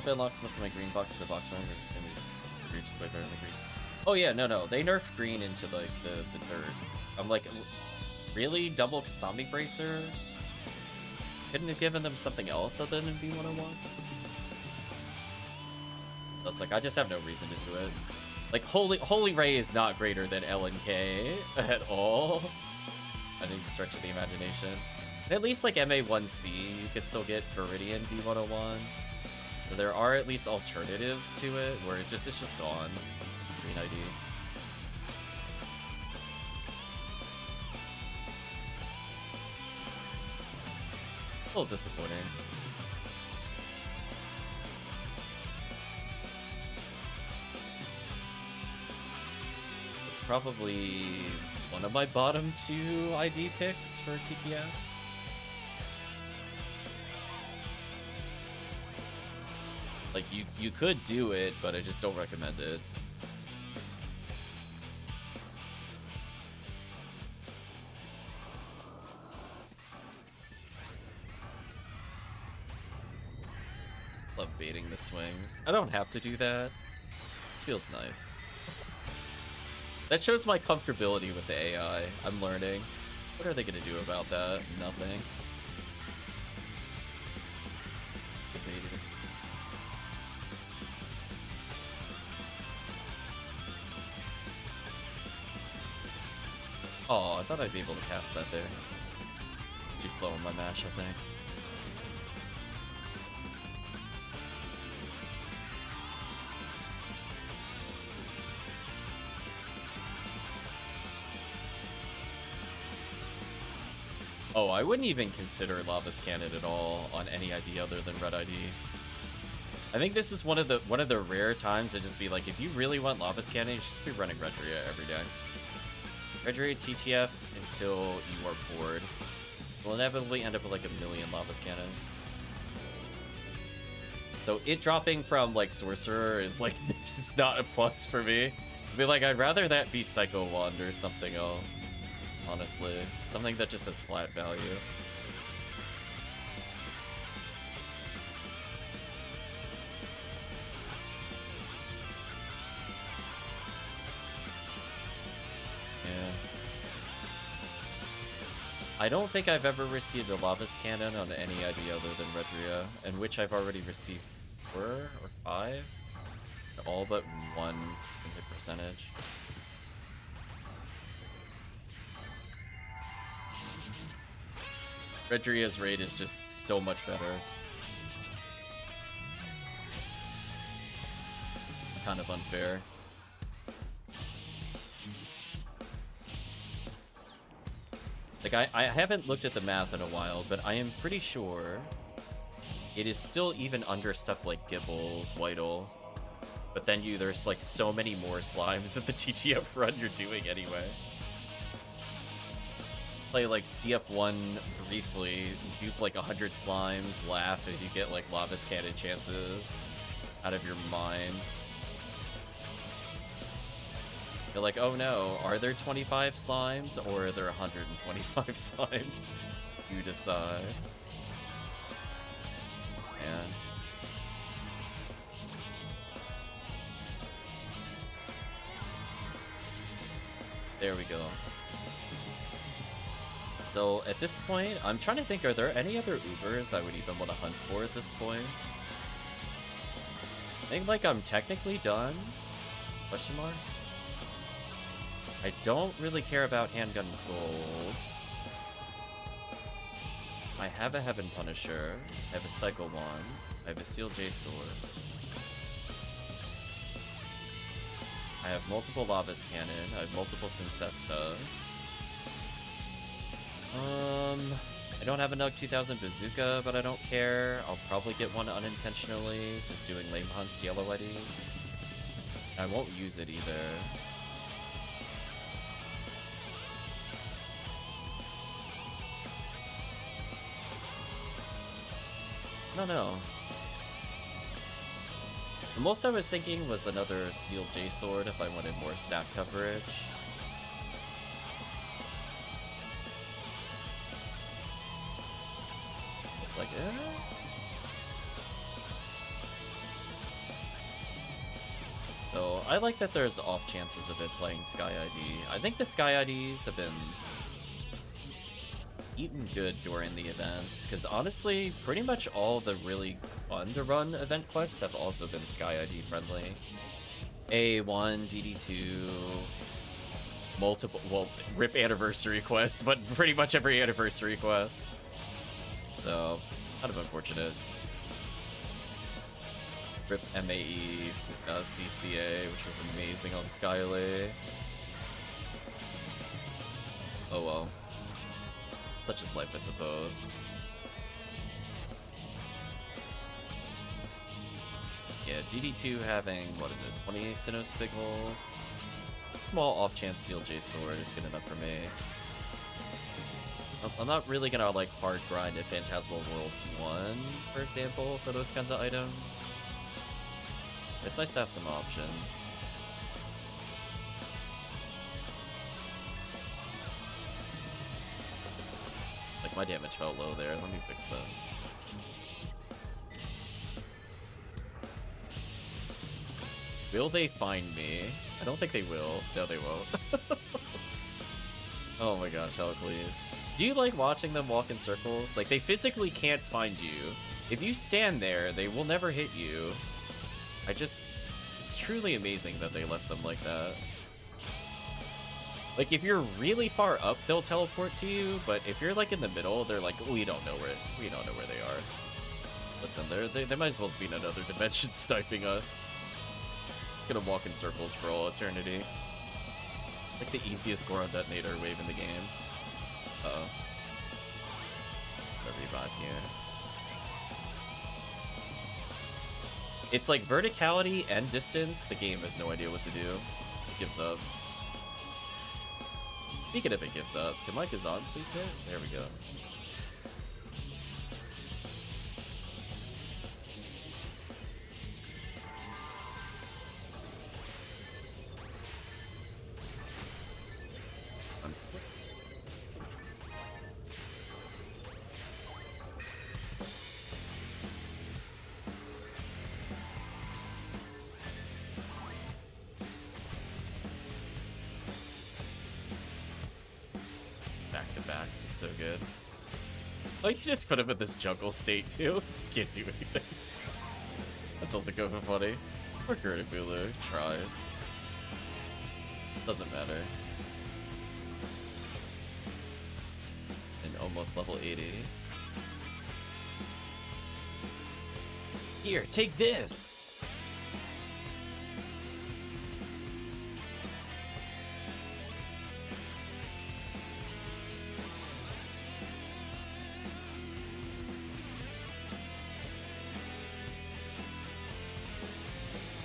Unlocks most of my green box to the box run. Just by better than green. Oh yeah, no. They nerfed green into like the dirt. I'm like, really? Double Kasami Bracer? Couldn't have given them something else other than V101? So it's like, I just have no reason to do it. Like, Holy Ray is not greater than LNK at all. I think stretch of the imagination. And at least like MA1C, you could still get Viridian V101. So there are at least alternatives to it where it's just gone. Green ID. A little disappointing. It's probably one of my bottom 2 ID picks for TTF. Like, you could do it, but I just don't recommend it. Love baiting the swings. I don't have to do that. This feels nice. That shows my comfortability with the AI. I'm learning. What are they gonna do about that? Nothing. Oh, I thought I'd be able to cast that there. It's too slow on my match, I think. Oh, I wouldn't even consider Lava's Cannon at all on any ID other than Red ID. I think this is one of the rare times to just be like, if you really want Lava's Cannon, you should just be running Redria every day. Redria TTF until you are bored. You'll inevitably end up with like a million Lava's Cannons. So it dropping from like Sorcerer is like just not a plus for me. I'd be like, I'd rather that be Psycho Wand or something else. Honestly, something that just has flat value. I don't think I've ever received a Lava's Cannon on any ID other than Redria, in which I've already received 4 or 5. All but 1 hit percentage. Redria's raid is just so much better. It's kind of unfair. Like, I haven't looked at the math in a while, but I am pretty sure it is still even under stuff like Gibbles, Whittle. But then there's like so many more slimes at the TTF run you're doing anyway. Play like CF1 briefly, dupe like 100 slimes, laugh as you get like lava cannon chances out of your mind. You're like, oh no, are there 25 slimes or are there 125 slimes? You decide. Man. There we go. So at this point, I'm trying to think, are there any other Ubers I would even want to hunt for at this point? I think like I'm technically done? Question mark? I don't really care about handgun gold. I have a Heaven Punisher. I have a Cycle 1. I have a Seal J Sword. I have multiple Lavas Cannon. I have multiple Syncesta. I don't have a Nug 2000 Bazooka, but I don't care. I'll probably get one unintentionally, just doing lame hunts, Yellow Eddy. I won't use it either. No. The most I was thinking was another Seal J Sword if I wanted more stack coverage. It's like, So, I like that there's off chances of it playing Sky ID. I think the Sky IDs have been eaten good during the events, because honestly, pretty much all the really fun to run event quests have also been Sky ID friendly. A1, DD2, multiple, well, RIP anniversary quests, but pretty much every anniversary quest. So, kind of unfortunate. RIP MAE, CCA, which was amazing on Skylay. Oh well. Such is life, I suppose. Yeah, DD2 having, what is it, 20 Sinnoh Spiggles? Small off-chance Seal J Sword is good enough for me. I'm not really gonna, like, hard grind a Phantasmal World 1, for example, for those kinds of items. It's nice to have some options. Like, my damage felt low there. Let me fix that. Will they find me? I don't think they will. No, they won't. Oh my gosh, HellCleave. Do you like watching them walk in circles? Like, they physically can't find you. If you stand there, they will never hit you. It's truly amazing that they left them like that. Like, if you're really far up, they'll teleport to you, but if you're, like, in the middle, they're like, we don't know where they are. Listen, they might as well be in another dimension sniping us. It's gonna walk in circles for all eternity. Like the easiest Goron detonator wave in the game. Uh-oh. Gotta revive here. It's like verticality and distance, the game has no idea what to do. It gives up. Speaking of it gives up, can my Kazan please hit? There we go. Back-to-backs is so good. Oh, you just put him in this jungle state too? Just can't do anything. That's also kind of funny. Poor Gurdabulu tries. Doesn't matter. And almost level 80. Here, take this!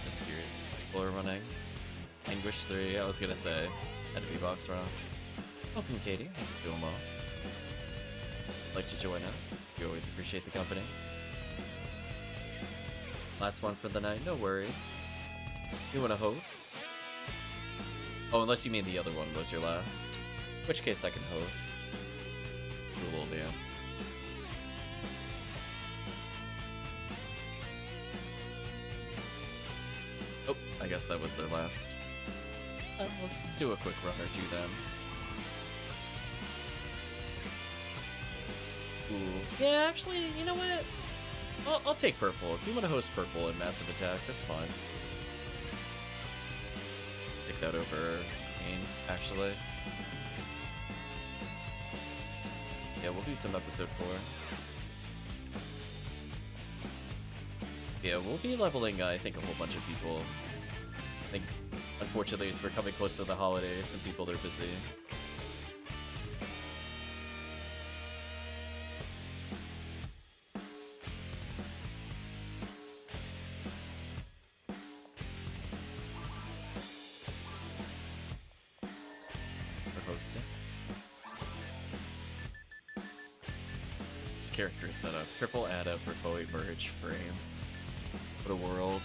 Just curious. People are running. Anguish 3, I was gonna say. Enemy box rounds. Welcome, Katie. Hope you're doing well. Like to join us. We always appreciate the company. Last one for the night, no worries. You wanna host? Oh, unless you mean the other one was your last. In which case I can host. Do a little dance. Oh, I guess that was their last. Let's just do a quick run or two then. Ooh. Yeah, actually, you know what? I'll take purple. If you want to host purple in Massive Attack, that's fine. Take that over green, actually. Yeah, we'll do some episode 4. Yeah, we'll be leveling, I think, a whole bunch of people. I think, unfortunately, as we're coming close to the holidays, some people are busy. We're hosting. This character is set up. Triple Ada for Bowie Merge frame. What a world.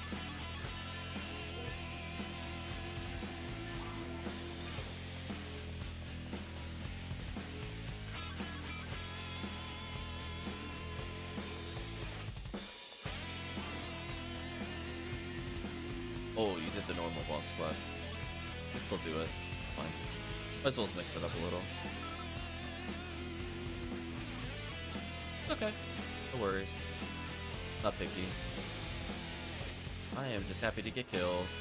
Oh, you did the normal boss quest. I'll still do it. Fine. Might as well mix it up a little. Okay. No worries. Not picky. I am just happy to get kills.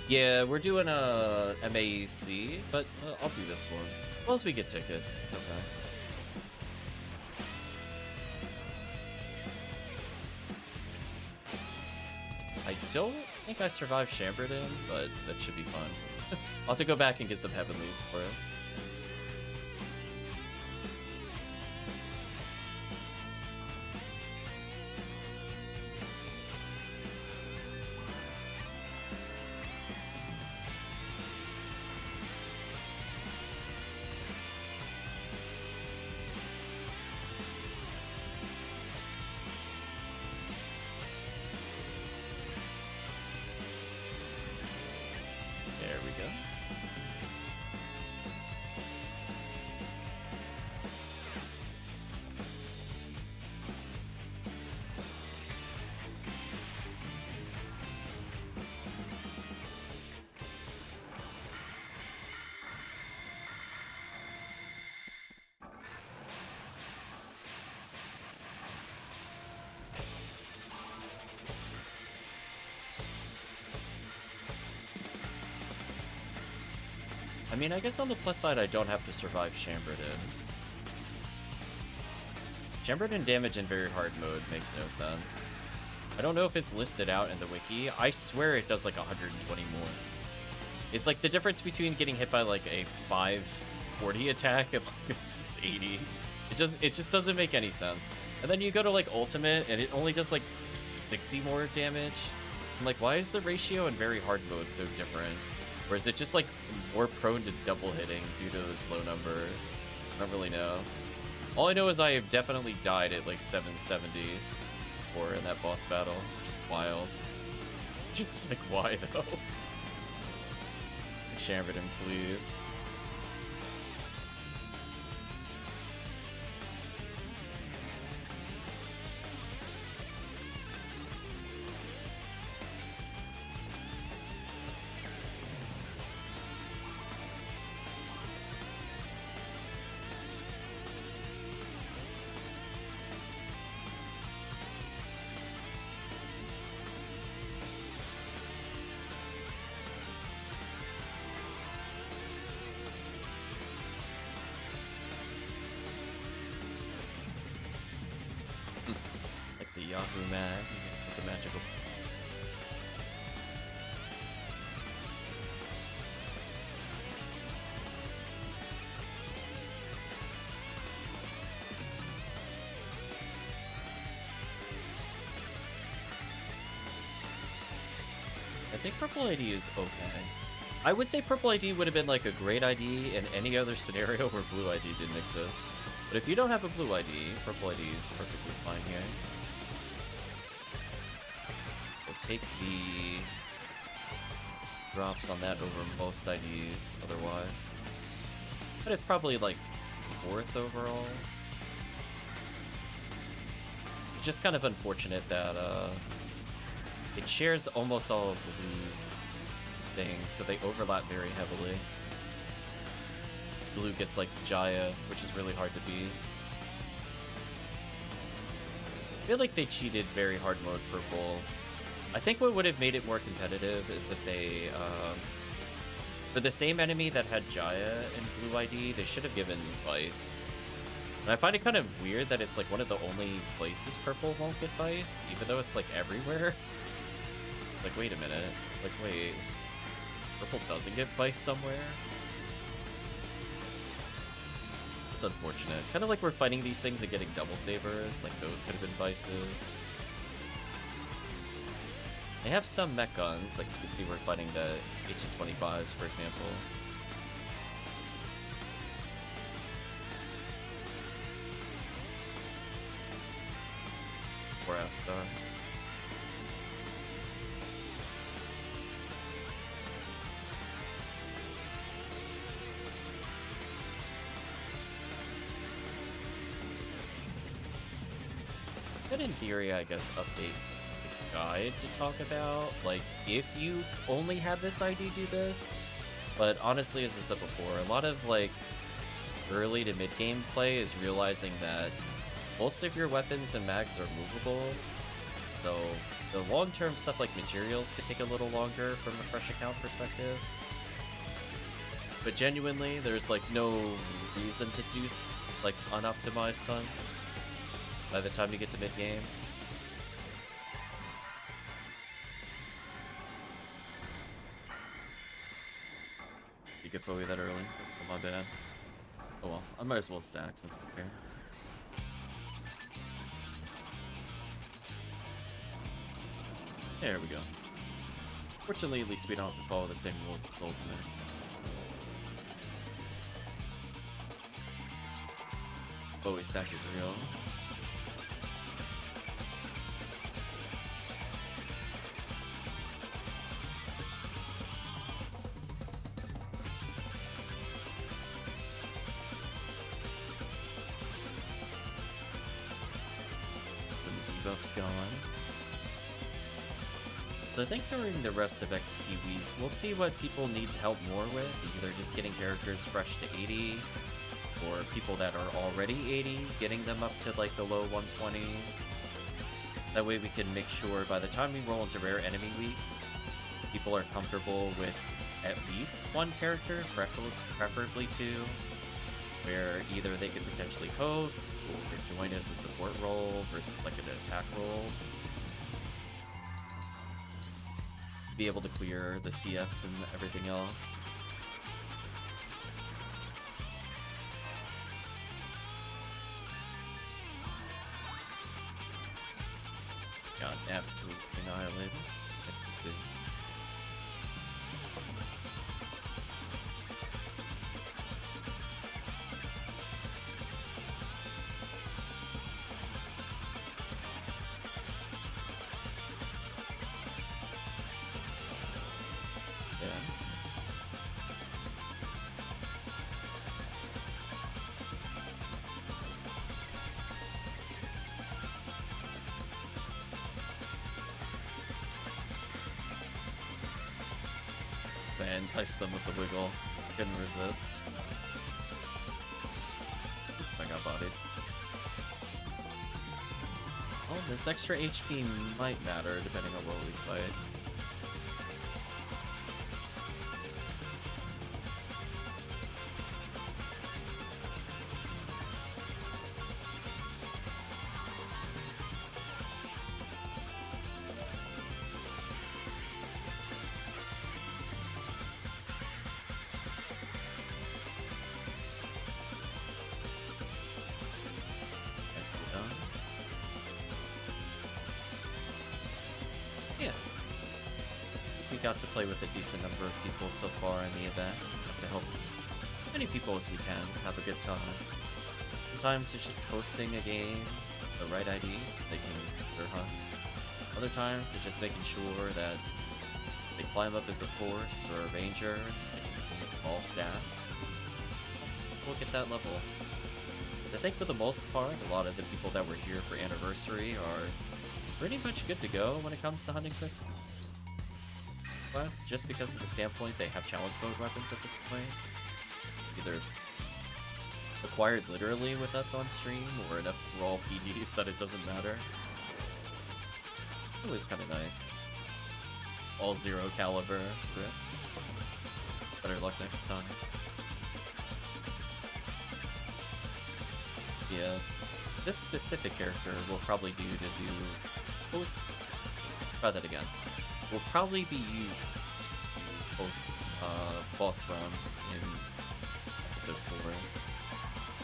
Yeah, we're doing a MAC, but I'll do this one. As long as we get tickets, it's okay. I don't think I survived Chamberlain, but that should be fun. I'll have to go back and get some heavenlies for it. There we go. I mean, I guess on the plus side, I don't have to survive Chamberlain. Chamberlain damage in very hard mode makes no sense. I don't know if it's listed out in the wiki. I swear it does like 120 more. It's like the difference between getting hit by like a 540 attack and like a 680. It just doesn't make any sense. And then you go to like ultimate and it only does like 60 more damage. I'm like, why is the ratio in very hard mode so different? Or is it just like more prone to double hitting due to its low numbers? I don't really know. All I know is I have definitely died at like 770 before in that boss battle. Wild. Just like, why though? Chamberlain, please. Yahoo mag, mixed with the magical. think purple ID is okay. I would say purple ID would have been like a great ID in any other scenario where blue ID didn't exist. But if you don't have a blue ID, purple ID is perfectly fine here. We'll take the drops on that over most IDs otherwise. But it's probably like 4th overall. It's just kind of unfortunate that it shares almost all of blue's things, so they overlap very heavily. This blue gets like Jaya, which is really hard to beat. I feel like they cheated very hard mode purple. I think what would have made it more competitive is if they, for the same enemy that had Jaya in blue ID, they should have given Vice. And I find it kind of weird that it's like one of the only places purple won't get Vice, even though it's like everywhere. It's like, wait a minute. Like, wait. Purple doesn't get Vice somewhere? It's unfortunate. Kind of like we're fighting these things and getting double sabers, like those could have been Vices. They have some mech guns, like you can see we're fighting the HN25s, for example. Or Astar. Could in theory, I guess, update the guide to talk about, like, if you only have this ID, do this. But honestly, as I said before, a lot of, like, early to mid-game play is realizing that most of your weapons and mags are movable, so the long-term stuff like materials could take a little longer from a fresh account perspective. But genuinely, there's like no reason to do like unoptimized stunts by the time you get to mid-game. You could FOE that early. Oh, my bad. Oh well, I might as well stack since we're here. There we go. Fortunately, at least we don't have to follow the same rules as Ultimate. Bowie stack is real. Some debuffs gone. So I think during the rest of XP week, we'll see what people need help more with, either just getting characters fresh to 80, or people that are already 80, getting them up to like the low 120s. That way we can make sure by the time we roll into Rare Enemy Week, people are comfortable with at least one character, preferably two, where either they could potentially host, or join as a support role versus like an attack role. Be able to clear the CFs and everything else. Got absolutely annihilated. Nice to see. I enticed them with the wiggle. Couldn't resist. Oops, I got bodied. Oh, this extra HP might matter depending on what we fight. got to play with a decent number of people so far in the event. Have to help as many people as we can have a good time. Sometimes it's just hosting a game, the right IDs, they can do their hunts. Other times it's just making sure that they climb up as a force or a ranger, they just need all stats. We'll get that level. I think for the most part, a lot of the people that were here for Anniversary are pretty much good to go when it comes to hunting Christmas. Plus, just because of the standpoint they have challenge mode weapons at this point, either acquired literally with us on stream or enough raw PDs that it doesn't matter. Always kind of nice. All 0 caliber. Rip. Better luck next time. Yeah, this specific character will probably do to do post. Try that again. Will probably be used to post boss runs in episode 4.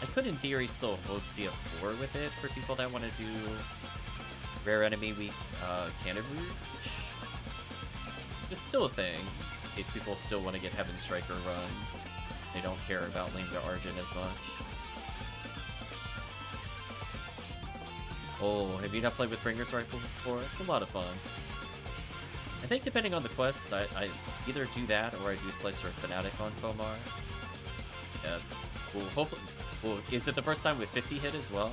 I could, in theory, still host CF4 with it for people that want to do Rare Enemy Week Cannon Reach. It's still a thing, in case people still want to get Heaven Striker runs. They don't care about Lane to Argent as much. Oh, have you not played with Bringer's Rifle before? It's a lot of fun. I think depending on the quest, I either do that or I do Slicer Fanatic on Komar. Yeah, well, hopefully, well, is it the first time with 50 hit as well?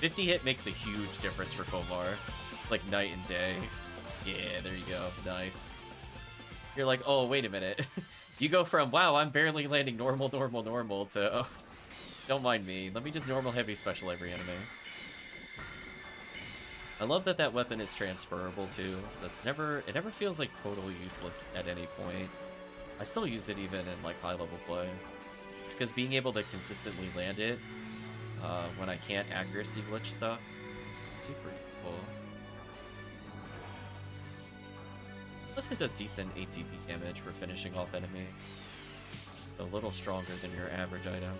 50 hit makes a huge difference for Komar. It's like night and day. Yeah, there you go. Nice. You're like, oh, wait a minute. You go from, wow, I'm barely landing normal, to, oh, don't mind me. Let me just normal heavy special every enemy. I love that that weapon is transferable too, so it never feels like totally useless at any point. I still use it even in like high level play. It's because being able to consistently land it when I can't accuracy glitch stuff, it's super useful. Plus it does decent ATP damage for finishing off enemies. A little stronger than your average item.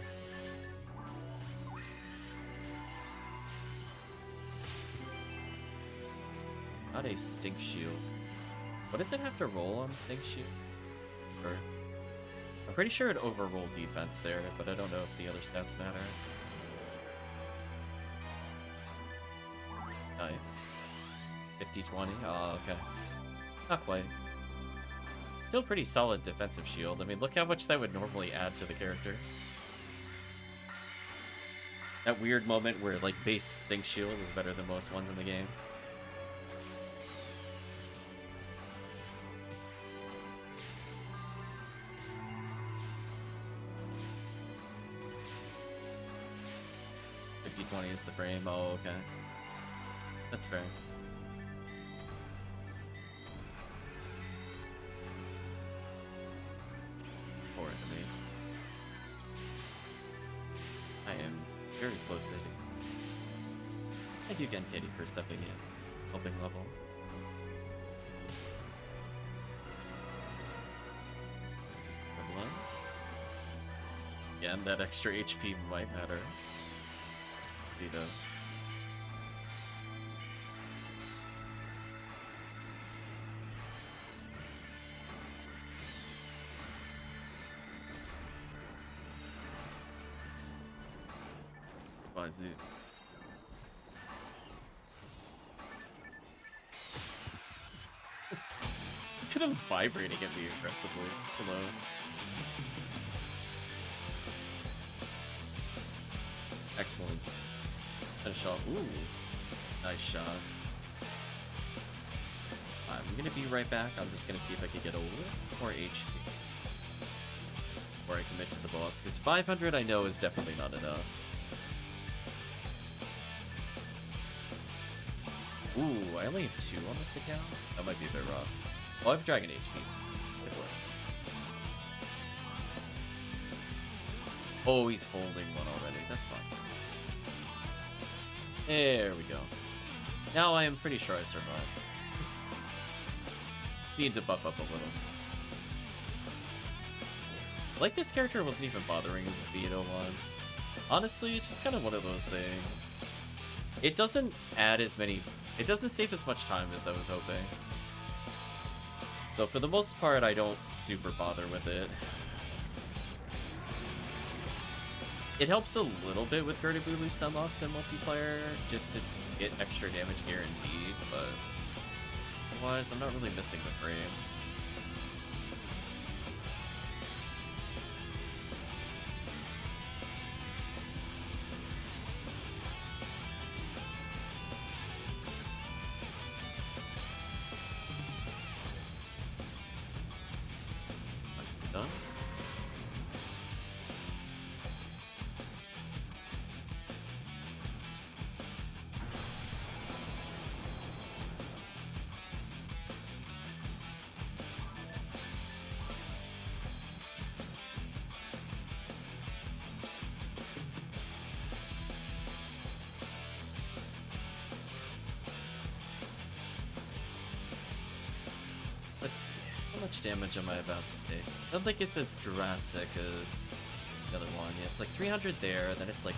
Not a stink shield. What does it have to roll on stink shield? Or, I'm pretty sure it overroll defense there, but I don't know if the other stats matter. Nice. 50-20? Oh, okay. Not quite. Still pretty solid defensive shield. I mean, look how much that would normally add to the character. That weird moment where, like, base stink shield is better than most ones in the game. Is the frame. Oh, okay. That's fair. It's 4 to me. I am very close to it. Thank you again, Katie, for stepping in. Helping level. Level up. Yeah, and that extra HP might matter. Though. Why is it? Look at him vibrating at me aggressively. Hello. Excellent. And a shot. Ooh. Nice shot. I'm gonna be right back. I'm just gonna see if I can get a little more HP before I commit to the boss. Because 500 I know is definitely not enough. Ooh, I only have 2 on this account? That might be a bit rough. Oh, I have Dragon HP. Let's take a look. Oh, he's holding one already. That's fine. There we go. Now I am pretty sure I survived. Just need to buff up a little. Like, this character wasn't even bothering with Veto 1. Honestly, it's just kind of one of those things. It doesn't add as many... It doesn't save as much time as I was hoping. So for the most part, I don't super bother with it. It helps a little bit with Gertibulu stunlocks in multiplayer, just to get extra damage guaranteed, but otherwise, I'm not really missing the frames. Done. Let's see. How much damage am I about to take? I don't think it's as drastic as the other one. Yeah, it's like 300 there, then it's like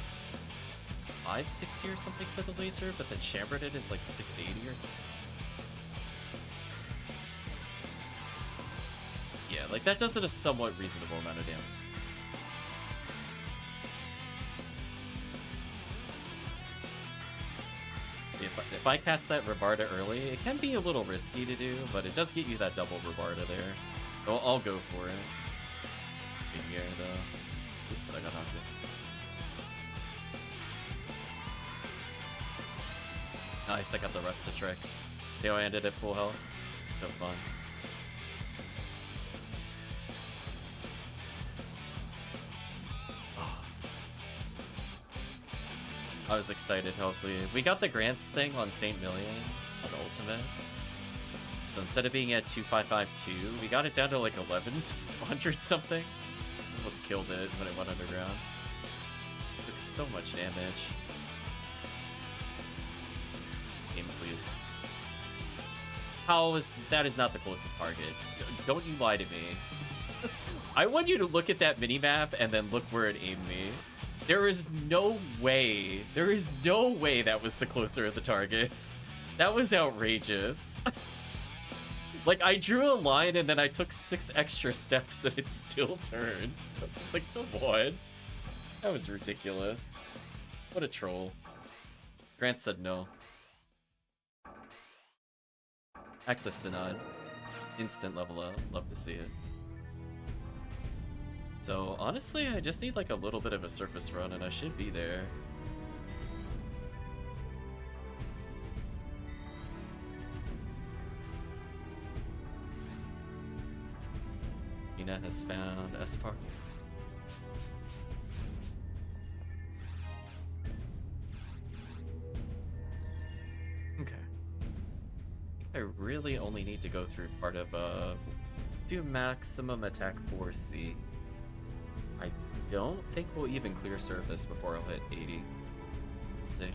560 or something for the laser, but then chambered it is like 680 or something. Yeah, like that does it a somewhat reasonable amount of damage. See, if I cast that Rebarda early, it can be a little risky to do, but it does get you that double Rebarda there. I'll go for it. Big air though. Oops, I got knocked in. Nice, I got the rest to trick. See how I ended at full health? So fun. I was excited, hopefully. We got the grants thing on St. Million on Ultimate. So instead of being at 2552, we got it down to like 1100 something. Almost killed it when it went underground. Took so much damage. Game, please. How is that is not the closest target. Don't you lie to me. I want you to look at that minimap and then look where it aimed me. There is no way that was the closer of the targets. That was outrageous. Like, I drew a line and then I took 6 extra steps and it still turned. It's like, come on. That was ridiculous. What a troll. Grant said no. Access denied. Instant level up. Love to see it. So, honestly, I just need like a little bit of a surface run and I should be there. Ina has found S parts. Okay. I really only need to go through part of do maximum attack 4C. I don't think we'll even clear surface before I'll hit 80. We'll see.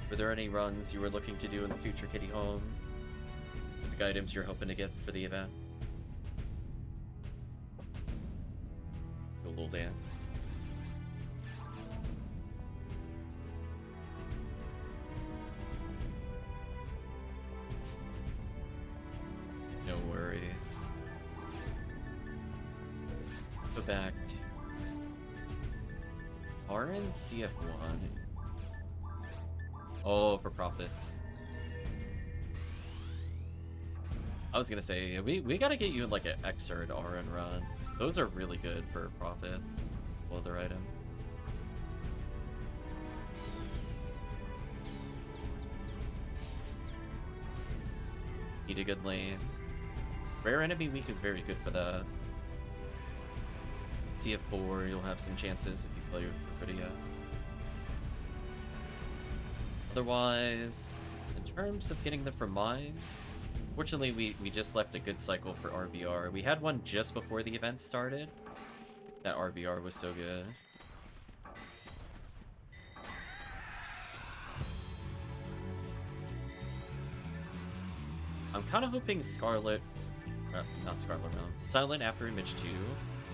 Were there any runs you were looking to do in the future, KayTeaHolmes? Specific items you're hoping to get for the event? Do a little dance. No worries. Go back to RNCF1. Oh, for profits. I was gonna say, we gotta get you like an Xrd RN run. Those are really good for profits. Other items. Need a good lane. Rare enemy week is very good for that. CF4, you'll have some chances if you play with Ephinea. Otherwise, in terms of getting them from mine, fortunately we just left a good cycle for RBR. We had one just before the event started. That RBR was so good. I'm kind of hoping Scarlet Not Scarlet Realm. Silent after Image 2.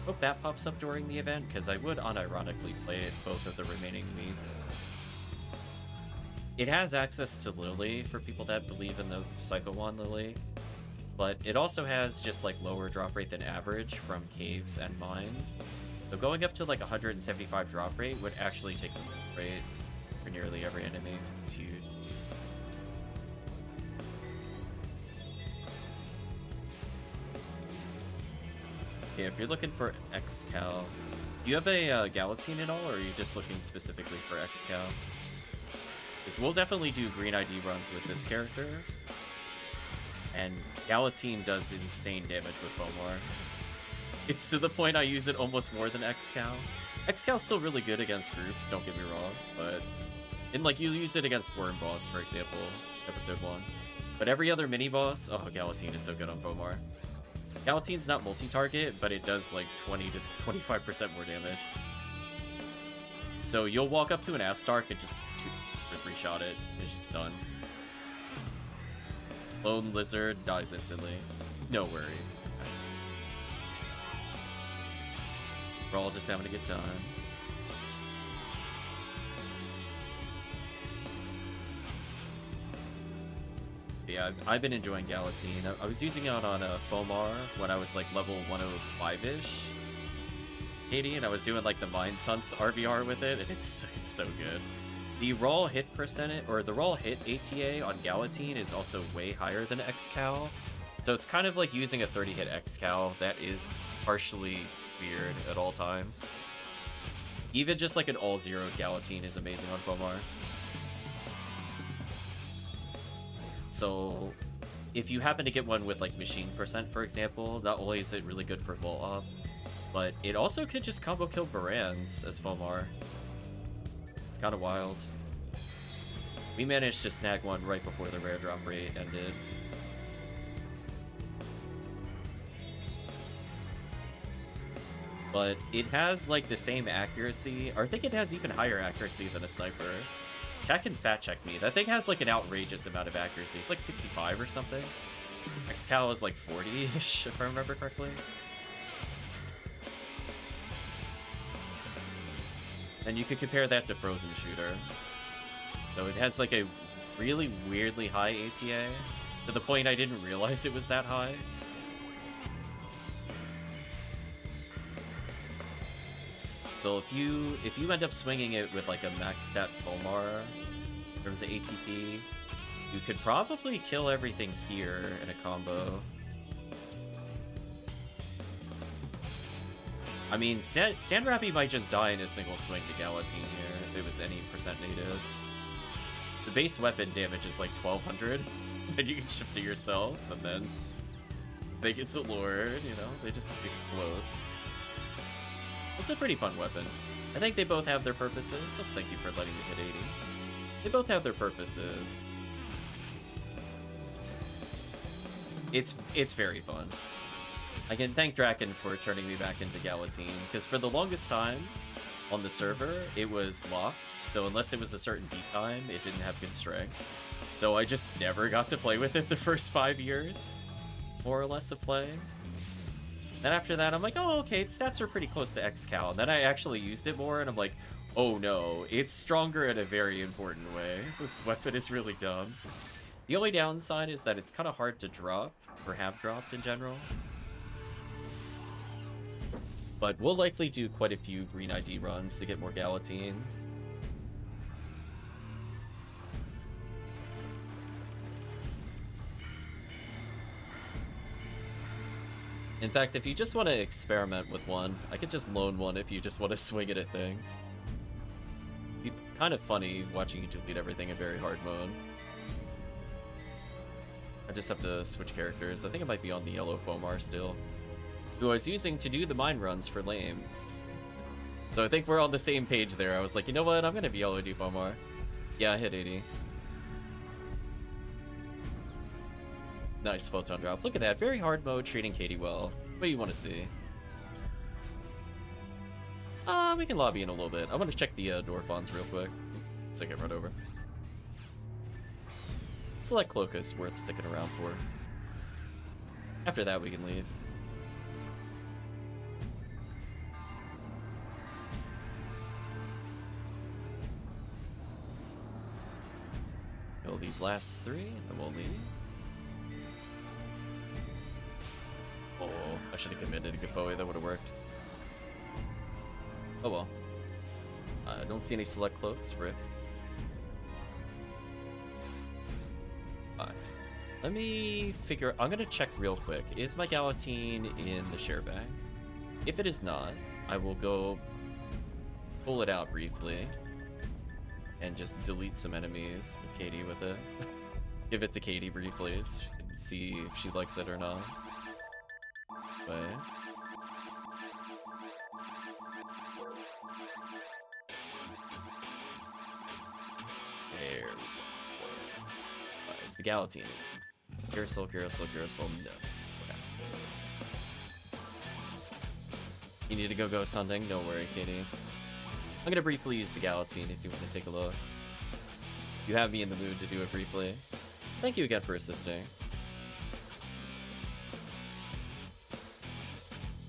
Hope that pops up during the event, because I would unironically play it both of the remaining weeks. It has access to Lily for people that believe in the Psycho Wand Lily, but it also has just like lower drop rate than average from caves and mines. So going up to like 175 drop rate would actually take the rate for nearly every enemy. It's huge. Okay, if you're looking for XCal, do you have a Galatine at all, or are you just looking specifically for XCal? Because we'll definitely do green ID runs with this character. And Galatine does insane damage with Fomar. It's to the point I use it almost more than XCal. XCal's still really good against groups, don't get me wrong, but... And like, you use it against Worm Boss, for example, episode 1. But every other mini-boss, oh, Galatine is so good on Fomar. Galatine's not multi-target, but it does like 20 to 25% more damage. So you'll walk up to an Astark and just 2 or 3 shot it. It's just done. Lone Lizard dies instantly. No worries. It's okay. We're all just having a good time. Yeah, I've been enjoying Galatine. I was using it on a Fomar when I was like level 105-ish. 80, and I was doing like the Mind Hunts RVR with it, and it's so good. The raw hit percentage, or the raw hit ATA on Galatine is also way higher than XCal. So it's kind of like using a 30-hit XCal that is partially sphered at all times. Even just like an all-zeroed Galatine is amazing on Fomar. So if you happen to get one with like machine percent, for example, not only is it really good for Volt Op, but it also could just combo kill Barans as Fomar. It's kind of wild. We managed to snag one right before the rare drop rate ended. But it has like the same accuracy, or I think it has even higher accuracy than a sniper. Cat can fat check me. That thing has like an outrageous amount of accuracy. It's like 65 or something. XCal is like 40-ish, if I remember correctly. And you could compare that to Frozen Shooter. So it has like a really weirdly high ATA, to the point I didn't realize it was that high. So if you end up swinging it with like a max stat Fomar in terms of ATP, you could probably kill everything here in a combo. I mean, Sandrappy might just die in a single swing to Galatine here if it was any percent native. The base weapon damage is like 1200, then you can shift it yourself, and then they get to Lord, you know, they just explode. It's a pretty fun weapon. I think they both have their purposes. So thank you for letting me hit 80. They both have their purposes. It's very fun. I can thank Draken for turning me back into Galatine, because for the longest time on the server, it was locked. So unless it was a certain beat time, it didn't have good strength. So I just never got to play with it the first 5 years, more or less, of playing. Then after that, I'm like, oh, okay, its stats are pretty close to XCal. And then I actually used it more, and I'm like, oh no, it's stronger in a very important way. This weapon is really dumb. The only downside is that it's kind of hard to drop, or have dropped in general. But we'll likely do quite a few green ID runs to get more Galatines. In fact, if you just want to experiment with one, I could just loan one if you just want to swing it at things. It'd be kind of funny watching you delete everything in very hard mode. I just have to switch characters. I think it might be on the yellow Fomar still, who I was using to do the mine runs for lame. So I think we're on the same page there. I was like, you know what? I'm going to be yellow D Fomar. Yeah, I hit 80. Nice photon drop. Look at that. Very hard mode, treating Katie well. What do you want to see? We can lobby in a little bit. I want to check the Dorfons real quick. So I get run over. Select Cloak is worth sticking around for. After that, we can leave. Kill these last 3, and then we'll leave. Oh, I should have committed a giveaway. That would have worked. Oh well. I don't see any select cloaks. Rip. Alright. Let me figure. I'm gonna check real quick. Is my Galatine in the share bag? If it is not, I will go pull it out briefly and just delete some enemies with Katie with it. Give it to Katie briefly and see if she likes it or not. Wait. There we go. It's the Galatine. Carousel, no. Okay. You need to go ghost hunting? Don't worry, Katie. I'm gonna briefly use the Galatine if you want to take a look. You have me in the mood to do it briefly. Thank you again for assisting.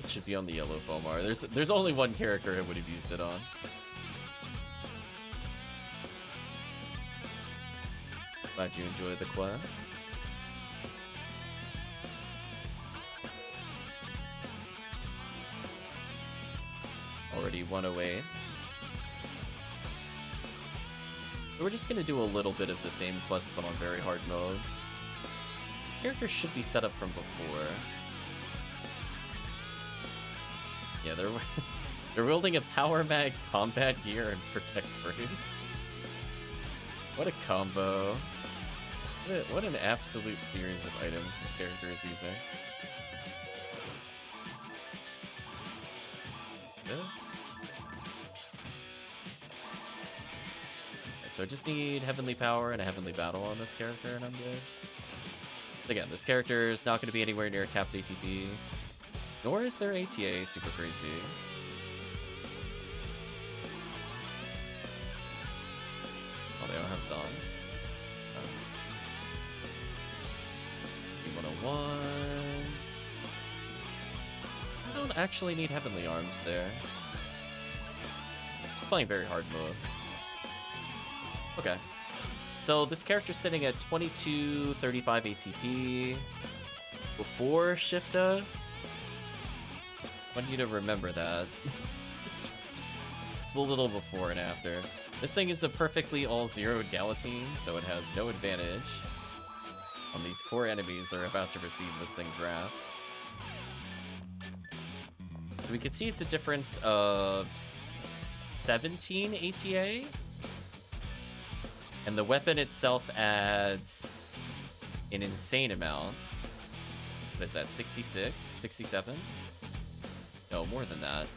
It should be on the yellow Fomar. There's only one character I would have used it on. Glad you enjoyed the quest. Already 108. We're just gonna do a little bit of the same quest, but on very hard mode. This character should be set up from before. Yeah, they're wielding a power mag, combat gear, and protect free. What a combo! What an absolute series of items this character is using. This. So I just need Heavenly Power and a Heavenly Battle on this character, and I'm good. Again, this character is not going to be anywhere near capped ATP, nor is their ATA super crazy. Oh, they don't have song. B101. I don't actually need Heavenly Arms there. Just playing very hard mode. Okay, so this character's sitting at 2235 ATP before Shifta. I want you to remember that. It's a little before and after. This thing is a perfectly all-zeroed Galatine, so it has no advantage on these 4 enemies that are about to receive this thing's wrath. We can see it's a difference of 17 ATA. And the weapon itself adds an insane amount. What is that, 66? 67? No, more than that.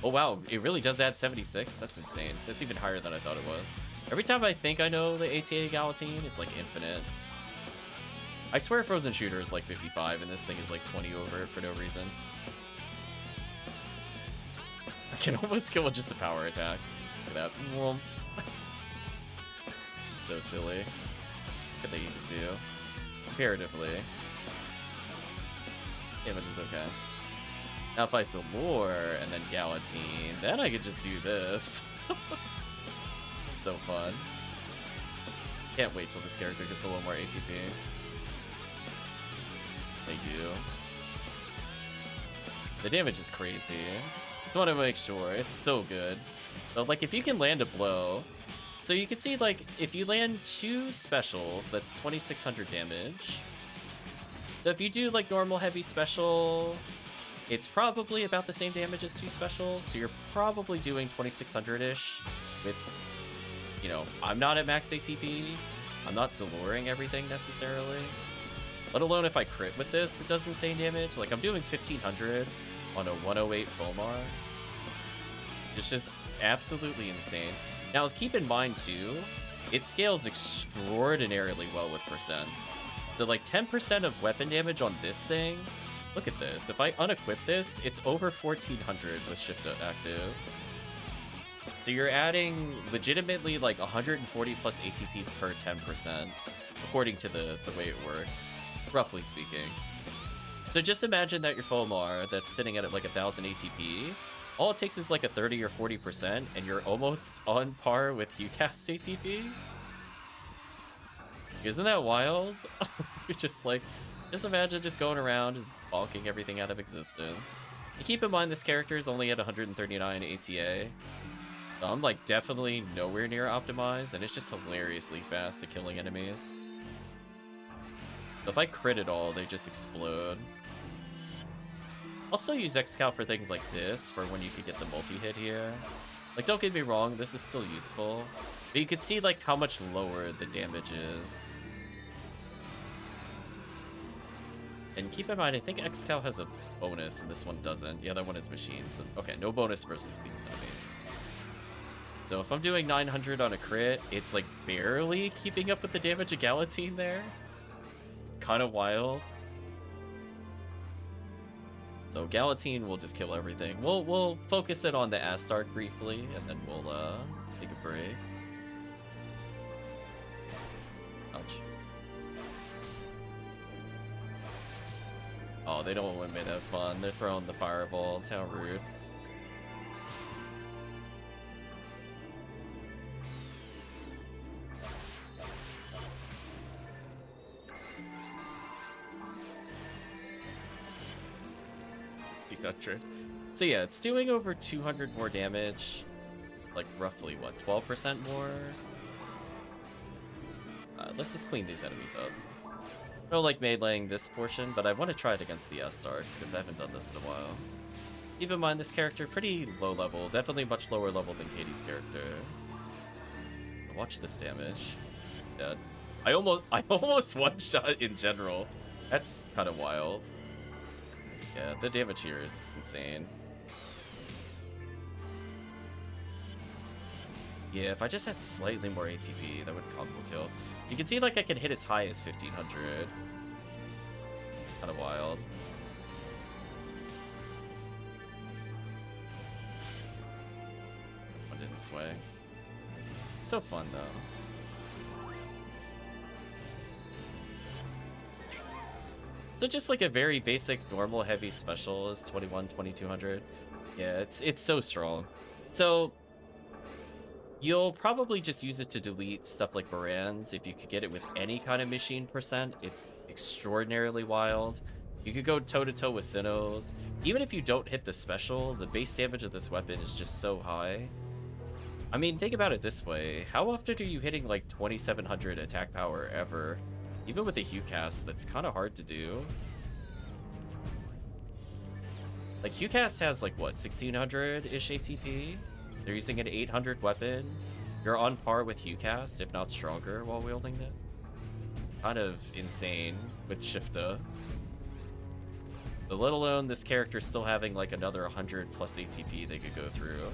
Oh wow, it really does add 76? That's insane. That's even higher than I thought it was. Every time I think I know the ATA Galatine, it's like infinite. I swear Frozen Shooter is like 55, and this thing is like 20 over it for no reason. I can almost kill with just a power attack. Look at that. Well, so silly. What could they even do? Comparatively. Damage is okay. Now if I Salor and then Galatine, then I could just do this. So fun. Can't wait till this character gets a little more ATP. They do. The damage is crazy. Just want to make sure. It's so good. But like if you can land a blow, so you can see, like, if you land 2 specials, that's 2600 damage. So if you do, like, normal heavy special, it's probably about the same damage as 2 specials. So you're probably doing 2600-ish with, you know, I'm not at max ATP. I'm not Zaloring everything necessarily. Let alone if I crit with this, it does insane damage. Like, I'm doing 1500 on a 108 Fomar. It's just absolutely insane. Now, keep in mind, too, it scales extraordinarily well with percents. So, like, 10% of weapon damage on this thing, look at this. If I unequip this, it's over 1400 with Shift active. So you're adding legitimately, like, 140 plus ATP per 10%, according to the way it works. roughly speaking. So just imagine that your Fomar that's sitting at like 1000 ATP, all it takes is like a 30 or 40%, and you're almost on par with UCAST ATP. Isn't that wild? You're just like, just imagine just going around, just bonking everything out of existence. And keep in mind, this character is only at 139 ATA. So I'm like definitely nowhere near optimized, and it's just hilariously fast at killing enemies. So if I crit at all, they just explode. I'll still use Xcal for things like this, for when you could get the multi-hit here. Like, don't get me wrong, this is still useful. But you can see, like, how much lower the damage is. And keep in mind, I think Xcal has a bonus, and this one doesn't. Yeah, that one is machines. So, okay, no bonus versus these enemies. So if I'm doing 900 on a crit, it's, like, barely keeping up with the damage of Galatine there. Kind of wild. So Galatine will just kill everything. We'll focus it on the Astark briefly, and then we'll take a break. Ouch. Oh, they don't want me to have fun. They're throwing the fireballs. How rude. So yeah, it's doing over 200 more damage, like roughly what, 12% more? Let's just clean these enemies up. I don't like meleeing this portion, but I want to try it against the Astarks because I haven't done this in a while. Keep in mind, this character pretty low level, definitely much lower level than Katie's character. Watch this damage. Dead. I almost one shot in general. That's kind of wild. Yeah, the damage here is just insane. Yeah, if I just had slightly more ATP, that would combo kill. You can see, like, I can hit as high as 1500. Kind of wild. One didn't swing. So fun, though. So just like a very basic, normal, heavy special is 2200. Yeah, it's so strong. So you'll probably just use it to delete stuff like Barans. If you could get it with any kind of machine percent, it's extraordinarily wild. You could go toe-to-toe with Sinnohs. Even if you don't hit the special, the base damage of this weapon is just so high. I mean, think about it this way. How often are you hitting like 2700 attack power ever? Even with a HuCast, that's kind of hard to do. Like, HuCast has, like, what, 1600-ish ATP? They're using an 800 weapon. You're on par with HuCast, if not stronger, while wielding it. Kind of insane with Shifta. But let alone this character still having, like, another 100 plus ATP they could go through.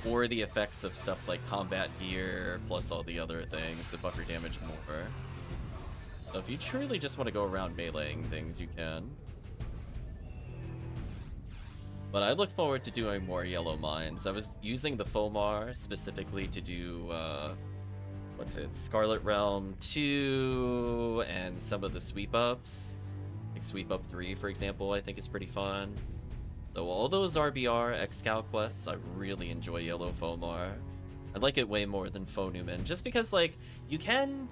Or the effects of stuff like combat gear, plus all the other things that buff your damage more. So if you truly just want to go around meleeing things, you can. But I look forward to doing more yellow mines. I was using the Fomar specifically to do, what's it, Scarlet Realm 2 and some of the sweep ups. Like Sweep Up 3, for example, I think is pretty fun. So all those RBR Xcal quests, I really enjoy Yellow Fomar. I like it way more than FOnewman, just because, like, you can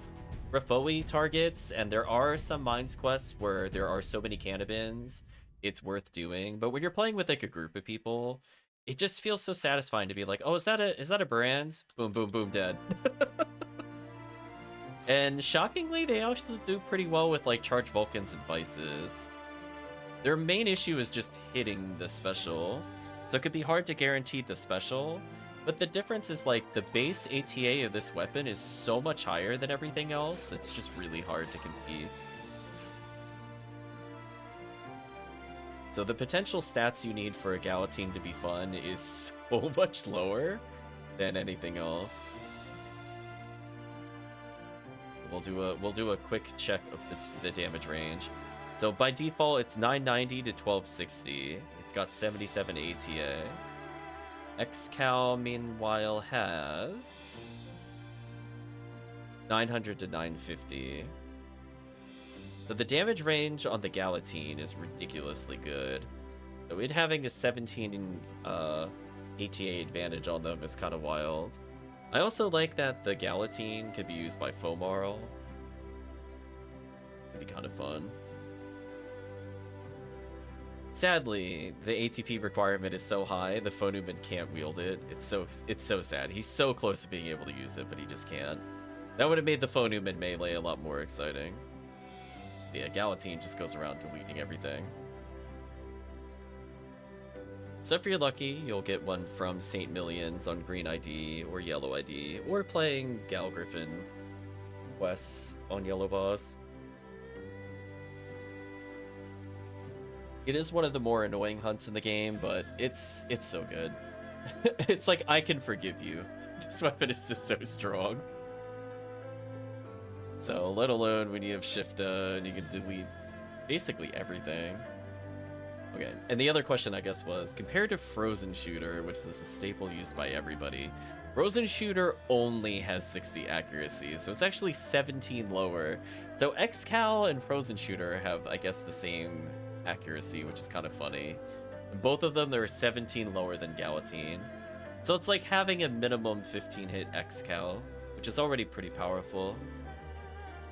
Refoe targets, and there are some mines quests where there are so many cannabins, it's worth doing. But when you're playing with, like, a group of people, it just feels so satisfying to be like, oh, is that a Brands? Boom, boom, boom, dead. And shockingly, they also do pretty well with, like, Charged Vulcans and Vices. Their main issue is just hitting the special, so it could be hard to guarantee the special, but the difference is, like, the base ATA of this weapon is so much higher than everything else, it's just really hard to compete. So the potential stats you need for a Galatine to be fun is so much lower than anything else. We'll do a quick check of the damage range. So by default, it's 990 to 1260. It's got 77 ATA. Xcal, meanwhile, has 900 to 950. So the damage range on the Galatine is ridiculously good. So it having a 17 ATA advantage on them is kind of wild. I also like that the Galatine could be used by Fomarl. It'd be kind of fun. Sadly, the ATP requirement is so high, the FOnewman can't wield it. It's so sad. He's so close to being able to use it, but he just can't. That would have made the FOnewman melee a lot more exciting. But yeah, Galatine just goes around deleting everything. So if you're lucky, you'll get one from St. Millions on green ID or yellow ID, or playing Gal Griffin quests on yellow boss. It is one of the more annoying hunts in the game, but it's so good. It's like, I can forgive you. This weapon is just so strong. So, let alone when you have Shifta and you can delete basically everything. Okay, and the other question, I guess, was, compared to Frozen Shooter, which is a staple used by everybody, Frozen Shooter only has 60 accuracy, so it's actually 17 lower. So X-Cal and Frozen Shooter have, I guess, the same accuracy, which is kind of funny. Both of them, they're 17 lower than Galatine. So it's like having a minimum 15-hit X-Cal, which is already pretty powerful.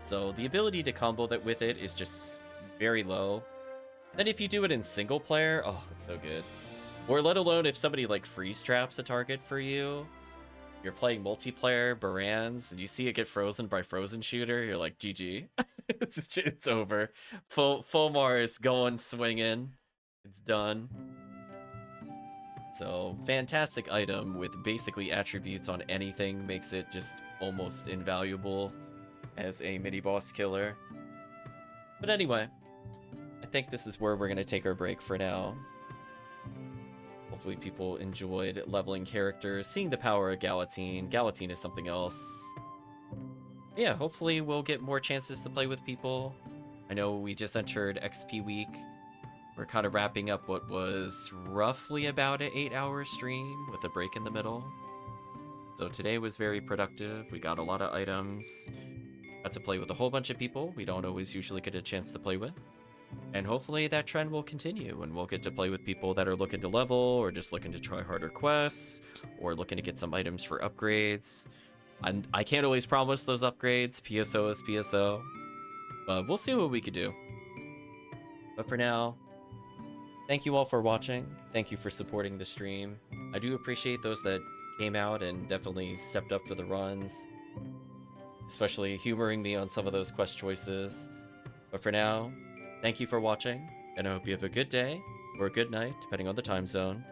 So the ability to combo that with it is just very low. Then if you do it in single player, oh, it's so good. Or let alone if somebody like freeze traps a target for you, you're playing multiplayer, Barans, and you see it get frozen by Frozen Shooter, you're like, GG. It's over. Fomar is going swinging. It's done. So, fantastic item with basically attributes on anything makes it just almost invaluable as a mini-boss killer. But anyway, I think this is where we're going to take our break for now. Hopefully people enjoyed leveling characters, seeing the power of Galatine. Galatine is something else. Yeah, hopefully we'll get more chances to play with people. I know we just entered XP week. We're kind of wrapping up what was roughly about an 8-hour stream with a break in the middle. So today was very productive. We got a lot of items. Got to play with a whole bunch of people we don't always usually get a chance to play with. And hopefully that trend will continue, and we'll get to play with people that are looking to level, or just looking to try harder quests, or looking to get some items for upgrades. I can't always promise those upgrades. PSO is PSO. But we'll see what we could do. But for now, thank you all for watching. Thank you for supporting the stream. I do appreciate those that came out and definitely stepped up for the runs, especially humoring me on some of those quest choices. But for now, thank you for watching, and I hope you have a good day or a good night, depending on the time zone.